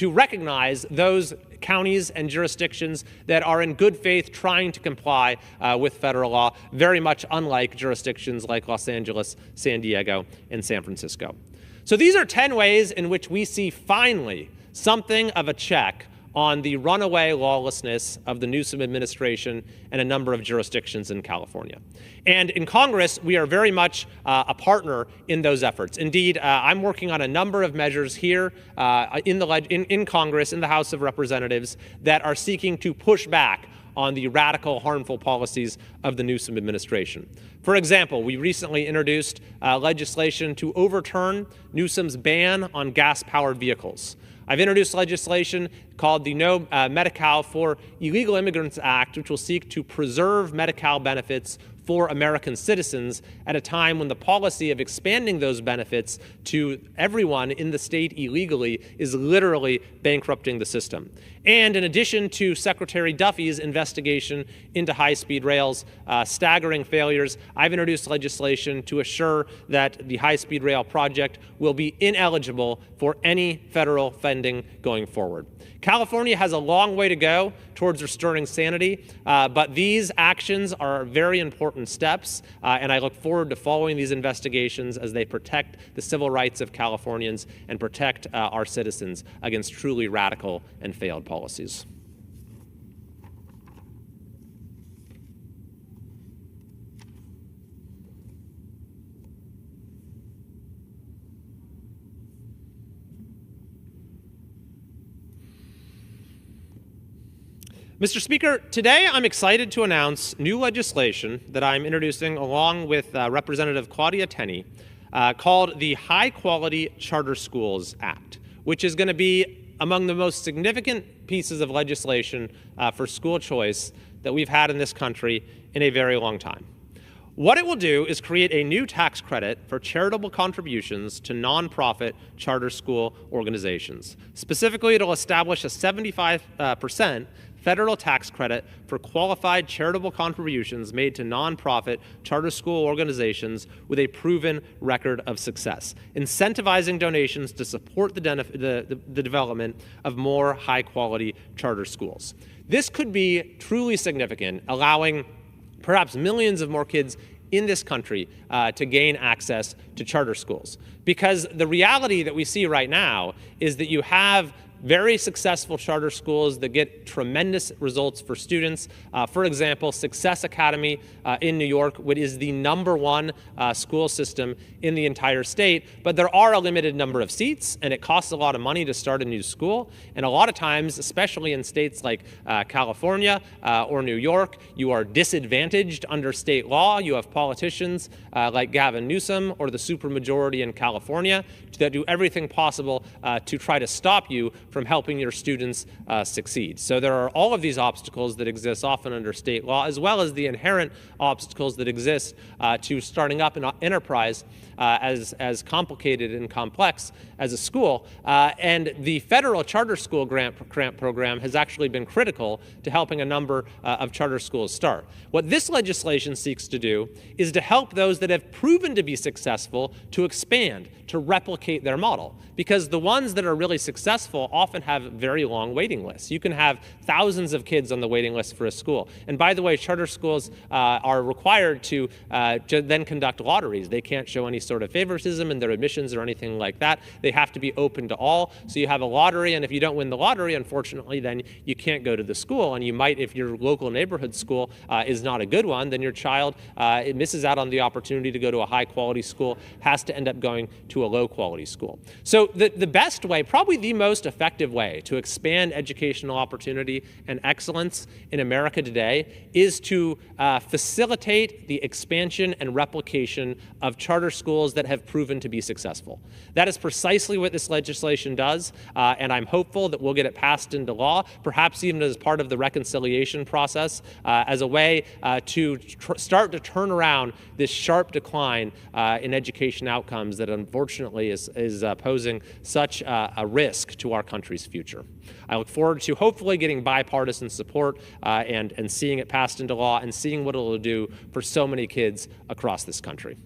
R: recognize those counties and jurisdictions that are in good faith trying to comply with federal law, very much unlike jurisdictions like Los Angeles, San Diego, and San Francisco. So these are 10 ways in which we see finally something of a check on the runaway lawlessness of the Newsom administration and a number of jurisdictions in California. And in Congress, we are very much a partner in those efforts. Indeed, I'm working on a number of measures here in Congress, in the House of Representatives, that are seeking to push back on the radical, harmful policies of the Newsom administration. For example, we recently introduced legislation to overturn Newsom's ban on gas-powered vehicles. I've introduced legislation called the No Medi-Cal for Illegal Immigrants Act, which will seek to preserve Medi-Cal benefits for American citizens at a time when the policy of expanding those benefits to everyone in the state illegally is literally bankrupting the system. And in addition to Secretary Duffy's investigation into high-speed rail's staggering failures, I've introduced legislation to assure that the high-speed rail project will be ineligible for any federal funding going forward. California has a long way to go towards restoring sanity, but these actions are very important steps, and I look forward to following these investigations as they protect the civil rights of Californians and protect our citizens against truly radical and failed policies. Mr. Speaker, today I'm excited to announce new legislation that I'm introducing along with Representative Claudia Tenney called the High Quality Charter Schools Act, which is going to be among the most significant pieces of legislation for school choice that we've had in this country in a very long time. What it will do is create a new tax credit for charitable contributions to nonprofit charter school organizations. Specifically, it'll establish a 75% federal tax credit for qualified charitable contributions made to nonprofit charter school organizations with a proven record of success, incentivizing donations to support the development of more high-quality charter schools. This could be truly significant, allowing perhaps millions of more kids in this country to gain access to charter schools. Because the reality that we see right now is that you have very successful charter schools that get tremendous results for students. For example, Success Academy in New York, which is the #1 school system in the entire state. But there are a limited number of seats, and it costs a lot of money to start a new school. And a lot of times, especially in states like California or New York, you are disadvantaged under state law. You have politicians like Gavin Newsom or the supermajority in California that do everything possible to try to stop you from helping your students succeed. So there are all of these obstacles that exist often under state law, as well as the inherent obstacles that exist to starting up an enterprise as complicated and complex as a school. And the federal charter school grant program has actually been critical to helping a number of charter schools start. What this legislation seeks to do is to help those that have proven to be successful to expand, to replicate their model. Because the ones that are really successful often have very long waiting lists. You can have thousands of kids on the waiting list for a school. And by the way, charter schools are required to then conduct lotteries. They can't show any sort of favoritism in their admissions or anything like that. They have to be open to all. So you have a lottery, and if you don't win the lottery, unfortunately, then you can't go to the school. And you might, if your local neighborhood school is not a good one, then your child it misses out on the opportunity to go to a high-quality school, has to end up going to a low-quality school. So the best way, probably the most effective effective way to expand educational opportunity and excellence in America today is to facilitate the expansion and replication of charter schools that have proven to be successful. That is precisely what this legislation does, and I'm hopeful that we'll get it passed into law, perhaps even as part of the reconciliation process, as a way to start to turn around this sharp decline in education outcomes that unfortunately is posing such a risk to our country's future. I look forward to hopefully getting bipartisan support and seeing it passed into law and seeing what it will do for so many kids across this country.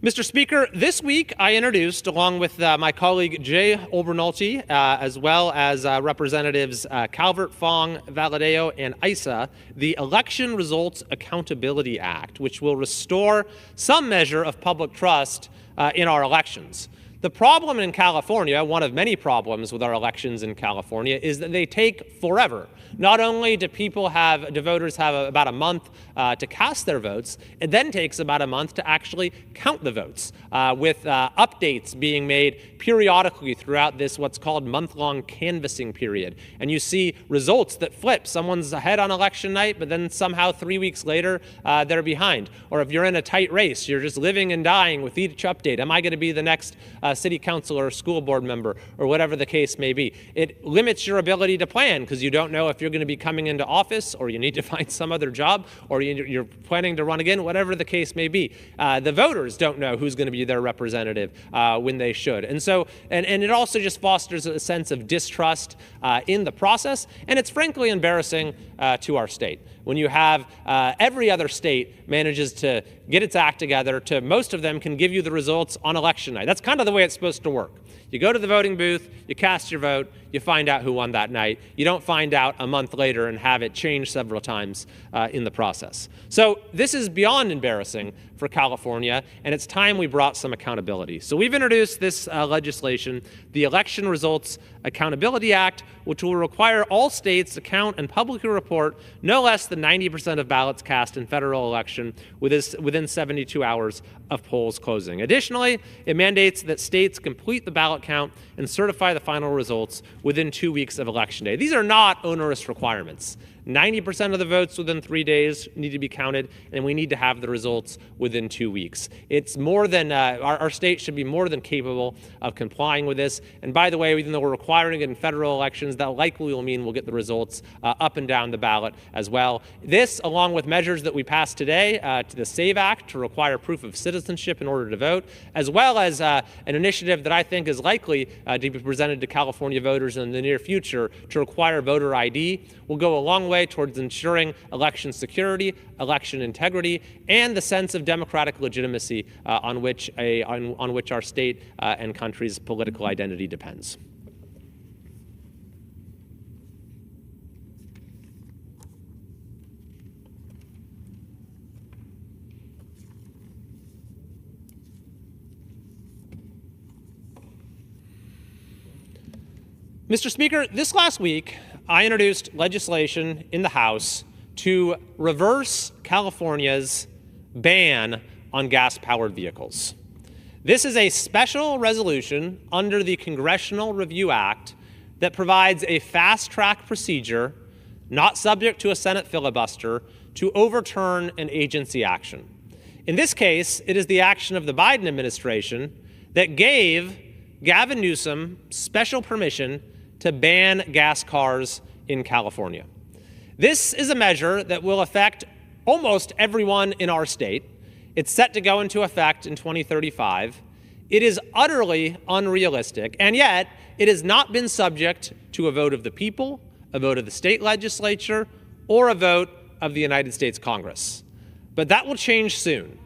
R: Mr. Speaker, this week I introduced, along with my colleague Jay Obernolte, as well as Representatives Calvert, Fong, Valadeo, and Issa, the Election Results Accountability Act, which will restore some measure of public trust in our elections. The problem in California, one of many problems with our elections in California, is that they take forever. Not only do voters have about a month to cast their votes, it then takes about a month to actually count the votes, with updates being made periodically throughout this what's called month-long canvassing period. And you see results that flip. Someone's ahead on election night, but then somehow 3 weeks later, they're behind. Or if you're in a tight race, you're just living and dying with each update. Am I going to be the next city council or school board member, or whatever the case may be? It limits your ability to plan because you don't know if you're going to be coming into office, or you need to find some other job, or you're planning to run again, whatever the case may be. The voters don't know who's going to be their representative when they should. And so, and it also just fosters a sense of distrust in the process, and it's frankly embarrassing to our state. When you have every other state manages to get its act together, to most of them can give you the results on election night. That's kind of the way it's supposed to work. You go to the voting booth, you cast your vote, you find out who won that night. You don't find out a month later and have it changed several times in the process. So this is beyond embarrassing for California, and it's time we brought some accountability. So we've introduced this legislation, the Election Results Accountability Act, which will require all states to count and publicly report no less than 90% of ballots cast in federal election within 72 hours of polls closing. Additionally, it mandates that states complete the ballot count and certify the final results within 2 weeks of Election Day. These are not onerous requirements. 90% of the votes within 3 days need to be counted, and we need to have the results within 2 weeks. It's more than, our state should be more than capable of complying with this. And by the way, even though we're requiring it in federal elections, that likely will mean we'll get the results up and down the ballot as well. This, along with measures that we passed today, to the SAVE Act to require proof of citizenship in order to vote, as well as an initiative that I think is likely to be presented to California voters in the near future to require voter ID, will go a long way towards ensuring election security, election integrity, and the sense of democratic legitimacy on which our state and country's political identity depends. Mr. Speaker, this last week, I introduced legislation in the House to reverse California's ban on gas-powered vehicles. This is a special resolution under the Congressional Review Act that provides a fast-track procedure, not subject to a Senate filibuster, to overturn an agency action. In this case, it is the action of the Biden administration that gave Gavin Newsom special permission to ban gas cars in California. This is a measure that will affect almost everyone in our state. It's set to go into effect in 2035. It is utterly unrealistic, and yet it has not been subject to a vote of the people, a vote of the state legislature, or a vote of the United States Congress. But that will change soon.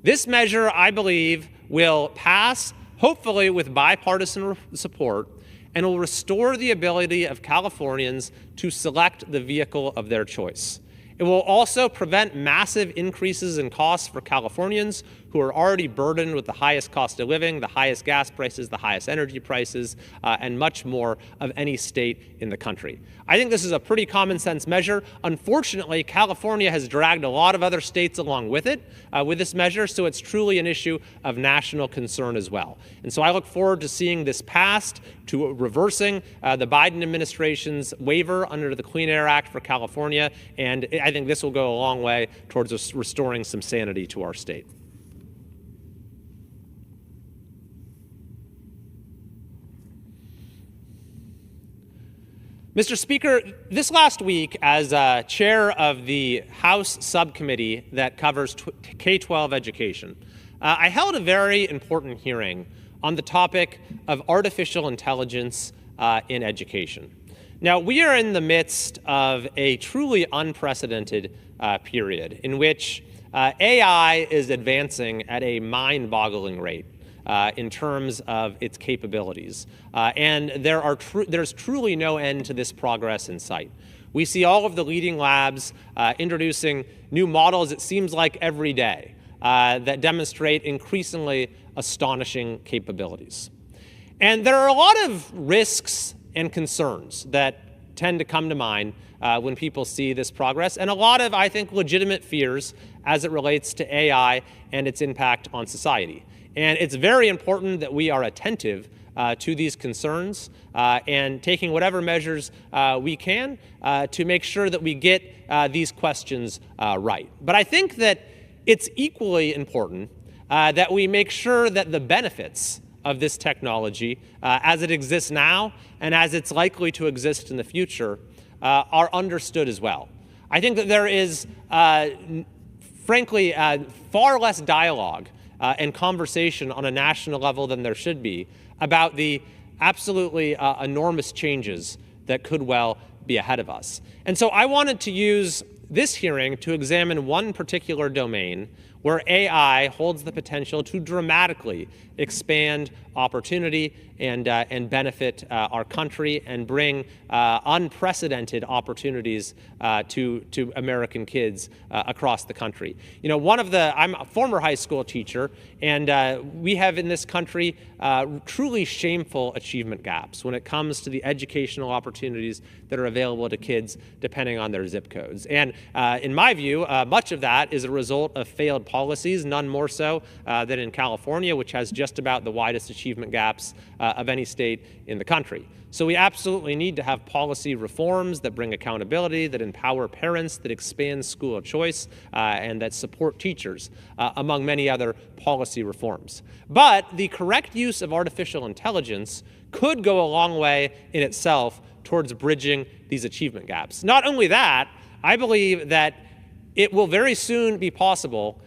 R: This measure, I believe, will pass, hopefully with bipartisan support, and will restore the ability of Californians to select the vehicle of their choice. It will also prevent massive increases in costs for Californians who are already burdened with the highest cost of living, the highest gas prices, the highest energy prices, and much more of any state in the country. I think this is a pretty common sense measure. Unfortunately, California has dragged a lot of other states along with it, with this measure, so it's truly an issue of national concern as well. And so I look forward to seeing this passed, to reversing the Biden administration's waiver under the Clean Air Act for California, and I think this will go a long way towards us restoring some sanity to our state. Mr. Speaker, this last week, as chair of the House subcommittee that covers K-12 education, I held a very important hearing on the topic of artificial intelligence in education. Now, we are in the midst of a truly unprecedented period in which AI is advancing at a mind-boggling rate in terms of its capabilities. And there's truly no end to this progress in sight. We see all of the leading labs introducing new models, it seems like every day, that demonstrate increasingly astonishing capabilities. And there are a lot of risks and concerns that tend to come to mind when people see this progress, and a lot of, I think, legitimate fears as it relates to AI and its impact on society. And it's very important that we are attentive to these concerns and taking whatever measures we can to make sure that we get these questions right. But I think that it's equally important that we make sure that the benefits of this technology, as it exists now and as it's likely to exist in the future, are understood as well. I think that there is, frankly, far less dialogue and conversation on a national level than there should be about the absolutely enormous changes that could well be ahead of us. And so I wanted to use this hearing to examine one particular domain where AI holds the potential to dramatically expand opportunity and benefit our country and bring unprecedented opportunities to American kids across the country. You know, I'm a former high school teacher, and we have in this country truly shameful achievement gaps when it comes to the educational opportunities that are available to kids depending on their zip codes. And in my view, much of that is a result of failed policies, none more so than in California, which has just about the widest achievement gaps of any state in the country. So we absolutely need to have policy reforms that bring accountability, that empower parents, that expand school of choice, and that support teachers, among many other policy reforms. But the correct use of artificial intelligence could go a long way in itself towards bridging these achievement gaps. Not only that, I believe that it will very soon be possible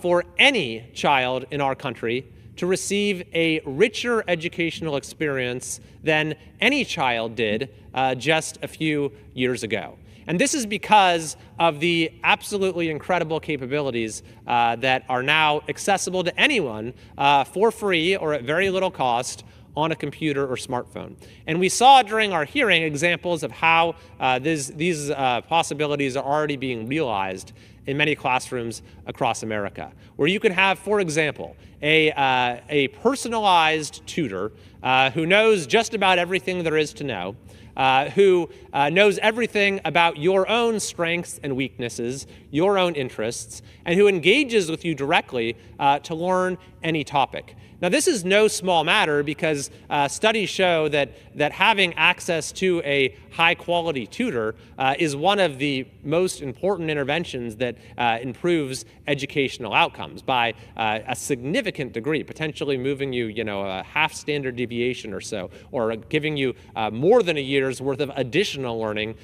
R: for any child in our country to receive a richer educational experience than any child did just a few years ago. And this is because of the absolutely incredible capabilities that are now accessible to anyone for free or at very little cost on a computer or smartphone. And we saw during our hearing examples of how these possibilities are already being realized in many classrooms across America, where you could have, for example, a personalized tutor who knows just about everything there is to know, who knows everything about your own strengths and weaknesses, your own interests, and who engages with you directly to learn any topic. Now, this is no small matter because studies show that having access to a high-quality tutor is one of the most important interventions that improves educational outcomes by a significant degree, potentially moving you, a half standard deviation or so, or giving you more than a year's worth of additional learning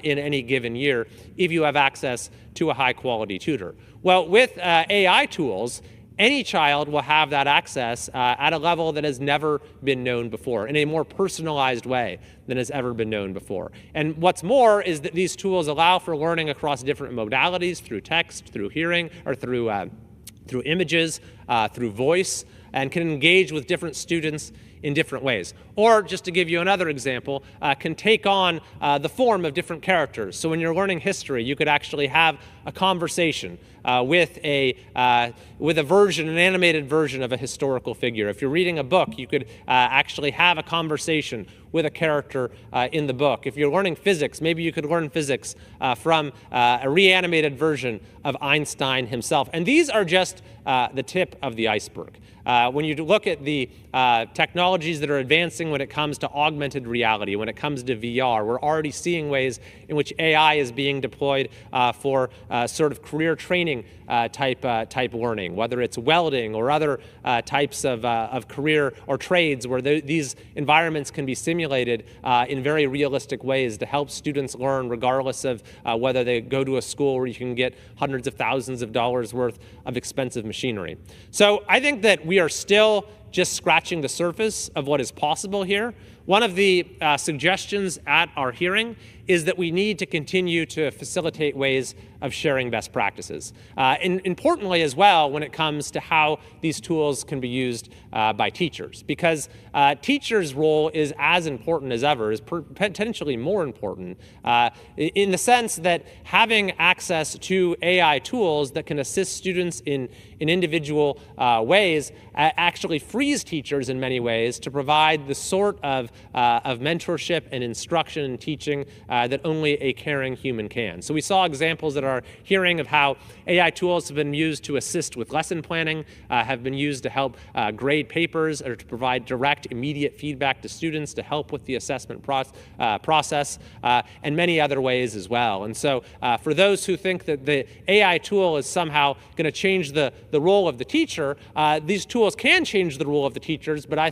R: in any given year if you have access to a high-quality tutor. Well, with AI tools, any child will have that access at a level that has never been known before, in a more personalized way than has ever been known before. And what's more is that these tools allow for learning across different modalities, through text, through hearing, or through images, through voice, and can engage with different students in different ways. Or, just to give you another example, can take on the form of different characters. So when you're learning history, you could actually have a conversation with an animated version of a historical figure. If you're reading a book, you could actually have a conversation with a character in the book. If you're learning physics, maybe you could learn physics from a reanimated version of Einstein himself. And these are just the tip of the iceberg. When you look at the technologies that are advancing when it comes to augmented reality, when it comes to VR, we're already seeing ways in which AI is being deployed for sort of career training type learning, whether it's welding or other types of career or trades where these environments can be simulated in very realistic ways to help students learn regardless of whether they go to a school where you can get hundreds of thousands of dollars worth of expensive machinery. So I think that we are still just scratching the surface of what is possible here. One of the suggestions at our hearing is that we need to continue to facilitate ways of sharing best practices. And importantly as well, when it comes to how these tools can be used by teachers, because teachers' role is as important as ever, is potentially more important, in the sense that having access to AI tools that can assist students in individual ways actually frees teachers in many ways to provide the sort of mentorship and instruction and teaching that only a caring human can. So we saw examples at our hearing of how AI tools have been used to assist with lesson planning, have been used to help grade papers, or to provide direct, immediate feedback to students to help with the assessment process, and many other ways as well. And so for those who think that the AI tool is somehow going to change the role of the teacher, these tools can change the role of the teachers, but I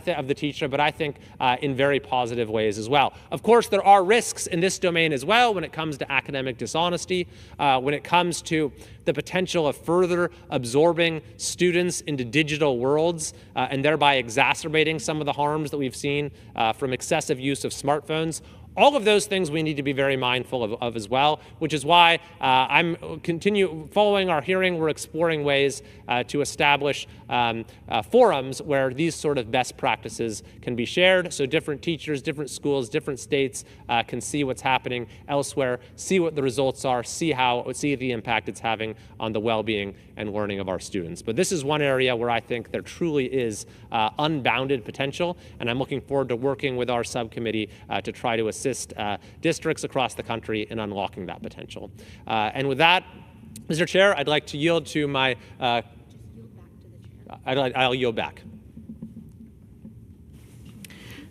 R: think in very positive ways as well. Of course, there are risks in this domain as well when it comes to academic dishonesty, when it comes to the potential of further absorbing students into digital worlds and thereby exacerbating some of the harms that we've seen from excessive use of smartphones. All of those things we need to be very mindful of as well, which is why following our hearing, we're exploring ways to establish forums where these sort of best practices can be shared, so different teachers, different schools, different states can see what's happening elsewhere, see what the results are, see the impact it's having on the well-being and learning of our students. But this is one area where I think there truly is unbounded potential, and I'm looking forward to working with our subcommittee to try to assist districts across the country in unlocking that potential. And with that, Mr. Chair, I'd like to yield to my, I'll yield back.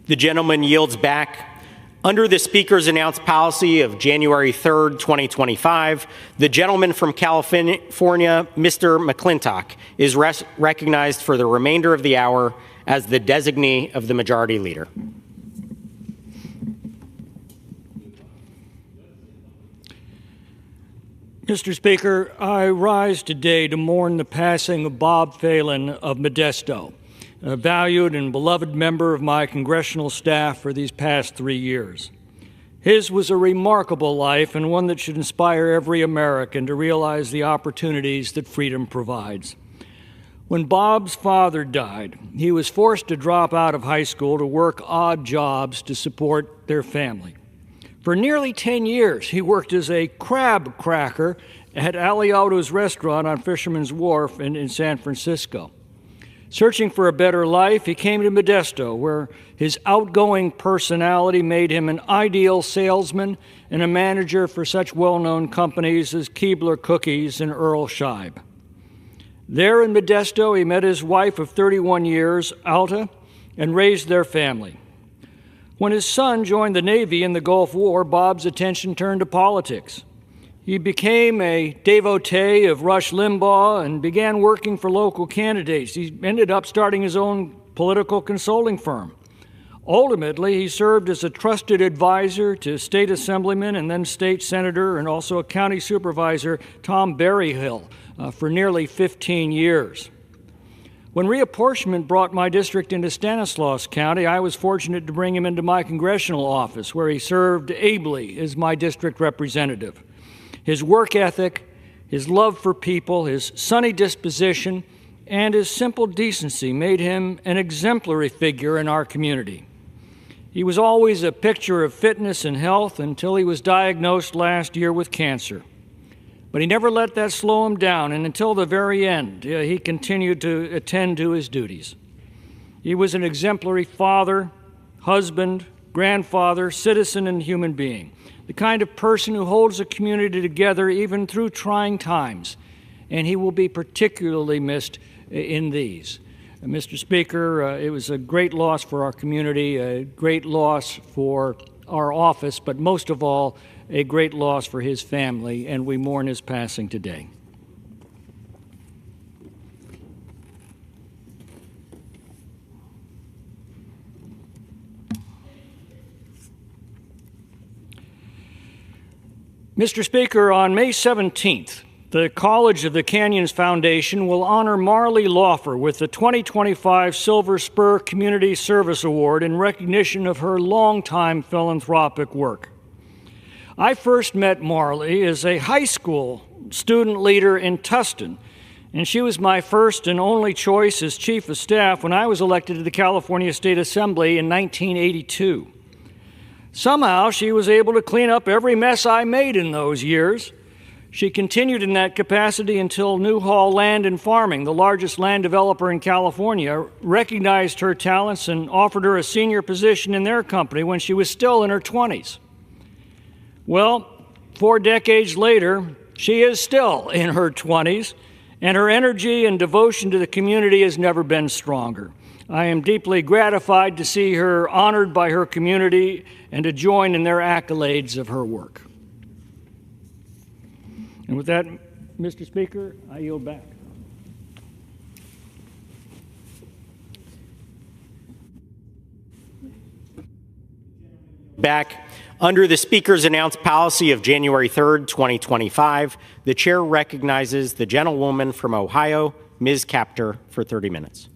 A: The gentleman yields back. Under the Speaker's announced policy of January 3rd, 2025, the gentleman from California, Mr. McClintock, is recognized for the remainder of the hour as the designee of the Majority Leader.
S: Mr. Speaker, I rise today to mourn the passing of Bob Phelan of Modesto, a valued and beloved member of my congressional staff for these past 3 years. His was a remarkable life and one that should inspire every American to realize the opportunities that freedom provides. When Bob's father died, he was forced to drop out of high school to work odd jobs to support their family. For nearly 10 years, he worked as a crab cracker at Aliotto's restaurant on Fisherman's Wharf in San Francisco. Searching for a better life, he came to Modesto, where his outgoing personality made him an ideal salesman and a manager for such well-known companies as Keebler Cookies and Earl Scheib. There in Modesto, he met his wife of 31 years, Alta, and raised their family. When his son joined the Navy in the Gulf War, Bob's attention turned to politics. He became a devotee of Rush Limbaugh and began working for local candidates. He ended up starting his own political consulting firm. Ultimately, he served as a trusted advisor to state assemblyman and then state senator and also a county supervisor, Tom Berryhill, for nearly 15 years. When reapportionment brought my district into Stanislaus County, I was fortunate to bring him into my congressional office, where he served ably as my district representative. His work ethic, his love for people, his sunny disposition, and his simple decency made him an exemplary figure in our community. He was always a picture of fitness and health until he was diagnosed last year with cancer. But he never let that slow him down, and until the very end, he continued to attend to his duties. He was an exemplary father, husband, grandfather, citizen, and human being, the kind of person who holds a community together even through trying times, and he will be particularly missed in these. Mr. Speaker, it was a great loss for our community, a great loss for our office, but most of all, a great loss for his family, and we mourn his passing today. Mr. Speaker, on May 17th, the College of the Canyons Foundation will honor Marley Laufer with the 2025 Silver Spur Community Service Award in recognition of her longtime philanthropic work. I first met Marley as a high school student leader in Tustin, and she was my first and only choice as Chief of Staff when I was elected to the California State Assembly in 1982. Somehow, she was able to clean up every mess I made in those years. She continued in that capacity until Newhall Land and Farming, the largest land developer in California, recognized her talents and offered her a senior position in their company when she was still in her 20s. Well, 4 decades later, she is still in her 20s, and her energy and devotion to the community has never been stronger. I am deeply gratified to see her honored by her community and to join in their accolades of her work. And with that, Mr. Speaker, I yield back.
A: Under the Speaker's announced policy of January 3rd, 2025, the Chair recognizes the gentlewoman from Ohio, Ms. Kaptur, for 30 minutes.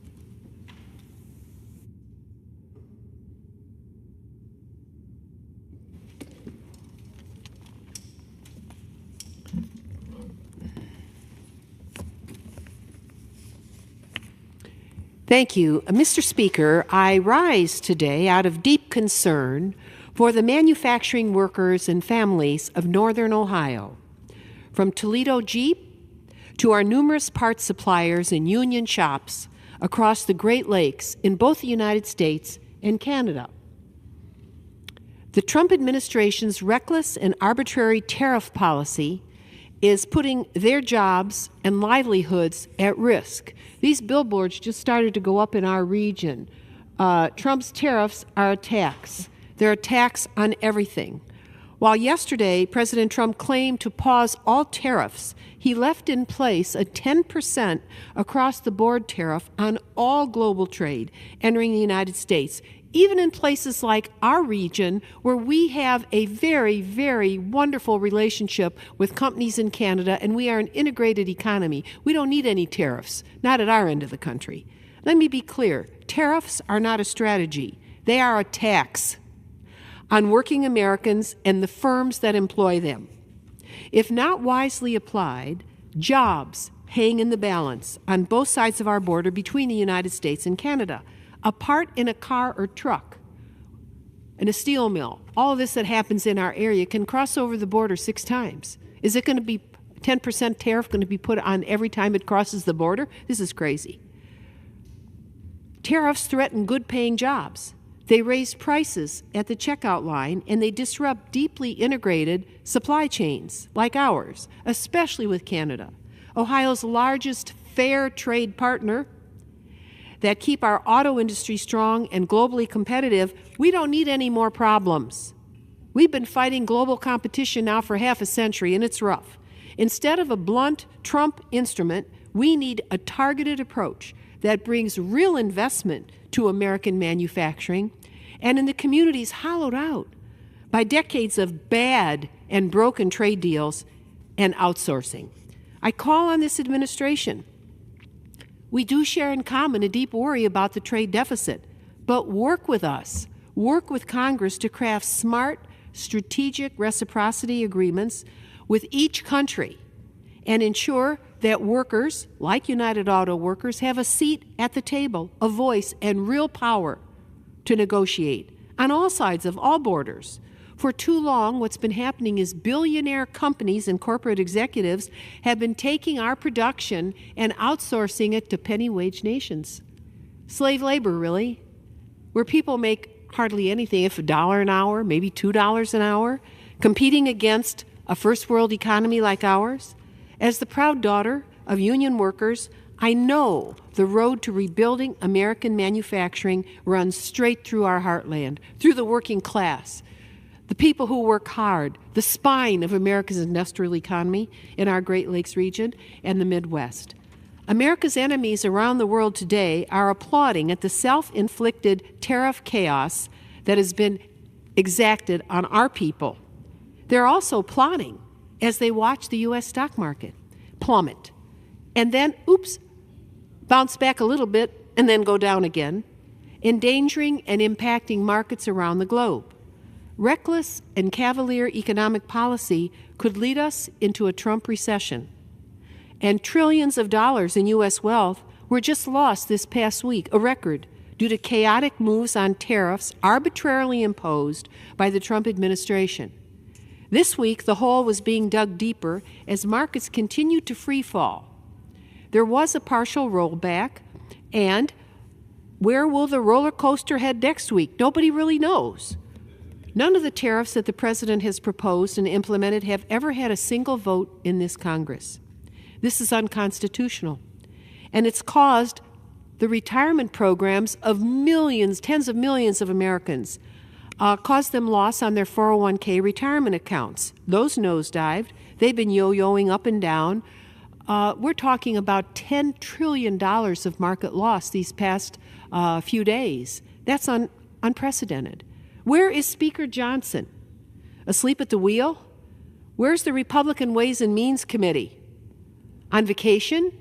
C: Thank you. Mr. Speaker, I rise today out of deep concern for the manufacturing workers and families of Northern Ohio. From Toledo Jeep to our numerous parts suppliers and union shops across the Great Lakes in both the United States and Canada. The Trump administration's reckless and arbitrary tariff policy is putting their jobs and livelihoods at risk. These billboards just started to go up in our region. Trump's tariffs are a tax. They're a tax on everything. While yesterday President Trump claimed to pause all tariffs, he left in place a 10% across-the-board tariff on all global trade entering the United States, even in places like our region where we have a very, very wonderful relationship with companies in Canada, and we are an integrated economy. We don't need any tariffs, not at our end of the country. Let me be clear. Tariffs are not a strategy. They are a tax on working Americans and the firms that employ them. If not wisely applied, jobs hang in the balance on both sides of our border between the United States and Canada. A part in a car or truck, in a steel mill, all of this that happens in our area can cross over the border 6 times. Is it going to be 10% tariff going to be put on every time it crosses the border? This is crazy. Tariffs threaten good-paying jobs. They raise prices at the checkout line, and they disrupt deeply integrated supply chains like ours, especially with Canada, Ohio's largest fair trade partner, that keep our auto industry strong and globally competitive. We don't need any more problems. We've been fighting global competition now for half a century, and it's rough. Instead of a blunt Trump instrument, we need a targeted approach that brings real investment to American manufacturing and in the communities hollowed out by decades of bad and broken trade deals and outsourcing. I call on this administration. We do share in common a deep worry about the trade deficit, but work with us, work with Congress to craft smart, strategic reciprocity agreements with each country and ensure that workers, like United Auto Workers, have a seat at the table, a voice, and real power to negotiate on all sides of all borders. For too long, what's been happening is billionaire companies and corporate executives have been taking our production and outsourcing it to penny-wage nations. Slave labor, really, where people make hardly anything, if $1 an hour, maybe $2 an hour, competing against a first-world economy like ours. As the proud daughter of union workers, I know the road to rebuilding American manufacturing runs straight through our heartland, through the working class, the people who work hard, the spine of America's industrial economy in our Great Lakes region and the Midwest. America's enemies around the world today are applauding at the self-inflicted tariff chaos that has been exacted on our people. They're also plotting as they watch the U.S. stock market plummet and then, bounce back a little bit and then go down again, endangering and impacting markets around the globe. Reckless and cavalier economic policy could lead us into a Trump recession. And trillions of dollars in U.S. wealth were just lost this past week, a record, due to chaotic moves on tariffs arbitrarily imposed by the Trump administration. This week, the hole was being dug deeper as markets continued to free fall. There was a partial rollback, and where will the roller coaster head next week? Nobody really knows. None of the tariffs that the President has proposed and implemented have ever had a single vote in this Congress. This is unconstitutional, and it's caused the retirement programs of millions, tens of millions of Americans, caused them loss on their 401k retirement accounts. Those nosedived. They've been yo-yoing up and down. We're talking about $10 trillion of market loss these past few days. That's unprecedented. Where is Speaker Johnson? Asleep at the wheel? Where's the Republican Ways and Means Committee? On vacation?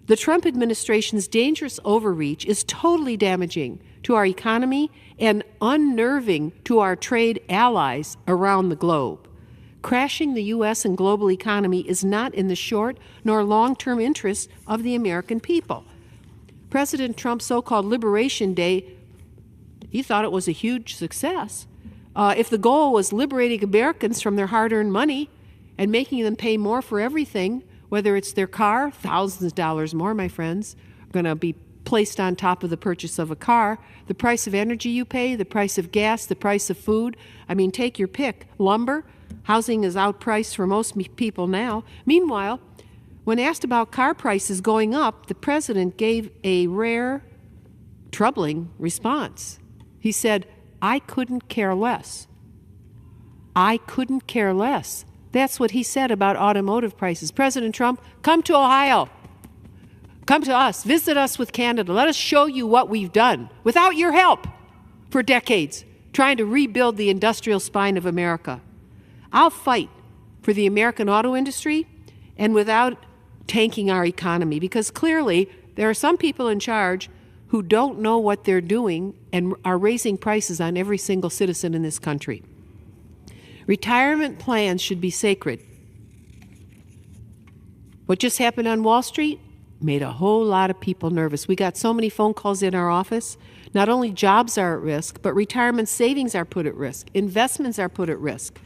C: The Trump administration's dangerous overreach is totally damaging to our economy and unnerving to our trade allies around the globe. Crashing the U.S. and global economy is not in the short nor long-term interests of the American people. President Trump's so-called Liberation Day, he thought it was a huge success. If the goal was liberating Americans from their hard-earned money and making them pay more for everything, whether it's their car, thousands of dollars more, my friends, are going to be placed on top of the purchase of a car, the price of energy you pay, the price of gas, the price of food. I mean, take your pick. Lumber, housing is outpriced for most people now. Meanwhile, when asked about car prices going up, the President gave a rare, troubling response. He said, "I couldn't care less." I couldn't care less. That's what he said about automotive prices. President Trump, come to Ohio. Come to us. Visit us with Canada. Let us show you what we've done without your help for decades, trying to rebuild the industrial spine of America. I'll fight for the American auto industry and without tanking our economy, because clearly there are some people in charge who don't know what they're doing and are raising prices on every single citizen in this country. Retirement plans should be sacred. What just happened on Wall Street made a whole lot of people nervous. We got so many phone calls in our office. Not only jobs are at risk, but retirement savings are put at risk. Investments are put at risk.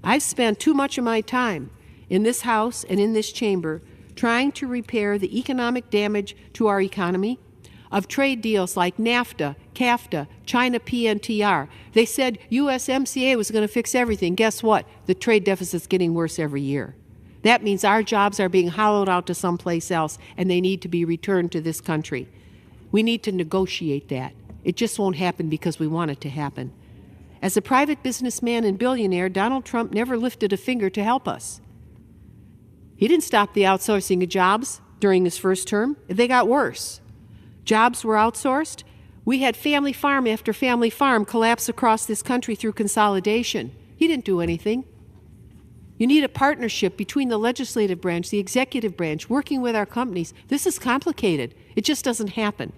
C: I've spent too much of my time in this House and in this chamber trying to repair the economic damage to our economy of trade deals like NAFTA, CAFTA, China PNTR. They said USMCA was going to fix everything. Guess what? The trade deficit's getting worse every year. That means our jobs are being hollowed out to someplace else, and they need to be returned to this country. We need to negotiate that. It just won't happen because we want it to happen. As a private businessman and billionaire, Donald Trump never lifted a finger to help us. He didn't stop the outsourcing of jobs during his first term. They got worse. Jobs were outsourced. We had family farm after family farm collapse across this country through consolidation. He didn't do anything. You need a partnership between the legislative branch, the executive branch, working with our companies. This is complicated. It just doesn't happen.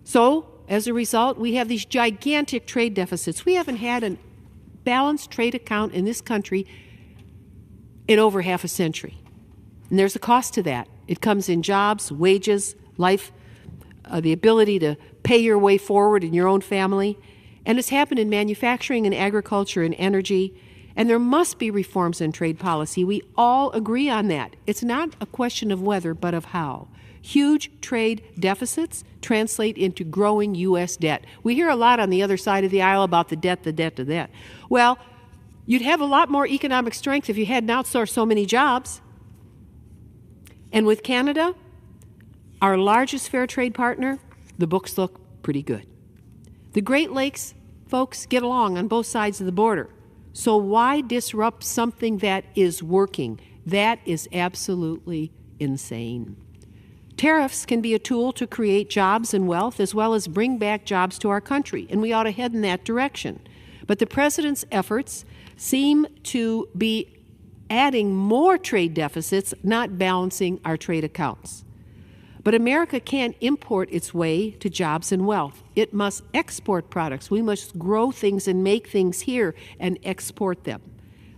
C: So, as a result, we have these gigantic trade deficits. We haven't had a balanced trade account in this country in over half a century. And there's a cost to that. It comes in jobs, wages, life, the ability to pay your way forward in your own family. And it's happened in manufacturing and agriculture and energy. And there must be reforms in trade policy. We all agree on that. It's not a question of whether, but of how. Huge trade deficits translate into growing U.S. debt. We hear a lot on the other side of the aisle about the debt. Well, you'd have a lot more economic strength if you hadn't outsourced so many jobs. And with Canada, our largest fair trade partner, the books look pretty good. The Great Lakes folks get along on both sides of the border. So why disrupt something that is working? That is absolutely insane. Tariffs can be a tool to create jobs and wealth as well as bring back jobs to our country, and we ought to head in that direction. But the president's efforts seem to be adding more trade deficits, not balancing our trade accounts. But America can't import its way to jobs and wealth. It must export products. We must grow things and make things here and export them.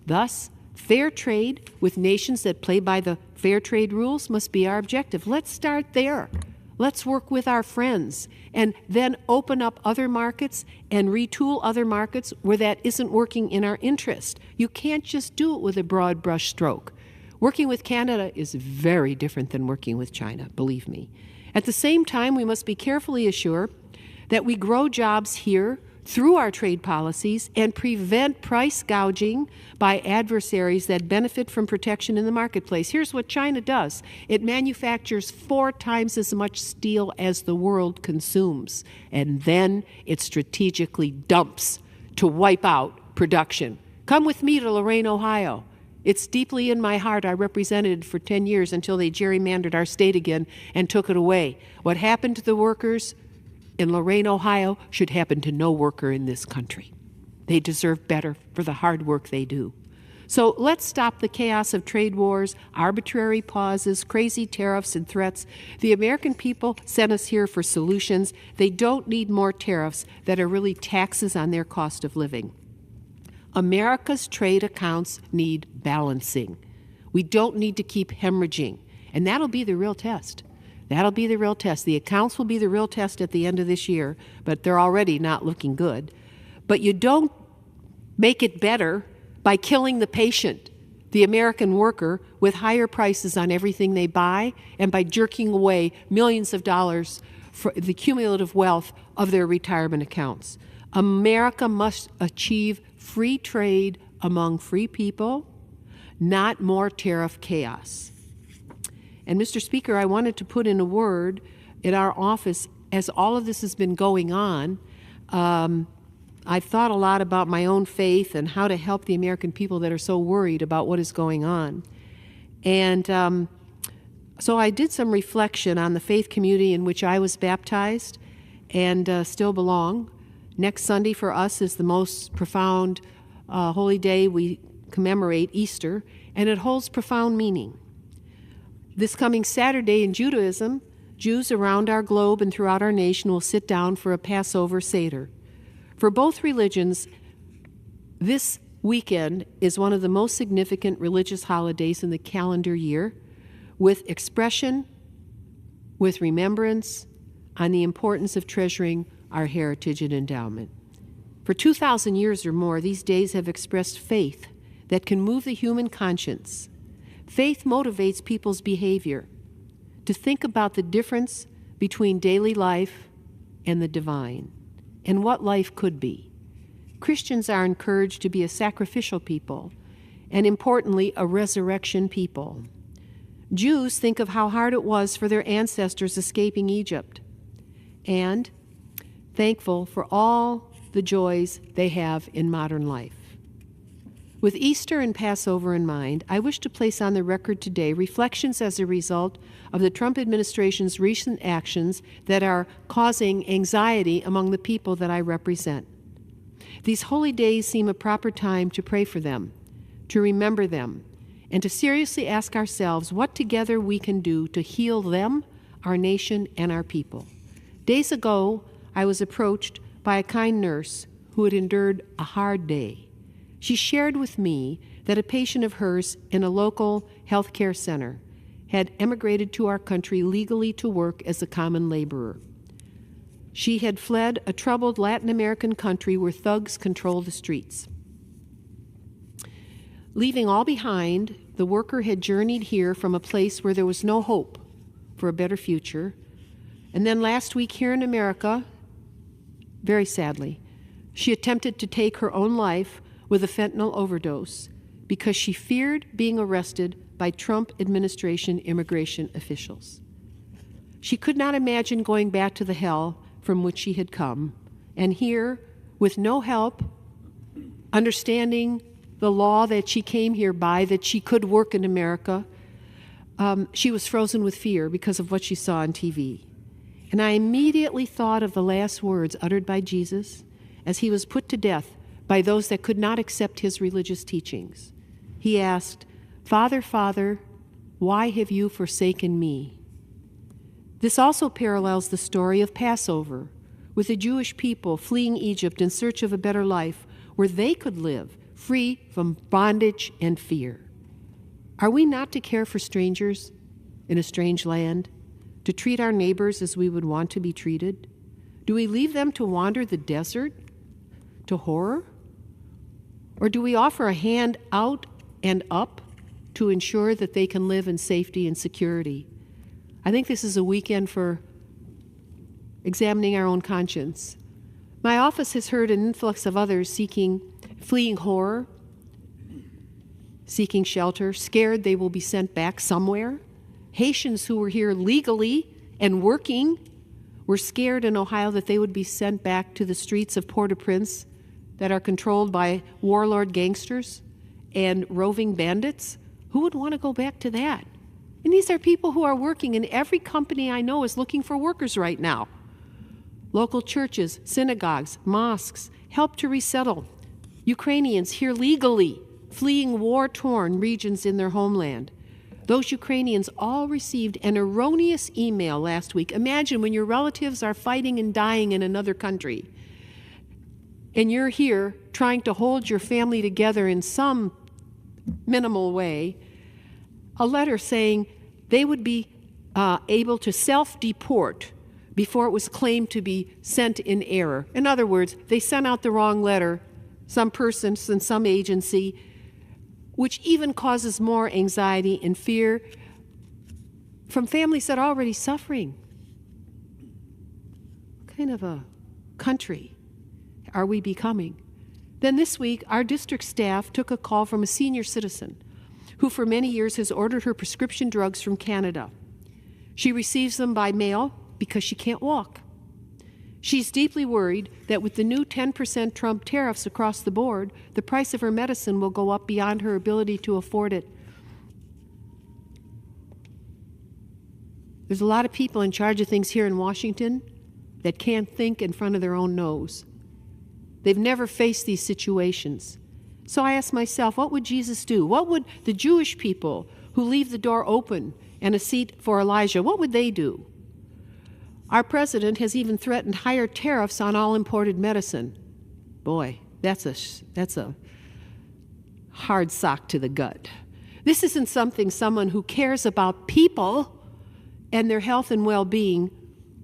C: Thus, fair trade with nations that play by the fair trade rules must be our objective. Let's start there. Let's work with our friends and then open up other markets and retool other markets where that isn't working in our interest. You can't just do it with a broad brush stroke. Working with Canada is very different than working with China, believe me. At the same time, we must be carefully assured that we grow jobs here through our trade policies and prevent price gouging by adversaries that benefit from protection in the marketplace. Here's what China does. It manufactures 4 times as much steel as the world consumes, and then it strategically dumps to wipe out production. Come with me to Lorain, Ohio. It's deeply in my heart. I represented it for 10 years until they gerrymandered our state again and took it away. What happened to the workers in Lorain, Ohio, should happen to no worker in this country. They deserve better for the hard work they do. So let's stop the chaos of trade wars, arbitrary pauses, crazy tariffs and threats. The American people sent us here for solutions. They don't need more tariffs that are really taxes on their cost of living. America's trade accounts need balancing. We don't need to keep hemorrhaging, and that'll be the real test. That'll be the real test. The accounts will be the real test at the end of this year, but they're already not looking good. But you don't make it better by killing the patient, the American worker, with higher prices on everything they buy and by jerking away millions of dollars for the cumulative wealth of their retirement accounts. America must achieve free trade among free people, not more tariff chaos. And Mr. Speaker, I wanted to put in a word in our office as all of this has been going on. I've thought a lot about my own faith and how to help the American people that are so worried about what is going on. And so I did some reflection on the faith community in which I was baptized and still belong. Next Sunday for us is the most profound holy day. We commemorate Easter, and it holds profound meaning. This coming Saturday in Judaism, Jews around our globe and throughout our nation will sit down for a Passover Seder. For both religions, this weekend is one of the most significant religious holidays in the calendar year, with expression, with remembrance on the importance of treasuring our heritage and endowment. For 2,000 years or more, these days have expressed faith that can move the human conscience. Faith motivates people's behavior to think about the difference between daily life and the divine, and what life could be. Christians are encouraged to be a sacrificial people, and importantly, a resurrection people. Jews think of how hard it was for their ancestors escaping Egypt, and thankful for all the joys they have in modern life. With Easter and Passover in mind, I wish to place on the record today reflections as a result of the Trump administration's recent actions that are causing anxiety among the people that I represent. These holy days seem a proper time to pray for them, to remember them, and to seriously ask ourselves what together we can do to heal them, our nation, and our people. Days ago, I was approached by a kind nurse who had endured a hard day. She shared with me that a patient of hers in a local health care center had emigrated to our country legally to work as a common laborer. She had fled a troubled Latin American country where thugs control the streets. Leaving all behind, the worker had journeyed here from a place where there was no hope for a better future. And then last week here in America, very sadly, she attempted to take her own life with a fentanyl overdose because she feared being arrested by Trump administration immigration officials. She could not imagine going back to the hell from which she had come, and here, with no help, understanding the law that she came here by, that she could work in America, she was frozen with fear because of what she saw on TV. And I immediately thought of the last words uttered by Jesus as he was put to death by those that could not accept his religious teachings. He asked, "Father, Father, why have you forsaken me?" This also parallels the story of Passover, with the Jewish people fleeing Egypt in search of a better life where they could live free from bondage and fear. Are we not to care for strangers in a strange land, to treat our neighbors as we would want to be treated? Do we leave them to wander the desert, to horror? Or do we offer a hand out and up to ensure that they can live in safety and security? I think this is a weekend for examining our own conscience. My office has heard an influx of others fleeing horror, seeking shelter, scared they will be sent back somewhere. Haitians who were here legally and working were scared in Ohio that they would be sent back to the streets of Port-au-Prince that are controlled by warlord gangsters and roving bandits. Who would want to go back to that? And these are people who are working, and every company I know is looking for workers right now. Local churches, synagogues, mosques help to resettle Ukrainians here legally, fleeing war-torn regions in their homeland. Those Ukrainians all received an erroneous email last week. Imagine when your relatives are fighting and dying in another country, and you're here trying to hold your family together in some minimal way, a letter saying they would be able to self-deport before it was claimed to be sent in error. In other words, they sent out the wrong letter, some person in some agency, which even causes more anxiety and fear from families that are already suffering. What kind of a country are we becoming? Then this week, our district staff took a call from a senior citizen who for many years has ordered her prescription drugs from Canada. She receives them by mail because she can't walk. She's deeply worried that with the new 10% Trump tariffs across the board, the price of her medicine will go up beyond her ability to afford it. There's a lot of people in charge of things here in Washington that can't think in front of their own nose. They've never faced these situations. So I asked myself, what would Jesus do? What would the Jewish people who leave the door open and a seat for Elijah, what would they do? Our president has even threatened higher tariffs on all imported medicine. Boy, that's a hard sock to the gut. This isn't something someone who cares about people and their health and well-being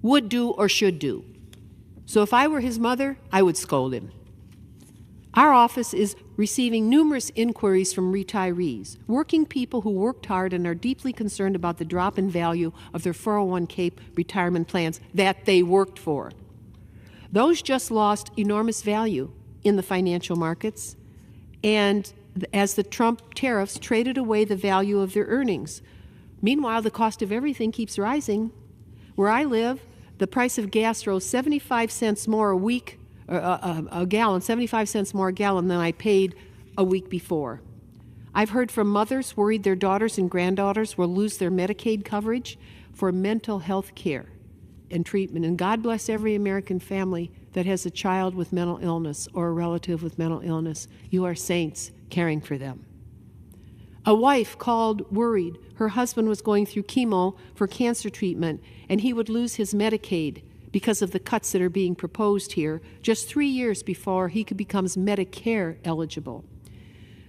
C: would do or should do. So if I were his mother, I would scold him. Our office is receiving numerous inquiries from retirees, working people who worked hard and are deeply concerned about the drop in value of their 401k retirement plans that they worked for. Those just lost enormous value in the financial markets, and as the Trump tariffs traded away the value of their earnings. Meanwhile, the cost of everything keeps rising. Where I live, the price of gas rose 75 cents more a gallon, 75 cents more a gallon than I paid a week before. I've heard from mothers worried their daughters and granddaughters will lose their Medicaid coverage for mental health care and treatment. And God bless every American family that has a child with mental illness or a relative with mental illness. You are saints caring for them. A wife called worried her husband was going through chemo for cancer treatment and he would lose his Medicaid because of the cuts that are being proposed here just 3 years before he becomes Medicare eligible.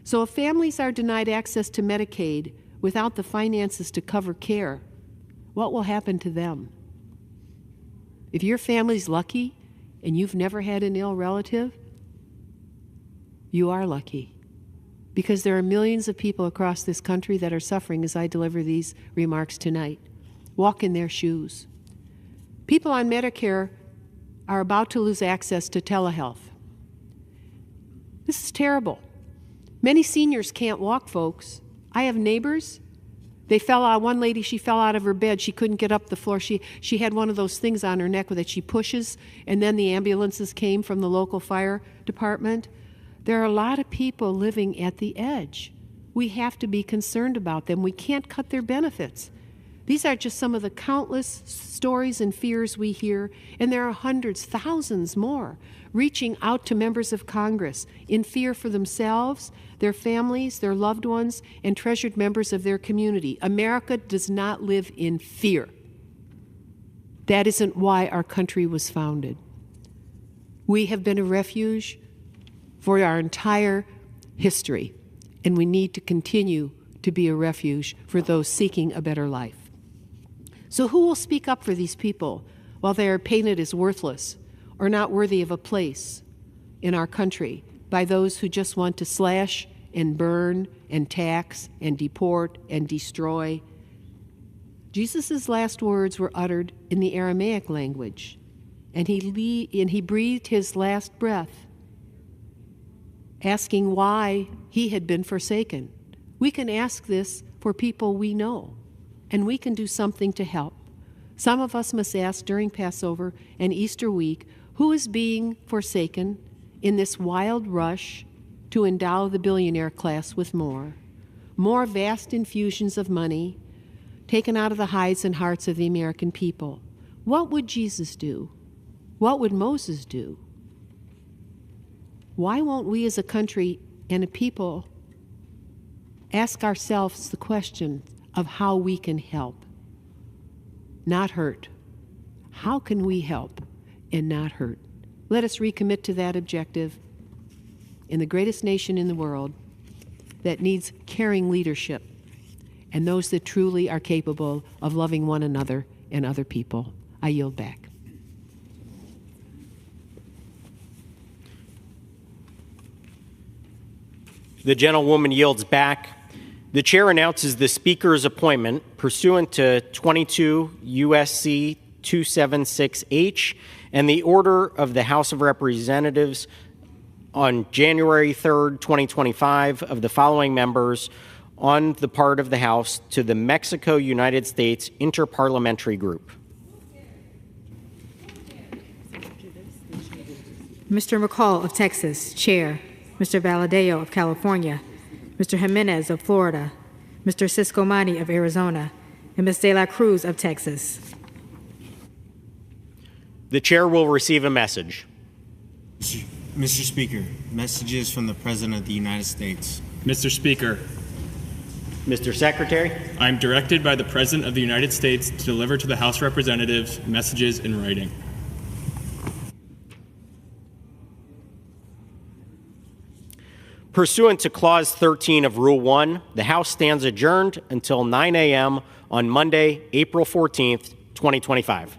C: So if families are denied access to Medicaid without the finances to cover care, what will happen to them? If your family's lucky and you've never had an ill relative, you are lucky, because there are millions of people across this country that are suffering as I deliver these remarks tonight. Walk in their shoes. People on Medicare are about to lose access to telehealth. This is terrible. Many seniors can't walk, folks. I have neighbors. They fell out. One lady, she fell out of her bed. She couldn't get up the floor. She had one of those things on her neck that she pushes, and then the ambulances came from the local fire department. There are a lot of people living at the edge. We have to be concerned about them. We can't cut their benefits. These are just some of the countless stories and fears we hear, and there are hundreds, thousands more reaching out to members of Congress in fear for themselves, their families, their loved ones, and treasured members of their community. America does not live in fear. That isn't why our country was founded. We have been a refuge for our entire history, and we need to continue to be a refuge for those seeking a better life. So who will speak up for these people while they are painted as worthless or not worthy of a place in our country by those who just want to slash and burn and tax and deport and destroy? Jesus' last words were uttered in the Aramaic language, and he breathed his last breath, asking why he had been forsaken. We can ask this for people we know, and we can do something to help. Some of us must ask during Passover and Easter week, who is being forsaken in this wild rush to endow the billionaire class with more vast infusions of money taken out of the hides and hearts of the American people? What would Jesus do? What would Moses do? Why won't we as a country and a people ask ourselves the question of how we can help, not hurt? How can we help and not hurt? Let us recommit to that objective in the greatest nation in the world that needs caring leadership and those that truly are capable of loving one another and other people. I yield back.
A: The gentlewoman yields back. The chair announces the Speaker's appointment pursuant to 22 U.S.C. 276H and the order of the House of Representatives on January 3rd, 2025, of the following members on the part of the House to the Mexico-United States Interparliamentary Group.
P: Mr. McCall of Texas, Chair. Mr. Valadeo of California. Mr. Jimenez of Florida, Mr. Ciscomani of Arizona, and Ms. De La Cruz of Texas.
A: The chair will receive a message.
E: Mr. Speaker, messages from the President of the United States.
T: Mr. Speaker.
A: Mr. Secretary.
T: I am directed by the President of the United States to deliver to the House of Representatives messages in writing.
A: Pursuant to Clause 13 of Rule 1, the House stands adjourned until 9 a.m. on Monday, April 14th, 2025.